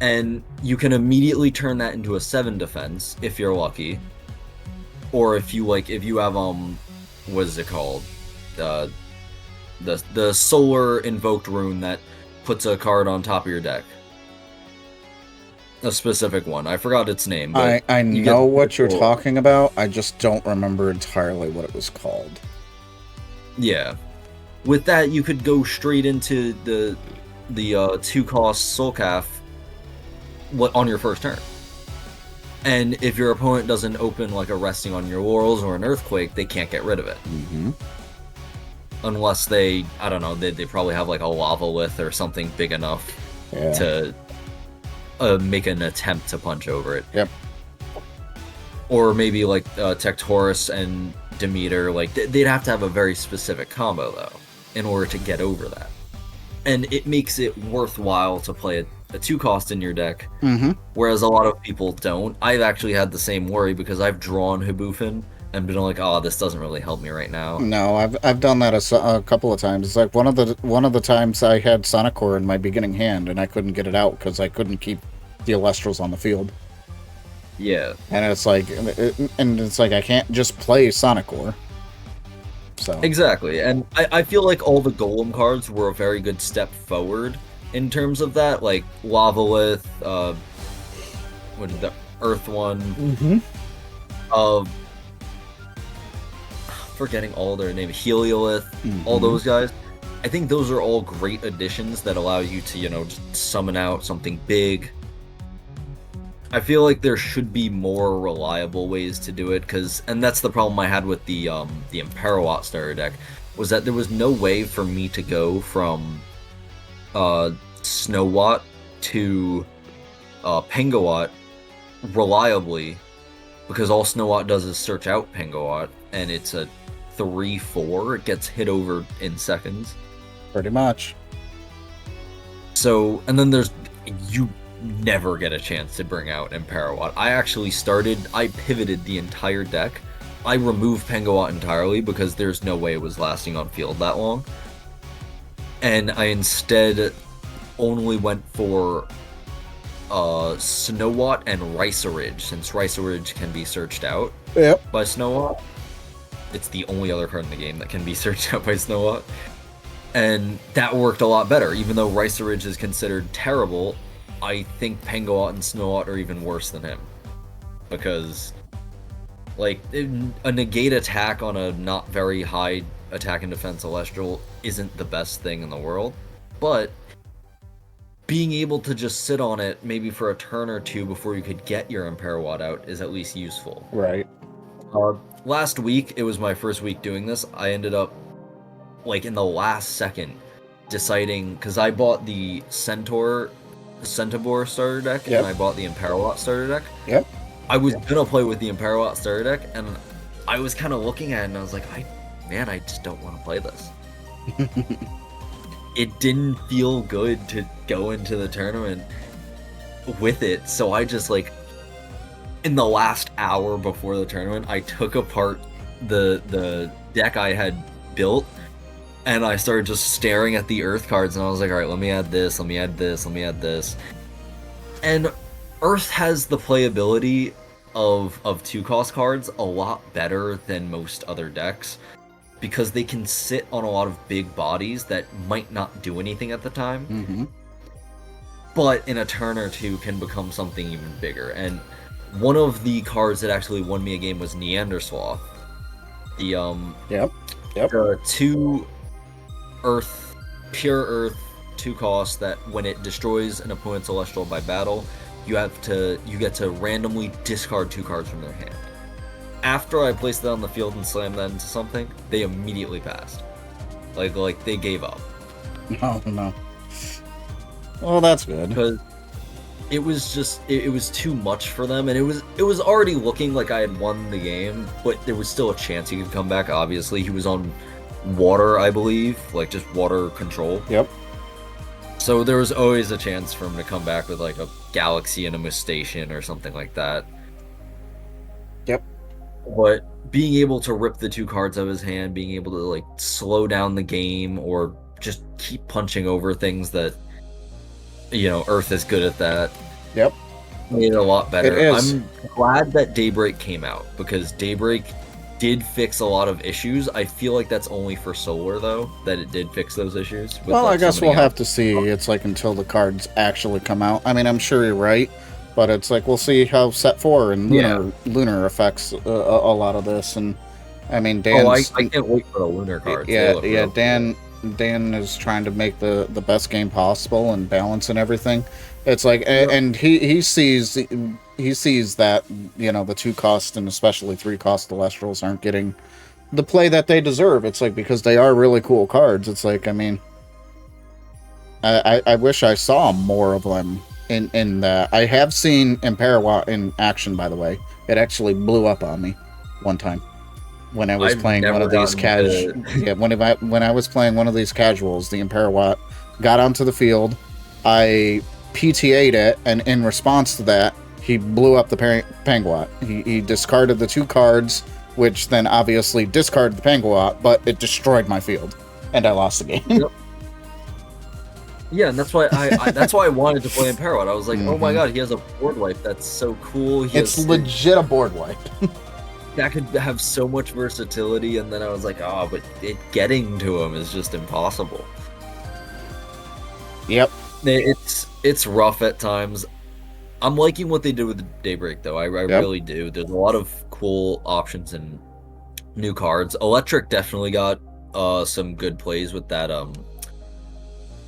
And you can immediately turn that into a 7 defense if you're lucky. Or if you have what is it called? The solar invoked rune that puts a card on top of your deck. A specific one. I forgot its name. But I know what you're talking about. I just don't remember entirely what it was called. Yeah. With that, you could go straight into the 2-cost Soul Calf on your first turn. And if your opponent doesn't open like a Resting on Your Laurels or an Earthquake, they can't get rid of it. Unless they, I don't know, they probably have like a Lavalith or something big enough to make an attempt to punch over it. Yep. Or maybe like Tectorus and Demeter, like they'd have to have a very specific combo though in order to get over that. And it makes it worthwhile to play a 2-cost in your deck, whereas a lot of people don't. I've actually had the same worry because I've drawn Hibufin and been like, oh, this doesn't really help me right now. No, I've done that a couple of times. It's like one of the times I had Sonicor in my beginning hand and I couldn't get it out because I couldn't keep the Elestrals on the field. Yeah. And it's like I can't just play Sonicor. So Exactly, and I feel like all the Golem cards were a very good step forward in terms of that, like Lavalith, what is the Earth one? Forgetting all their names, Heliolith, all those guys. I think those are all great additions that allow you to, just summon out something big. I feel like there should be more reliable ways to do it, and that's the problem I had with the Imperowatt starter deck, was that there was no way for me to go from Snowatt to Pengawatt reliably, because all Snowatt does is search out Pengawatt, and it's a 3/4. It gets hit over in seconds. Pretty much. So, and then you never get a chance to bring out Imperowatt. I pivoted the entire deck. I removed Pengawatt entirely because there's no way it was lasting on field that long. And I instead only went for Snowatt and Riceridge, since Riceridge can be searched out by Snowatt. It's the only other card in the game that can be searched out by Snowatt. And that worked a lot better. Even though Riceridge is considered terrible, I think Pengawatt and Snowatt are even worse than him. Because, like, a negate attack on a not very high attack and defense Celestial isn't the best thing in the world. But being able to just sit on it maybe for a turn or two before you could get your Imperowatt out is at least useful. Right. Last week, it was my first week doing this. I ended up, like, in the last second, deciding, because I bought the Centaur Centaur starter deck, and I bought the Imperowatt starter deck. Yep. I was gonna play with the Imperowatt starter deck, and I was kind of looking at it, and I was like, I just don't want to play this. It didn't feel good to go into the tournament with it, so I just, like, in the last hour before the tournament, I took apart the deck I had built, and I started just staring at the Earth cards, and I was like, alright, let me add this, let me add this, let me add this. And Earth has the playability of 2-cost cards a lot better than most other decks, because they can sit on a lot of big bodies that might not do anything at the time. but in a turn or two can become something even bigger. And one of the cards that actually won me a game was Neandersloth. The Yep. the 2 Earth, pure Earth, 2 cost that when it destroys an opponent's Celestial by battle, you get to randomly discard 2 cards from their hand. After I placed it on the field and slammed that into something, they immediately passed. Like they gave up. No. Well, that's good. Because it was just it was too much for them, and it was already looking like I had won the game, but there was still a chance he could come back. Obviously, he was on water, I believe, like just water control. Yep. So there was always a chance for him to come back with like a Galaxy and a Mustation or something like that. Yep. But being able to rip the 2 cards out of his hand, being able to like slow down the game or just keep punching over things that, you know, Earth is good at that. Yep. Made it a lot better. It is. I'm glad that Daybreak came out because Daybreak did fix a lot of issues. I feel like that's only for Solar though, that it did fix those issues. Well, I guess we'll have to see. It's like until the cards actually come out. I mean, I'm sure you're right, but it's like we'll see how Set 4 and Lunar affects a lot of this. And I mean, Dan's... I can't wait for the Lunar cards. Yeah. Dan is trying to make the best game possible and balance and everything. It's like, and he sees that, you know, the 2 cost and especially 3 cost Elestrals aren't getting the play that they deserve. It's like, because they are really cool cards. It's like, I mean, I wish I saw more of them in that. I have seen Imperawatt in action, by the way. It actually blew up on me one time when I was playing one of these when I was playing one of these casuals. The Imperawatt got onto the field. I PTA'd it, and in response to that, he blew up the Penguat. He discarded the 2 cards, which then obviously discarded the Penguat, but it destroyed my field, and I lost the game. Yep. Yeah, and that's why I wanted to play Imperawatt. I was like, oh my god, he has a board wipe. That's so cool. It's legit a board wipe. That could have so much versatility, and then I was like, oh, but getting to him is just impossible. Yep. It's rough at times. I'm liking what they did with the Daybreak, though. I really do. There's a lot of cool options and new cards. Electric definitely got some good plays with that.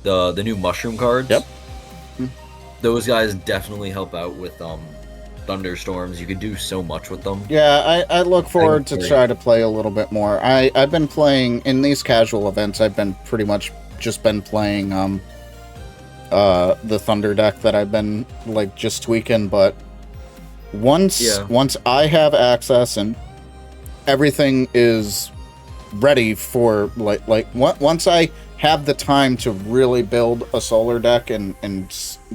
The new Mushroom cards. Yep. Those guys definitely help out with thunderstorms. You can do so much with them. Yeah, I look forward to try to play a little bit more. I've been playing in these casual events. I've been pretty much just been playing the Thunder deck that I've been like just tweaking, but once I have access and everything is ready for once I have the time to really build a Solar deck and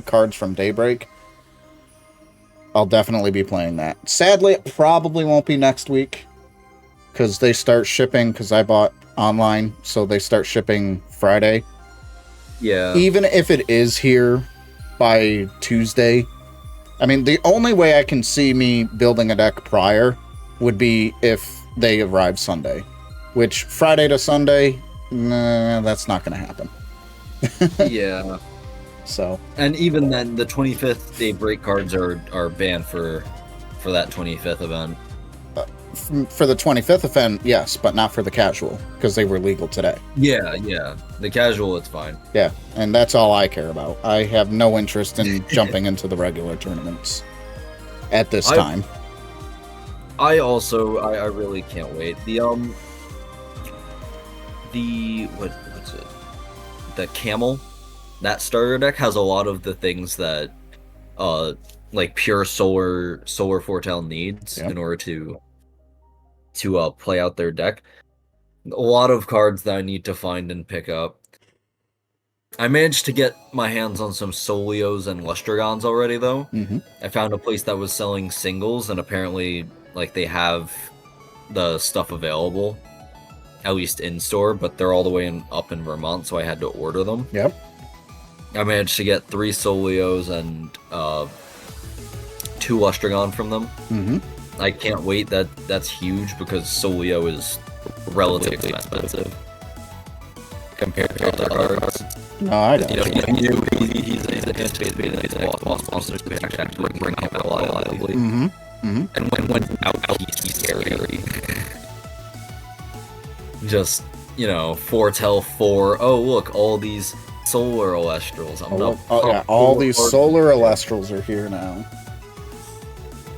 cards from Daybreak, I'll definitely be playing that. Sadly, it probably won't be next week because they start shipping, because I bought online, so they start shipping Friday. Yeah. Even if it is here by Tuesday, I mean, the only way I can see me building a deck prior would be if they arrive Sunday, which Friday to Sunday, nah, that's not going to happen. Yeah. So. And even then, the 25th Daybreak cards are banned for that 25th event. For the 25th event, yes, but not for the casual, because they were legal today. Yeah. The casual, it's fine. Yeah, and that's all I care about. I have no interest in jumping into the regular tournaments at this time. I really can't wait. What's it? The Camel, that starter deck has a lot of the things that like pure solar foretell needs in order to play out their deck. A lot of cards that I need to find and pick up. I managed to get my hands on some Solios and Lustragons already, though. Mm-hmm. I found a place that was selling singles, and apparently, like, they have the stuff available, at least in store, but they're all the way up in Vermont, so I had to order them. Yep. I managed to get 3 Solios and 2 Lustragon from them. Mm-hmm. I can't wait. That's huge because Solio is relatively expensive compared to other cards. No, I don't. He's a boss monster. We actually bring him out lively. And when out, he's scary. Just, foretell for, oh, look, all these solar Elestrals. All these solar Elestrals are here now.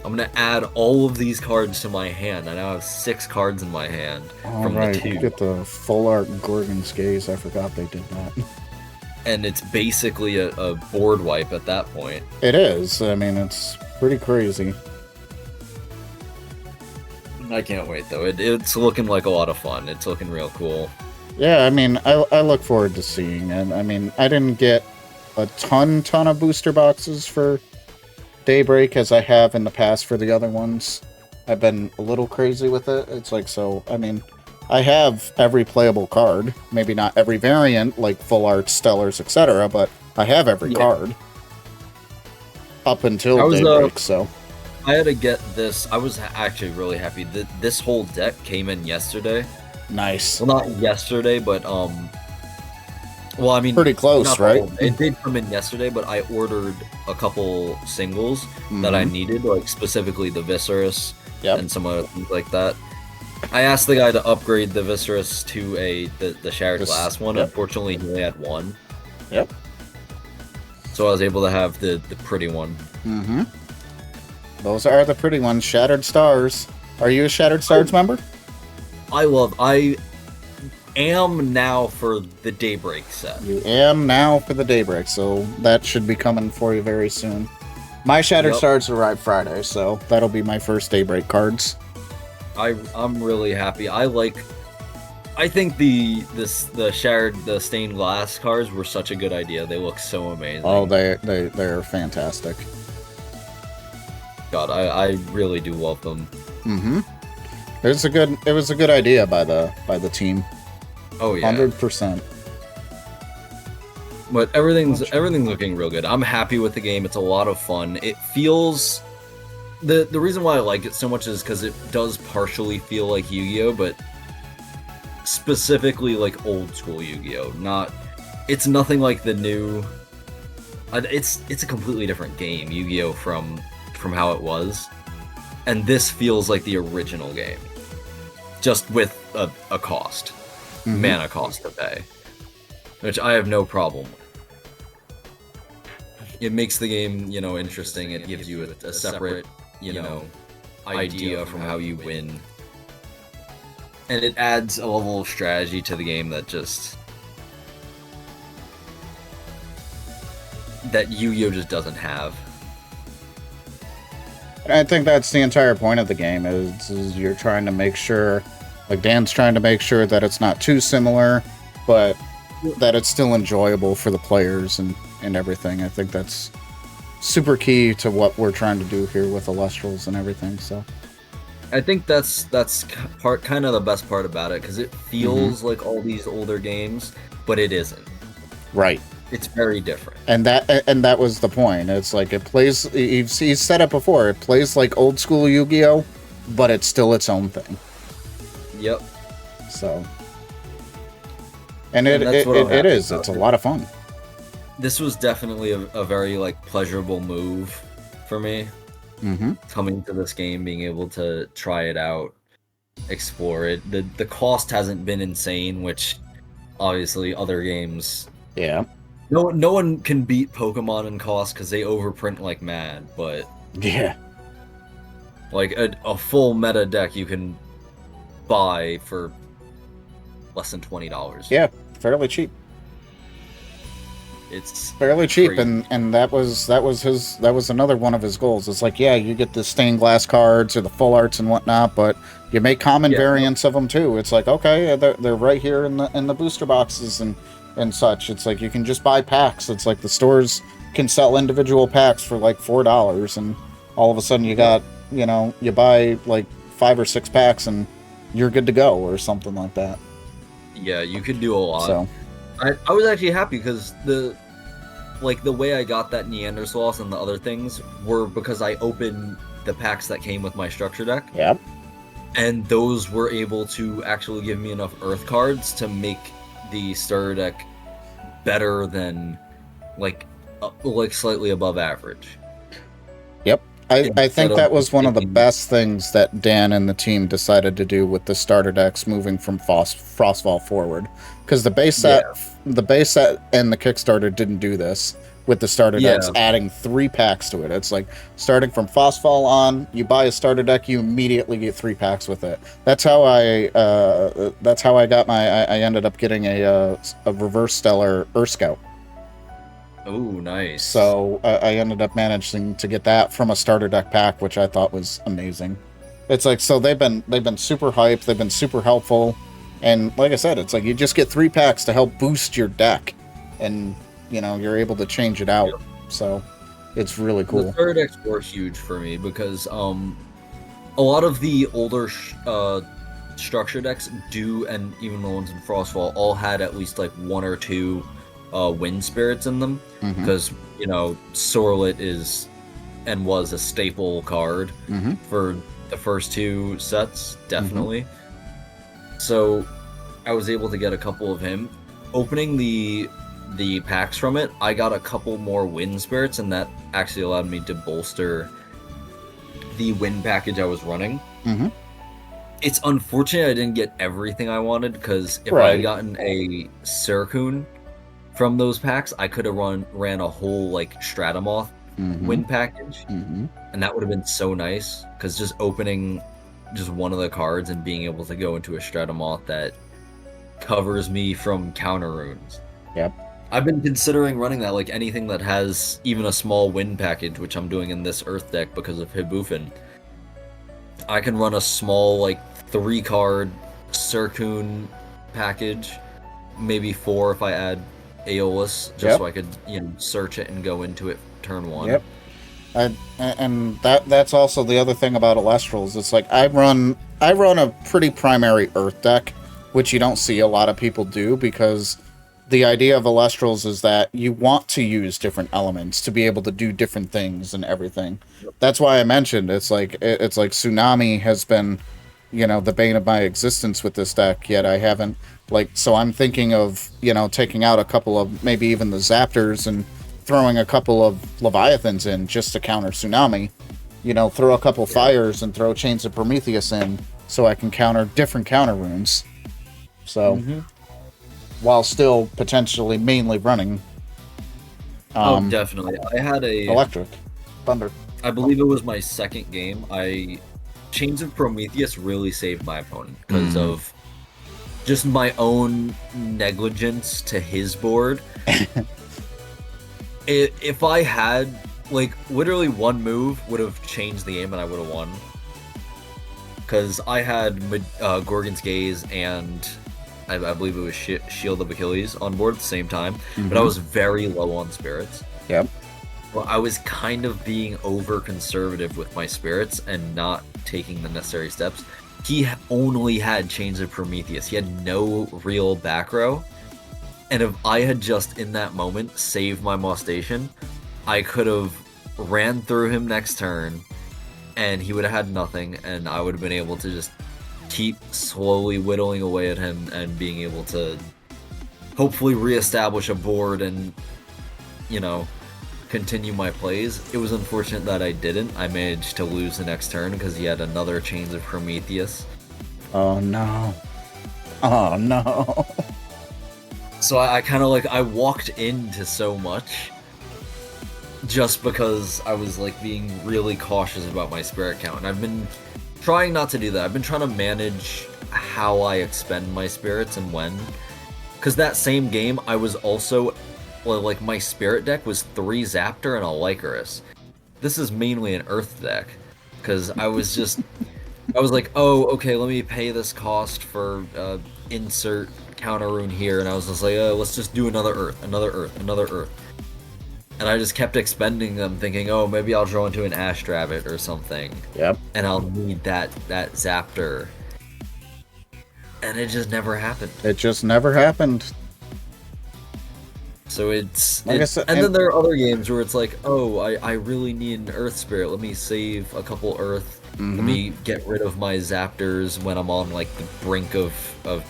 I'm going to add all of these cards to my hand. I now have 6 cards in my hand. All right, you get the full art Gorgon's Gaze. I forgot they did that. And it's basically a board wipe at that point. It is. I mean, it's pretty crazy. I can't wait, though. It's looking like a lot of fun. It's looking real cool. Yeah, I mean, I look forward to seeing it. I mean, I didn't get a ton of booster boxes for Daybreak as I have in the past for the other ones. I've been a little crazy with it. It's like, so, I mean, I have every playable card. Maybe not every variant, like full art, stellars, etc., but I have every card. Up until Daybreak, so... I had to get this. I was actually really happy that this whole deck came in yesterday. Nice. Well, not yesterday, but well, I mean, pretty close, right? It did come in yesterday, but I ordered a couple singles that I needed, like specifically the Viscerus and some other things like that. I asked the guy to upgrade the Viscerus to the Shattered Glass one. Unfortunately, he only had one. Yep. So I was able to have the pretty one. Those are the pretty ones. Shattered Stars. Are you a Shattered Stars member? I am now for the Daybreak set. You am now for the Daybreak, so that should be coming for you very soon. My Shattered Stars arrive Friday, so that'll be my first Daybreak cards. I'm really happy. I think the stained glass cards were such a good idea. They look so amazing. Oh, they're fantastic. God, I really do love them. It was a good idea by the team. Oh yeah, 100%. But everything's looking real good. I'm happy with the game. It's a lot of fun. It feels the reason why I like it so much is because it does partially feel like Yu-Gi-Oh, but specifically like old school Yu-Gi-Oh. It's nothing like the new. It's a completely different game, Yu-Gi-Oh, from how it was, and this feels like the original game, just with a cost, mana cost to pay, which I have no problem with. It makes the game, interesting. It gives you a separate, idea from how you win, and it adds a level of strategy to the game that Yu-Gi-Oh just doesn't have. I think that's the entire point of the game, is you're trying to make sure, like Dan's trying to make sure that it's not too similar, but that it's still enjoyable for the players and everything. I think that's super key to what we're trying to do here with Elestrals and everything, so. I think that's kind of the best part about it, because it feels like all these older games, but it isn't. Right. It's very different. And that was the point. It's like it plays. He's said it before. It plays like old school Yu-Gi-Oh, but it's still its own thing. Yep. So. And it is. It's a lot of fun. This was definitely a very pleasurable move for me. Coming to this game, being able to try it out, explore it. The cost hasn't been insane, which obviously other games. Yeah. No one can beat Pokemon in cost because they overprint like mad, but yeah, like a full meta deck you can buy for less than $20. Yeah, fairly cheap. It's fairly cheap, crazy. and that was another one of his goals. It's like, yeah, you get the stained glass cards or the full arts and whatnot, but you make common variants of them too. It's like, okay, they're right here in the booster boxes and such. It's like you can just buy packs. It's like the stores can sell individual packs for like $4, and all of a sudden you got, you buy like 5 or 6 packs and you're good to go or something like that. Yeah, you could do a lot. So I was actually happy because the way I got that Neanderthals and the other things were because I opened the packs that came with my structure deck. Yep. And those were able to actually give me enough Earth cards to make the starter deck better than like slightly above average. Yep. I think that was one of the thinking- best things that Dan and the team decided to do with the starter decks moving from Frostfall forward, because the base set and the Kickstarter didn't do this with the starter decks adding 3 packs to it. It's like starting from Frostfall on, you buy a starter deck, you immediately get 3 packs with it. That's how I got I ended up getting a reverse stellar Earth Scout. Oh, nice. So I ended up managing to get that from a starter deck pack, which I thought was amazing. It's like, so they've been super hyped, they've been super helpful, and like I said, it's like you just get 3 packs to help boost your deck, and you know you're able to change it out. So it's really cool. The starter decks were huge for me because a lot of the older structure decks do, and even the ones in Frostfall, all had at least like 1 or 2 wind spirits in them, because you know Sorlet is and was a staple card for the first 2 sets, definitely. So I was able to get a couple of him. Opening the packs from it, I got a couple more wind spirits, and that actually allowed me to bolster the wind package I was running. It's unfortunate I didn't get everything I wanted, because if I had gotten a Suicune from those packs, I could have ran a whole like Stratamoth wind package, and that would have been so nice, because just opening just one of the cards and being able to go into a Stratamoth that covers me from counter runes. Yep. I've been considering running that, like anything that has even a small wind package, which I'm doing in this Earth deck because of Hibufin. I can run a small like 3-card Suicune package, maybe 4 if I add Aeolus, just so I could, you know, search it and go into it turn 1. Yep. And that's also the other thing about Elestrals. It's like I run a pretty primary Earth deck, which you don't see a lot of people do, because the idea of Elestrals is that you want to use different elements to be able to do different things and everything. That's why I mentioned it's like Tsunami has been, you know, the bane of my existence with this deck, yet I haven't, like, so I'm thinking of, you know, taking out a couple of maybe even the Zaptors and throwing a couple of Leviathans in just to counter Tsunami. You know, throw a couple fires and throw Chains of Prometheus in so I can counter different counter runes. So, while still potentially mainly running. Definitely. I had a Electric Thunder. I believe it was my second game. Chains of Prometheus really saved my opponent because of just my own negligence to his board. If I had, like, literally one move would have changed the game and I would have won. Because I had Gorgon's Gaze and I believe it was Shield of Achilles on board at the same time, but I was very low on spirits. Yep. Well, I was kind of being over conservative with my spirits and not taking the necessary steps. He only had Chains of Prometheus. He had no real back row. And if I had just in that moment saved my Mostation, I could have ran through him next turn and he would have had nothing, and I would have been able to just keep slowly whittling away at him and being able to hopefully reestablish a board and, you know, continue my plays. It was unfortunate that I didn't. I managed to lose the next turn because he had another Chains of Prometheus. Oh no. Oh no. So I kind of I walked into so much just because I was like being really cautious about my spirit count. And I've been trying not to do that. I've been trying to manage how I expend my spirits and when. Because that same game, I was also, like, my spirit deck was 3 Zaptor and a Lycoris. This is mainly an Earth deck. Because I was just, I was like, oh, okay, let me pay this cost for insert counter rune here. And I was just like, let's just do another Earth, another Earth, another Earth. And I just kept expending them, thinking, oh, maybe I'll draw into an Ash Rabbit or something. Yep. And I'll need that Zaptor. And it just never happened. It just never happened. So it's... Like I said, and then there are other games where it's like, oh, I really need an Earth Spirit. Let me save a couple Earth. Let me get rid of my Zaptors when I'm on, like, the brink of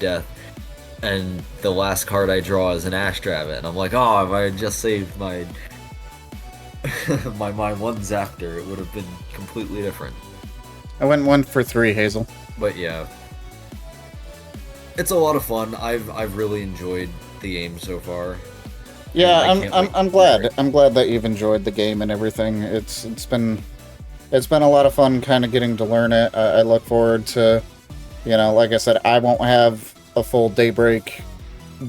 death. and the last card I draw is an Ashtravet, and I'm like, oh, if I had just saved my my one Zaptor, it would have been completely different. I went 1 for 3, Hazel. But yeah, it's a lot of fun. I've really enjoyed the game so far. Yeah, I'm glad. I'm glad that you've enjoyed the game and everything. It's been a lot of fun kind of getting to learn it. I look forward to, like I said, I won't have a full Daybreak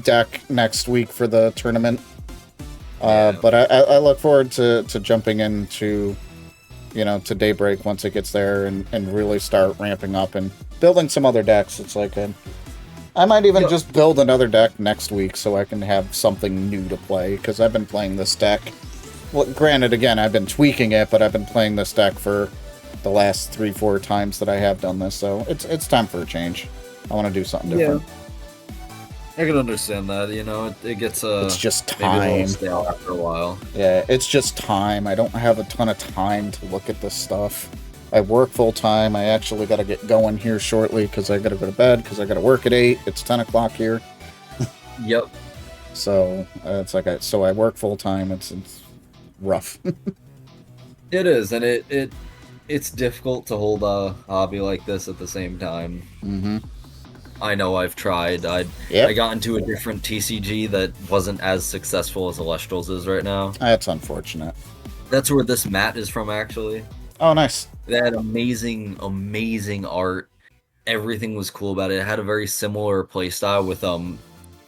deck next week for the tournament. But I look forward to jumping into, to Daybreak once it gets there and really start ramping up and building some other decks. It's like I might even just build another deck next week so I can have something new to play, because I've been playing this deck. Well, granted, again, I've been tweaking it, but I've been playing this deck for the last 3-4 times that I have done this, so it's time for a change. I want to do something different. I can understand that, it gets it's just maybe a time. little stale after a while. Yeah, it's just time. I don't have a ton of time to look at this stuff. I work full time. I actually got to get going here shortly because I got to go to bed because I got to work at 8. It's 10 o'clock here. Yep. So it's like I work full time. It's rough. It is, and it's difficult to hold a hobby like this at the same time. Mm-hmm. I know I've tried. I got into a different TCG that wasn't as successful as Elestrals is right now. That's unfortunate. That's where this mat is from, actually. Oh, nice. They had amazing, amazing art. Everything was cool about it. It had a very similar playstyle with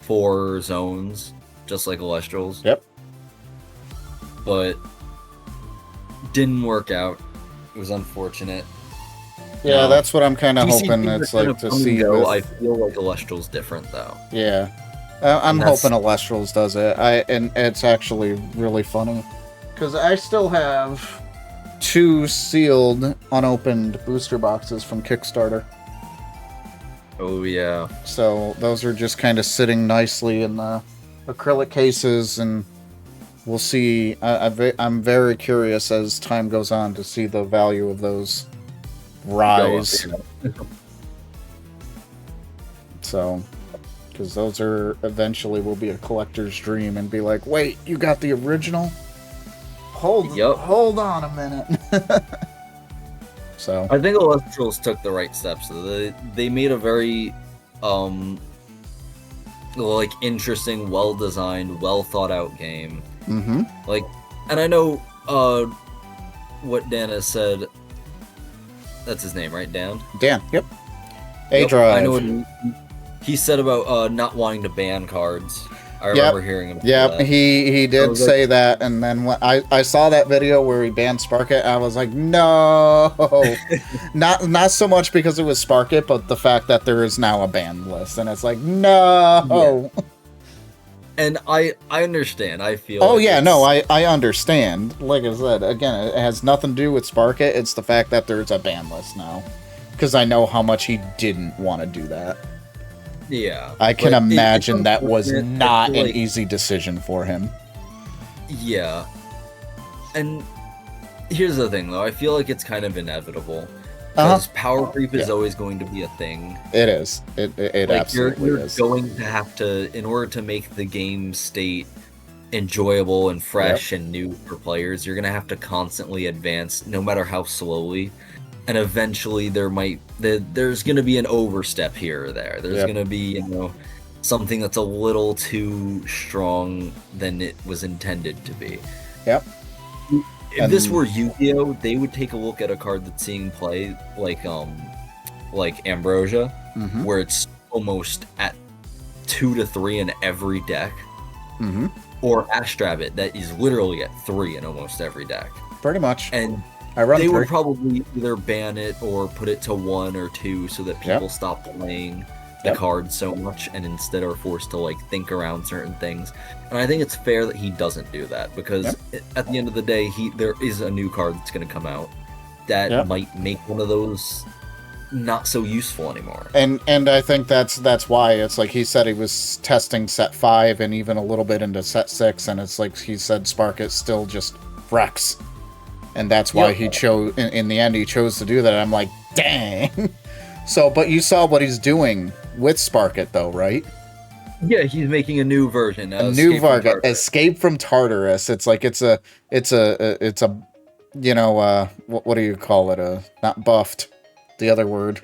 4 zones, just like Elestrals. Yep. But didn't work out. It was unfortunate. Yeah, that's what I'm kind of TCG hoping. It's like to see. I feel like Elestral's different though. Yeah, I'm hoping Elestrals does it. And it's actually really funny because I still have 2 sealed, unopened booster boxes from Kickstarter. Oh yeah. So those are just kind of sitting nicely in the acrylic cases, and we'll see. I'm very curious as time goes on to see the value of those rise. So, because those are eventually will be a collector's dream and be like, wait, you got the original? Hold on a minute. So I think Elestrals took the right steps. They made a very interesting, well designed, well thought out game. Mm-hmm. And I know what Dan has said. That's his name, right? Dan? Dan, yep. A-Drive. I know what he said about not wanting to ban cards. I remember hearing him say that. He did say that, and then when I saw that video where he banned Sparkit, I was like, no! not so much because it was Sparkit, but the fact that there is now a ban list, and it's like, no! Yeah. And I understand. I feel. Oh yeah, no, I understand. Like I said, again, it has nothing to do with Sparkit. It's the fact that there's a ban list now, because I know how much he didn't want to do that. Yeah, I can imagine that was not an easy decision for him. Yeah, and here's the thing, though. I feel like it's kind of inevitable. Because power creep is always going to be a thing. It is. It absolutely is. You're going to have to, in order to make the game state enjoyable and fresh and new for players, you're going to have to constantly advance, no matter how slowly. And eventually there's going to be an overstep here or there. There's going to be, something that's a little too strong than it was intended to be. Yep. If this were Yu-Gi-Oh, they would take a look at a card that's seeing play like Ambrosia, where it's almost at 2 to 3 in every deck, or Ashtravet that is literally at 3 in almost every deck. Pretty much. And they would probably either ban it or put it to 1 or 2 so that people stop playing the cards so much and instead are forced to think around certain things. And I think it's fair that he doesn't do that, because at the end of the day, there is a new card that's going to come out that might make one of those not so useful anymore. And I think that's why it's like he said he was testing set 5 and even a little bit into set 6, and it's like he said Sparkit still just wrecks. And that's why he chose, in the end, he chose to do that. I'm like, dang. So, but you saw what he's doing with Sparkit, though, right? Yeah, he's making a new version. A new Varga, Escape from Tartarus. It's like it's a you know, what do you call it? Not buffed, the other word.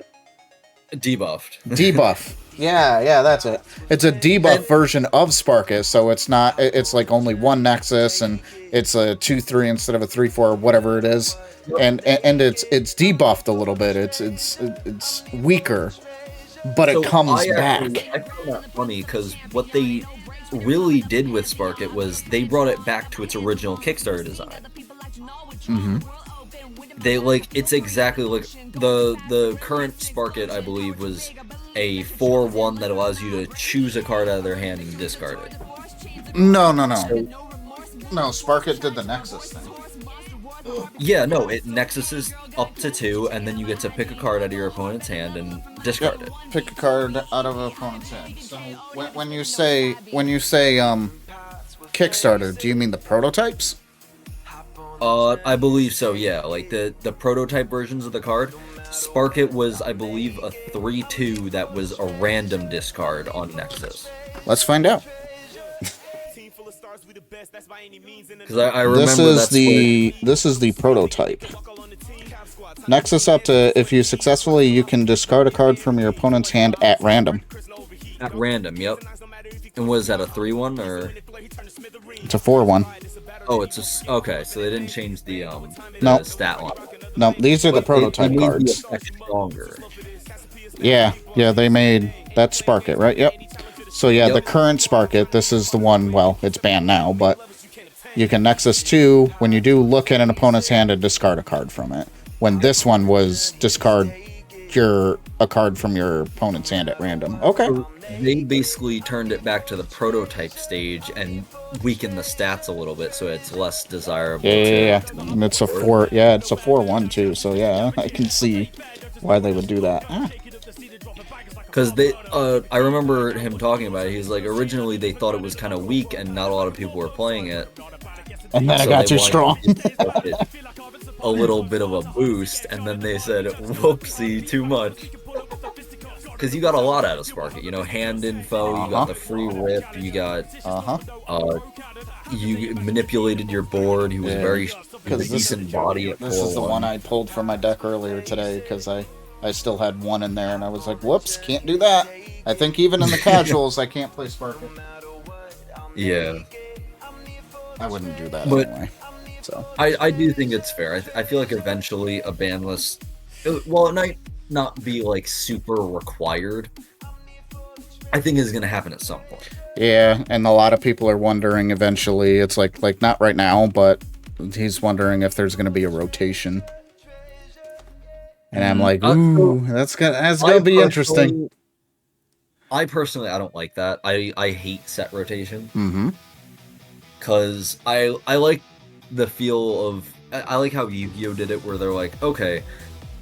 Debuffed. Debuff. Yeah, that's it. It's a debuff version of Sparkus, so it's not. It's like only one Nexus, and it's a 2/3 instead of a 3/4, whatever it is, and it's debuffed a little bit. It's weaker, but it comes back. I found that funny because what they really did with Sparkit was they brought it back to its original Kickstarter design. Mm-hmm. It's exactly like the current Sparkit, I believe, was a 4/1 that allows you to choose a card out of their hand and discard it. No. No, Sparkit did the Nexus thing. Yeah, no, it Nexuses up to 2, and then you get to pick a card out of your opponent's hand and discard it. Pick a card out of an opponent's hand. So when you say Kickstarter, do you mean the prototypes? I believe so, yeah. Like the prototype versions of the card. Sparkit was, I believe, a 3/2 that was a random discard on Nexus. Let's find out. Because I remember this is the prototype. Nexus up to, if you successfully, you can discard a card from your opponent's hand at random. At random, yep. And was that a 3/1 or? It's a 4/1. Oh, okay. So they didn't change the stat line. No, these are the prototype cards. The effect stronger. Yeah, they made that Sparkit, right? Yep. So yeah, the current Sparkit, this is the one. Well, it's banned now, but you can Nexus 2 when you do look at an opponent's hand and discard a card from it. When this one was discard a card from your opponent's hand at random. Okay. So they basically turned it back to the prototype stage and weakened the stats a little bit, so it's less desirable. Yeah. And it's a 4. Yeah, it's a 4/1 too. So yeah, I can see why they would do that. Because I remember him talking about it. He's like, originally they thought it was kind of weak and not a lot of people were playing it. And then it got too strong. A little bit of a boost, and then they said, whoopsie, too much. Because you got a lot out of Sparkit, you know, hand info, you got the free rip, you got, you manipulated your board, he was very decent body at 4/1. This is the one I pulled from my deck earlier today, because I still had one in there, and I was like, whoops, can't do that. I think even in the casuals, I can't play Sparkit. Yeah. I wouldn't do that anyway. So I do think it's fair. I feel like eventually a ban list, well, it might not be like super required. I think is going to happen at some point. Yeah, and a lot of people are wondering eventually. It's like not right now, but he's wondering if there's going to be a rotation. And I'm like, ooh, that's gonna be interesting. I personally, I don't like that. I hate set rotation. Mm-hmm. Because I like the feel of, I like how Yu-Gi-Oh did it, where they're like, okay,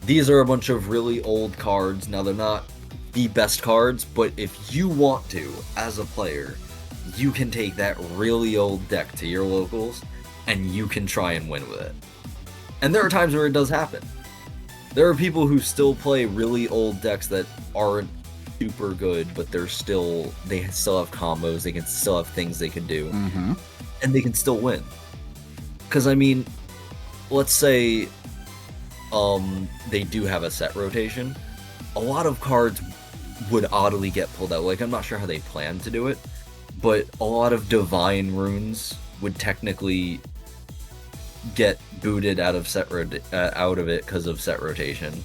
these are a bunch of really old cards. Now they're not the best cards, but if you want to, as a player, you can take that really old deck to your locals, and you can try and win with it. And there are times where it does happen. There are people who still play really old decks that aren't super good, but they still have combos, they can still have things they can do, and they can still win. Because, I mean, let's say they do have a set rotation, a lot of cards would oddly get pulled out. Like, I'm not sure how they plan to do it, but a lot of Divine Runes would technically get booted out of it because of set rotation,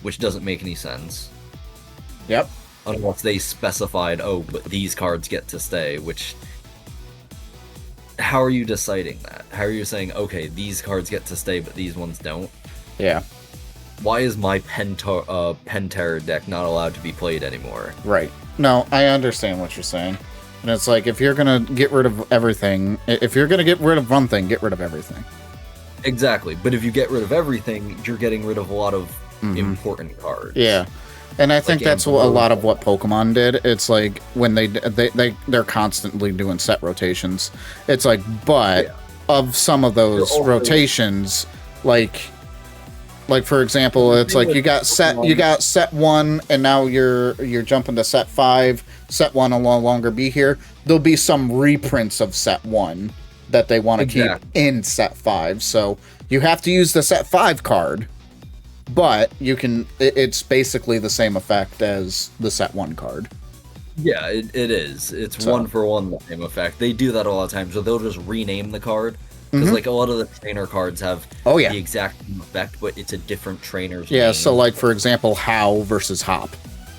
which doesn't make any sense. Yep. Unless they specified, oh, but these cards get to stay, which... How are you deciding that? How are you saying, okay, these cards get to stay, but these ones don't? Yeah. Why is my Penterror deck not allowed to be played anymore? Right. No, I understand what you're saying. And it's like, if you're going to get rid of everything, if you're going to get rid of one thing, get rid of everything. Exactly. But if you get rid of everything, you're getting rid of a lot of important cards. Yeah. And I think that's a lot of what Pokemon did. It's like when they're constantly doing set rotations. It's like, but of some of those rotations, like Like for example, it's like you got set 1, and now you're jumping to set 5. Set 1 will no longer be here. There'll be some reprints of set 1 that they want to keep in set 5. So you have to use the set 5 card, but you can. It's basically the same effect as the set 1 card. Yeah, it is. It's one for one the same effect. They do that a lot of times, so they'll just rename the card. Because like a lot of the trainer cards have the exact same effect, but it's a different trainer's name. So like for example, How versus Hop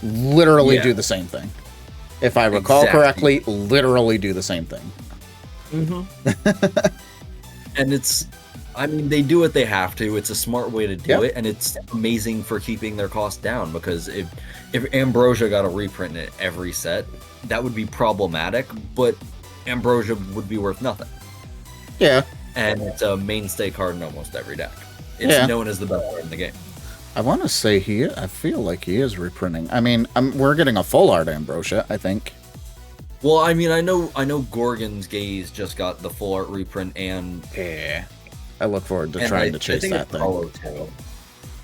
literally do the same thing. If I recall correctly, literally do the same thing. And it's, I mean, they do what they have to. It's a smart way to do it, and it's amazing for keeping their cost down, because if Ambrosia got a reprint in every set, that would be problematic, but Ambrosia would be worth nothing. Yeah. And it's a mainstay card in almost every deck. It's known as the best card in the game. I want to say I feel like he is reprinting. I mean, we're getting a full art Ambrosia, I think. Well, I mean, I know Gorgon's Gaze just got the full art reprint, and I look forward to trying to chase that thing. Too.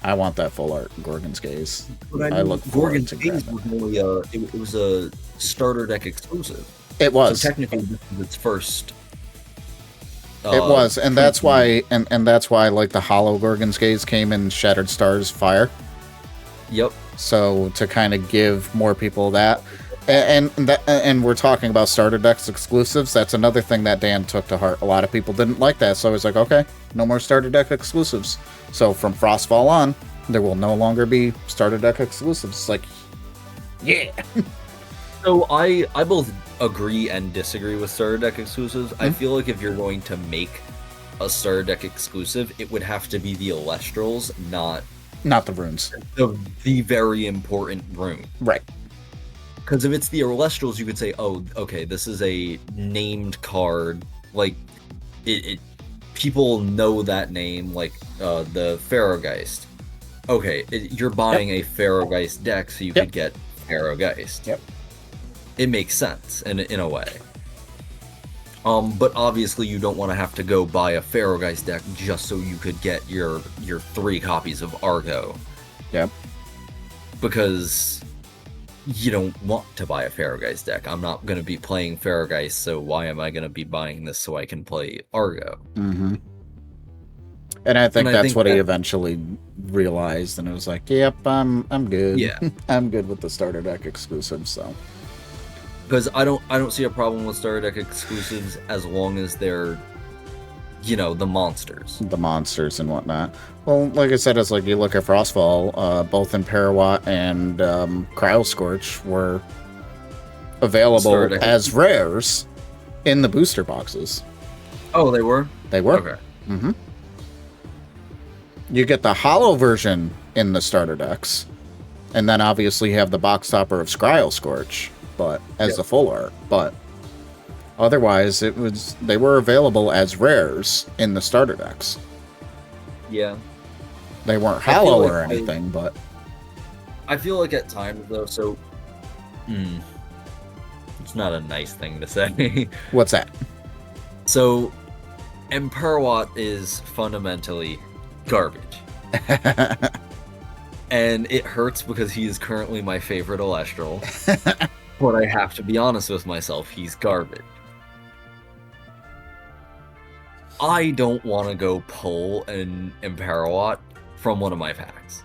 I want that full art Gorgon's Gaze. But I look forward to Gaze was only it was a starter deck exclusive. It was. So technically, this is its first. It was, and that's why, and that's why, like, the Hollow Gorgon's Gaze came in Shattered Stars Fire. Yep. So to kind of give more people that, and we're talking about starter decks exclusives. That's another thing that Dan took to heart. A lot of people didn't like that, so I was like, okay, no more starter deck exclusives. So from Frostfall on, there will no longer be starter deck exclusives. It's like, yeah. So I both agree and disagree with starter deck exclusives. I feel like if you're going to make a starter deck exclusive, it would have to be the Elestrals, not the runes. The very important rune. Right. Because if it's the Elestrals, you could say, oh, okay, this is a named card. Like, it people know that name, like the Pharaohgeist. Okay, you're buying a Pharaohgeist deck, so you could get Pharaohgeist. Yep. It makes sense in a way. But obviously you don't want to have to go buy a Pharaohgeist deck just so you could get your 3 copies of Argo. Yep. Because you don't want to buy a Pharaohgeist deck. I'm not going to be playing Pharaohgeist, so why am I going to be buying this so I can play Argo? Mm-hmm. And I think that's what he eventually realized, and it was like, yep, I'm good. Yeah. I'm good with the starter deck exclusives, so. Because I don't see a problem with starter deck exclusives as long as they're, the monsters. The monsters and whatnot. Well, like I said, it's like you look at Frostfall, both Imperawatt and Cryo Scorch were available as rares in the booster boxes. Oh, they were? They were. Okay. Mm-hmm. You get the hollow version in the starter decks, and then obviously you have the box topper of Cryo Scorch, but as the full art. But otherwise, they were available as rares in the starter decks. Yeah. They weren't hollow or anything, but I feel like at times though, so it's not a nice thing to say. What's that? So Imperawatt is fundamentally garbage. And it hurts because he is currently my favorite Elestral. But I have to be honest with myself, he's garbage. I don't want to go pull an Imperawatt from one of my packs.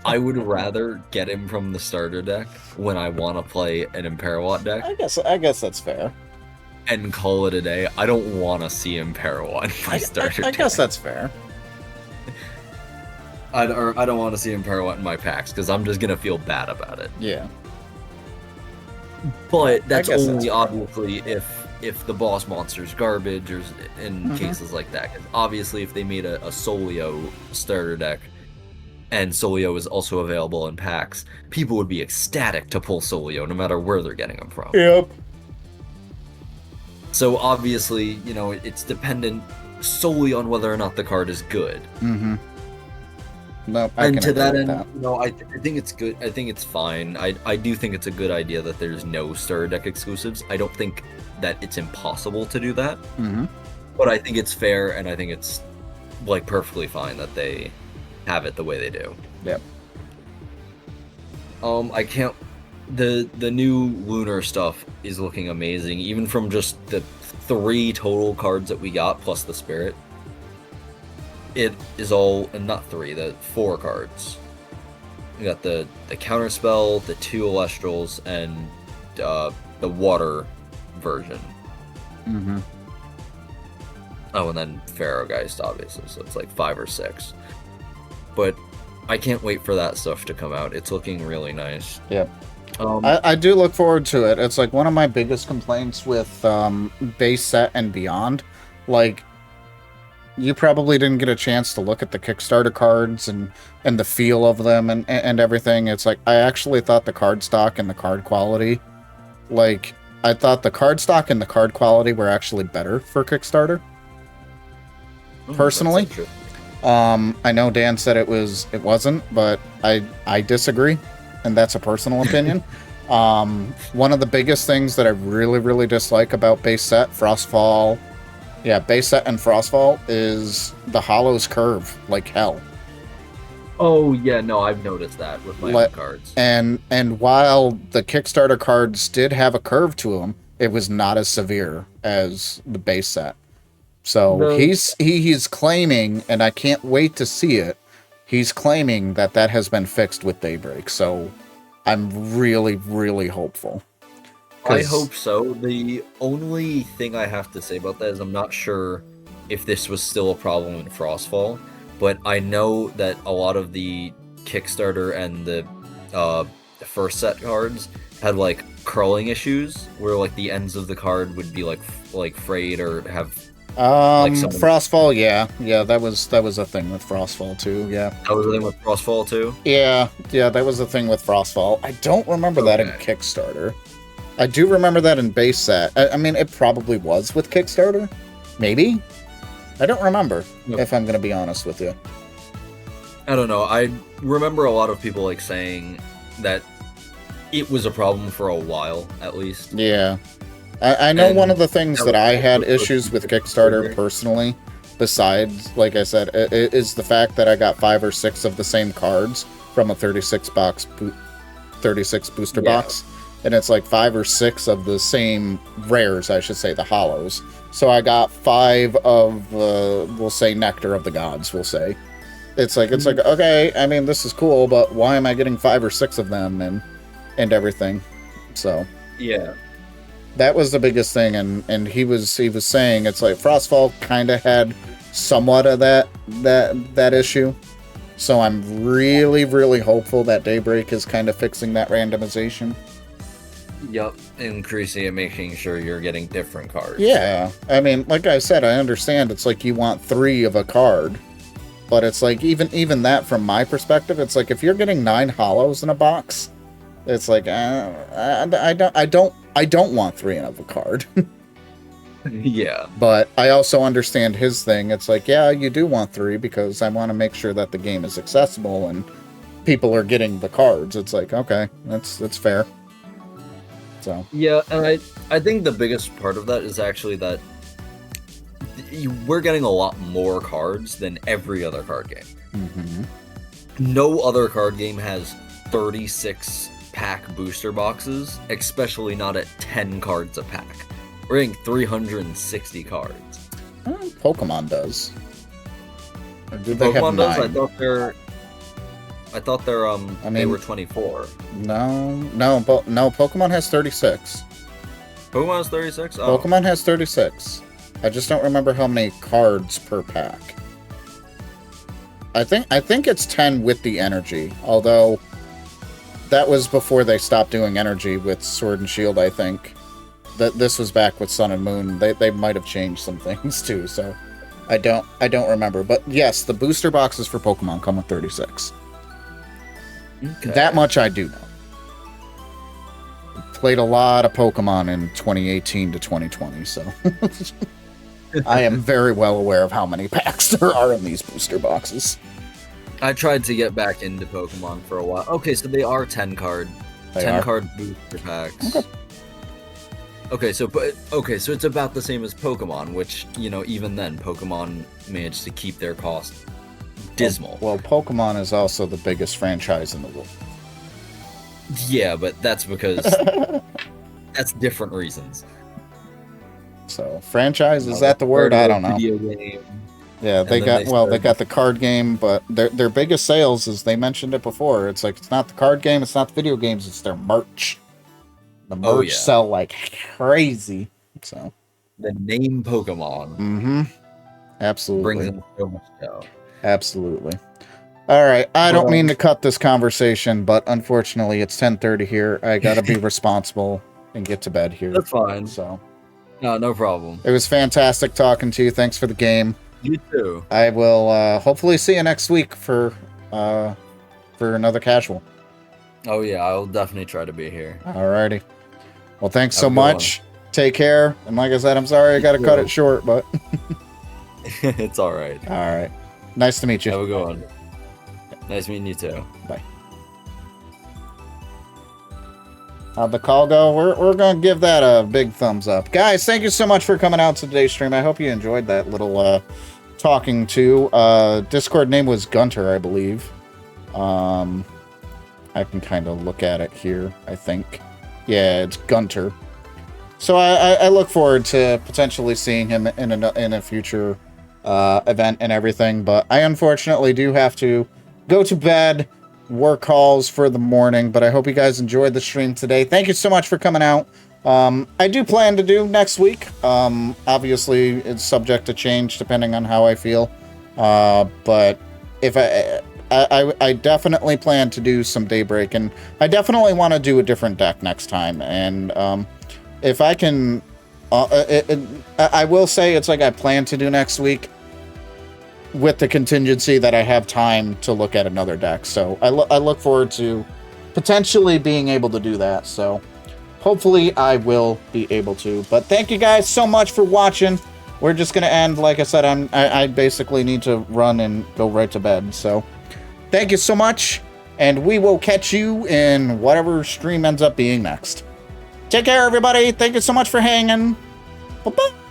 I would rather get him from the starter deck when I want to play an Imperawatt deck. I guess that's fair. And call it a day. I don't want to see Imperawatt in my starter deck. I guess that's fair. I don't want to see Imperawatt in my packs because I'm just gonna feel bad about it. Yeah. But that's only obviously if the boss monster's garbage or in cases like that. Because obviously if they made a Solio starter deck and Solio is also available in packs, people would be ecstatic to pull Solio no matter where they're getting them from. Yep. So obviously, it's dependent solely on whether or not the card is good. Mm-hmm. No, and to that end, I think it's good. I think it's fine. I do think it's a good idea that there's no starter deck exclusives. I don't think that it's impossible to do that. Mm-hmm. But I think it's fair, and I think it's perfectly fine that they have it the way they do. Yep. I can't. The new lunar stuff is looking amazing, even from just the 3 total cards that we got plus the spirit. It is all, not 3, the 4 cards. We got the counter spell, the 2 Elestrals, and the water version. Mm-hmm. Oh, and then Pharaohgeist, obviously, so it's like 5 or 6. But I can't wait for that stuff to come out. It's looking really nice. Yep. I do look forward to it. It's like one of my biggest complaints with base set and beyond. Like, you probably didn't get a chance to look at the Kickstarter cards and the feel of them and everything. It's like, I actually thought the card stock and the card quality, like, I thought the card stock and the card quality were actually better for Kickstarter. Personally. I know Dan said it wasn't, but I disagree, and that's a personal opinion. One of the biggest things that I really, really dislike about base set, Frostfall, base set and Frostfall, is the hollows curve like hell. Oh yeah, no, I've noticed that with my own cards. And while the Kickstarter cards did have a curve to them, it was not as severe as the base set. So he's claiming, and I can't wait to see it, he's claiming that has been fixed with Daybreak. So I'm really, really hopeful. I hope so. The only thing I have to say about that is I'm not sure if this was still a problem in Frostfall, but I know that a lot of the Kickstarter and the first set cards had like curling issues where like the ends of the card would be like frayed or have Frostfall, yeah, that was a thing with Frostfall too. Yeah, that was a thing with Frostfall too. Yeah, that was a thing with Frostfall. I don't remember that in Kickstarter. I do remember that in base set. I mean, it probably was with Kickstarter, maybe. I don't remember, if I'm going to be honest with you. I don't know. I remember a lot of people like saying that it was a problem for a while, at least. Yeah. I know one of the things that I had issues with Kickstarter personally, besides, like I said, is the fact that I got 5 or 6 of the same cards from a 36 booster box. And it's like 5 or 6 of the same rares, I should say, the hollows. So I got 5 of, we'll say, Nectar of the Gods, we'll say. It's like, okay, I mean, this is cool, but why am I getting 5 or 6 of them and everything? So. Yeah. That was the biggest thing, and he was saying it's like Frostfall kind of had somewhat of that issue. So I'm really, really hopeful that Daybreak is kind of fixing that randomization. Yep, increasing and making sure you're getting different cards. Yeah, I mean, like I said, I understand it's like you want 3 of a card, but it's like even that from my perspective, it's like if you're getting 9 hollows in a box, it's like I don't want 3 of a card. Yeah. But I also understand his thing. It's like, yeah, you do want 3 because I want to make sure that the game is accessible and people are getting the cards. It's like, okay, that's fair. So. Yeah, and I think the biggest part of that is actually that we're getting a lot more cards than every other card game. Mm-hmm. No other card game has 36 pack booster boxes, especially not at 10 cards a pack. We're getting 360 cards. Pokemon does. Or do they have 9? Does? I thought they were 24. No, Pokemon has 36. Pokemon has 36? Oh. Pokemon has 36. I just don't remember how many cards per pack. I think it's 10 with the energy, although that was before they stopped doing energy with Sword and Shield, I think. This was back with Sun and Moon. They might have changed some things too, so I don't remember. But yes, the booster boxes for Pokemon come with 36. Okay. That much I do know. Played a lot of Pokemon in 2018 to 2020, so I am very well aware of how many packs there are in these booster boxes. I tried to get back into Pokemon for a while. Okay, so they are 10 card booster packs. Okay, so it's about the same as Pokemon, which, even then Pokemon managed to keep their cost dismal. Well, Pokemon is also the biggest franchise in the world. Yeah, but that's because that's different reasons. So, franchise, is that the word? I don't know. Video game. Yeah, they got the card game, but their biggest sales, as they mentioned it before, it's like, it's not the card game, it's not the video games, it's their merch. The merch sell like crazy. So the name Pokemon. Mm-hmm. Absolutely. Brings in so much show. Absolutely. All right, I don't mean to cut this conversation, but unfortunately it's 10:30 here. I gotta be responsible and get to bed here. That's fine. So no problem. It was fantastic talking to you. Thanks for the game. You too. I will hopefully see you next week for another casual. Oh yeah, I'll definitely try to be here. Alrighty. Well, thanks so much. Take care. And like I said, I'm sorry I got to cut it short, but it's all right. All right. Nice to meet you. Have a good one. Nice meeting you too. Bye. How'd the call go? We're going to give that a big thumbs up. Guys, thank you so much for coming out to today's stream. I hope you enjoyed that little talking to. Discord name was Gunter, I believe. I can kind of look at it here, I think. Yeah, it's Gunter. So I look forward to potentially seeing him in a future event and everything, but I unfortunately do have to go to bed, work calls for the morning, but I hope you guys enjoyed the stream today. Thank you so much for coming out. I do plan to do next week. Obviously, it's subject to change depending on how I feel, but if I definitely plan to do some Daybreak, and I definitely want to do a different deck next time, and if I can, I will say it's like I plan to do next week with the contingency that I have time to look at another deck. So I look forward to potentially being able to do that. So hopefully I will be able to. But thank you guys so much for watching. We're just going to end. Like I said, I basically need to run and go right to bed. So thank you so much. And we will catch you in whatever stream ends up being next. Take care, everybody. Thank you so much for hanging. Bye-bye.